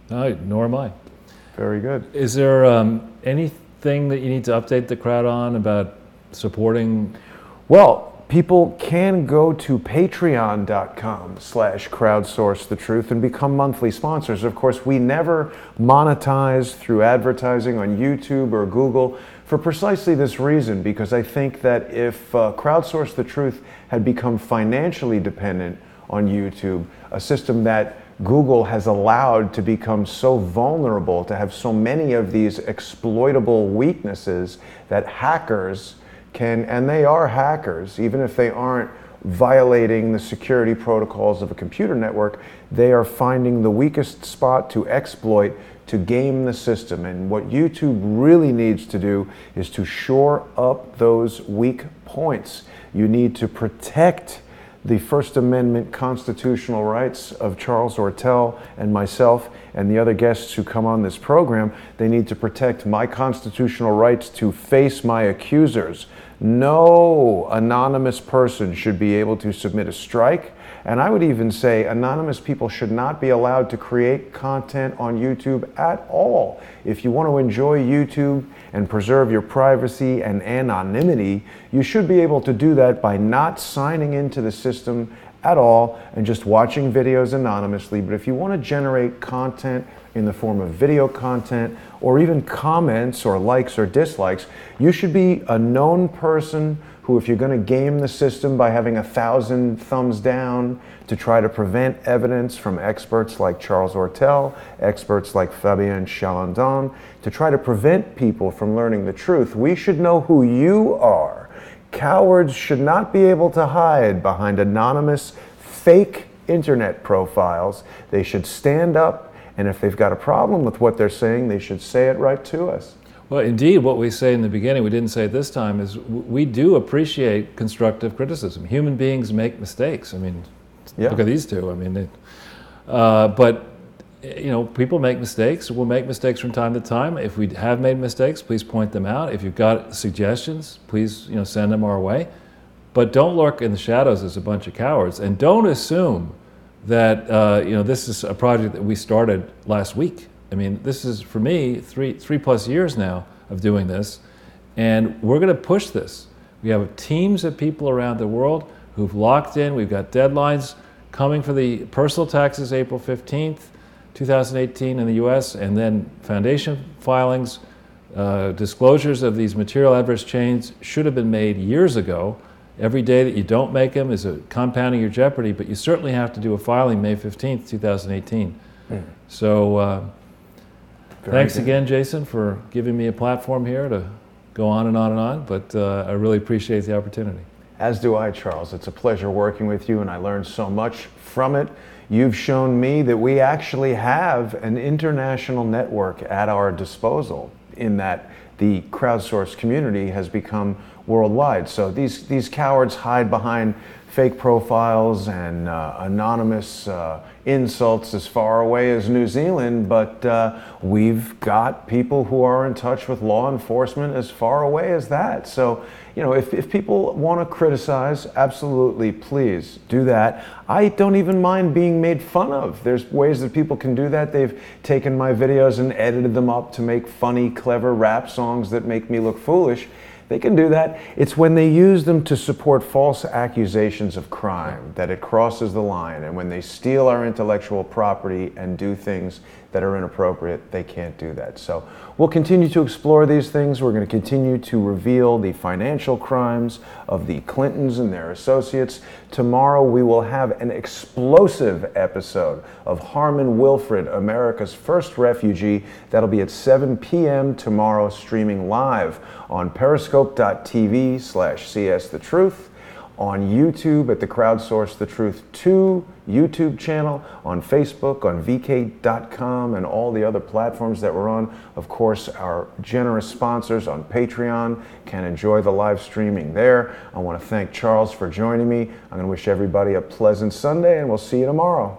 No, nor am I. Very good. Is there anything that you need to update the crowd on about supporting? Well, people can go to patreon.com/crowdsource the truth and become monthly sponsors. Of course, we never monetize through advertising on YouTube or Google for precisely this reason, because I think that if Crowdsource the Truth had become financially dependent on YouTube, a system that Google has allowed to become so vulnerable, to have so many of these exploitable weaknesses that hackers can, and they are hackers, even if they aren't violating the security protocols of a computer network, they are finding the weakest spot to exploit to game the system. And what YouTube really needs to do is to shore up those weak points. You need to protect the First Amendment constitutional rights of Charles Ortel and myself and the other guests who come on this program. They need to protect my constitutional rights to face my accusers. No anonymous person should be able to submit a strike. And I would even say anonymous people should not be allowed to create content on YouTube at all. If you want to enjoy YouTube and preserve your privacy and anonymity, you should be able to do that by not signing into the system at all and just watching videos anonymously. But if you want to generate content in the form of video content or even comments or likes or dislikes, you should be a known person who, if you're going to game the system by having 1,000 thumbs down to try to prevent evidence from experts like Charles Ortel, experts like Fabien Chalandon, to try to prevent people from learning the truth, we should know who you are. Cowards should not be able to hide behind anonymous, fake internet profiles. They should stand up, and if they've got a problem with what they're saying, they should say it right to us. Well, indeed, what we say in the beginning, we didn't say it this time, is we do appreciate constructive criticism. Human beings make mistakes. I mean, yeah. Look at these two. I mean, but people make mistakes. We'll make mistakes from time to time. If we have made mistakes, please point them out. If you've got suggestions, please send them our way. But don't lurk in the shadows as a bunch of cowards, and don't assume that this is a project that we started last week. I mean, this is, for me, three plus years now of doing this, and we're going to push this. We have teams of people around the world who've locked in. We've got deadlines coming for the personal taxes April 15th, 2018 in the US, and then foundation filings. Disclosures of these material adverse changes should have been made years ago. Every day that you don't make them is compounding your jeopardy, but you certainly have to do a filing May 15th, 2018. So thanks again, Jason, for giving me a platform here to go on and on and on, but I really appreciate the opportunity. As do I, Charles. It's a pleasure working with you, and I learned so much from it. You've shown me that we actually have an international network at our disposal, in that the crowdsource community has become worldwide. So these cowards hide behind fake profiles and anonymous insults as far away as New Zealand, but we've got people who are in touch with law enforcement as far away as that. So, if people want to criticize, absolutely, please do that. I don't even mind being made fun of. There's ways that people can do that. They've taken my videos and edited them up to make funny, clever rap songs that make me look foolish. They can do that. It's when they use them to support false accusations of crime that it crosses the line. And when they steal our intellectual property and do things that are inappropriate, they can't do that. So we'll continue to explore these things. We're going to continue to reveal the financial crimes of the Clintons and their associates. Tomorrow we will have an explosive episode of Harmon Wilfred, America's first refugee. That'll be at 7 p.m. tomorrow, streaming live on periscope.tv/CSTheTruth, on YouTube at the Crowdsource The Truth 2 YouTube channel, on Facebook, on vk.com, and all the other platforms that we're on. Of course, our generous sponsors on Patreon can enjoy the live streaming there. I want to thank Charles for joining me. I'm going to wish everybody a pleasant Sunday, and we'll see you tomorrow.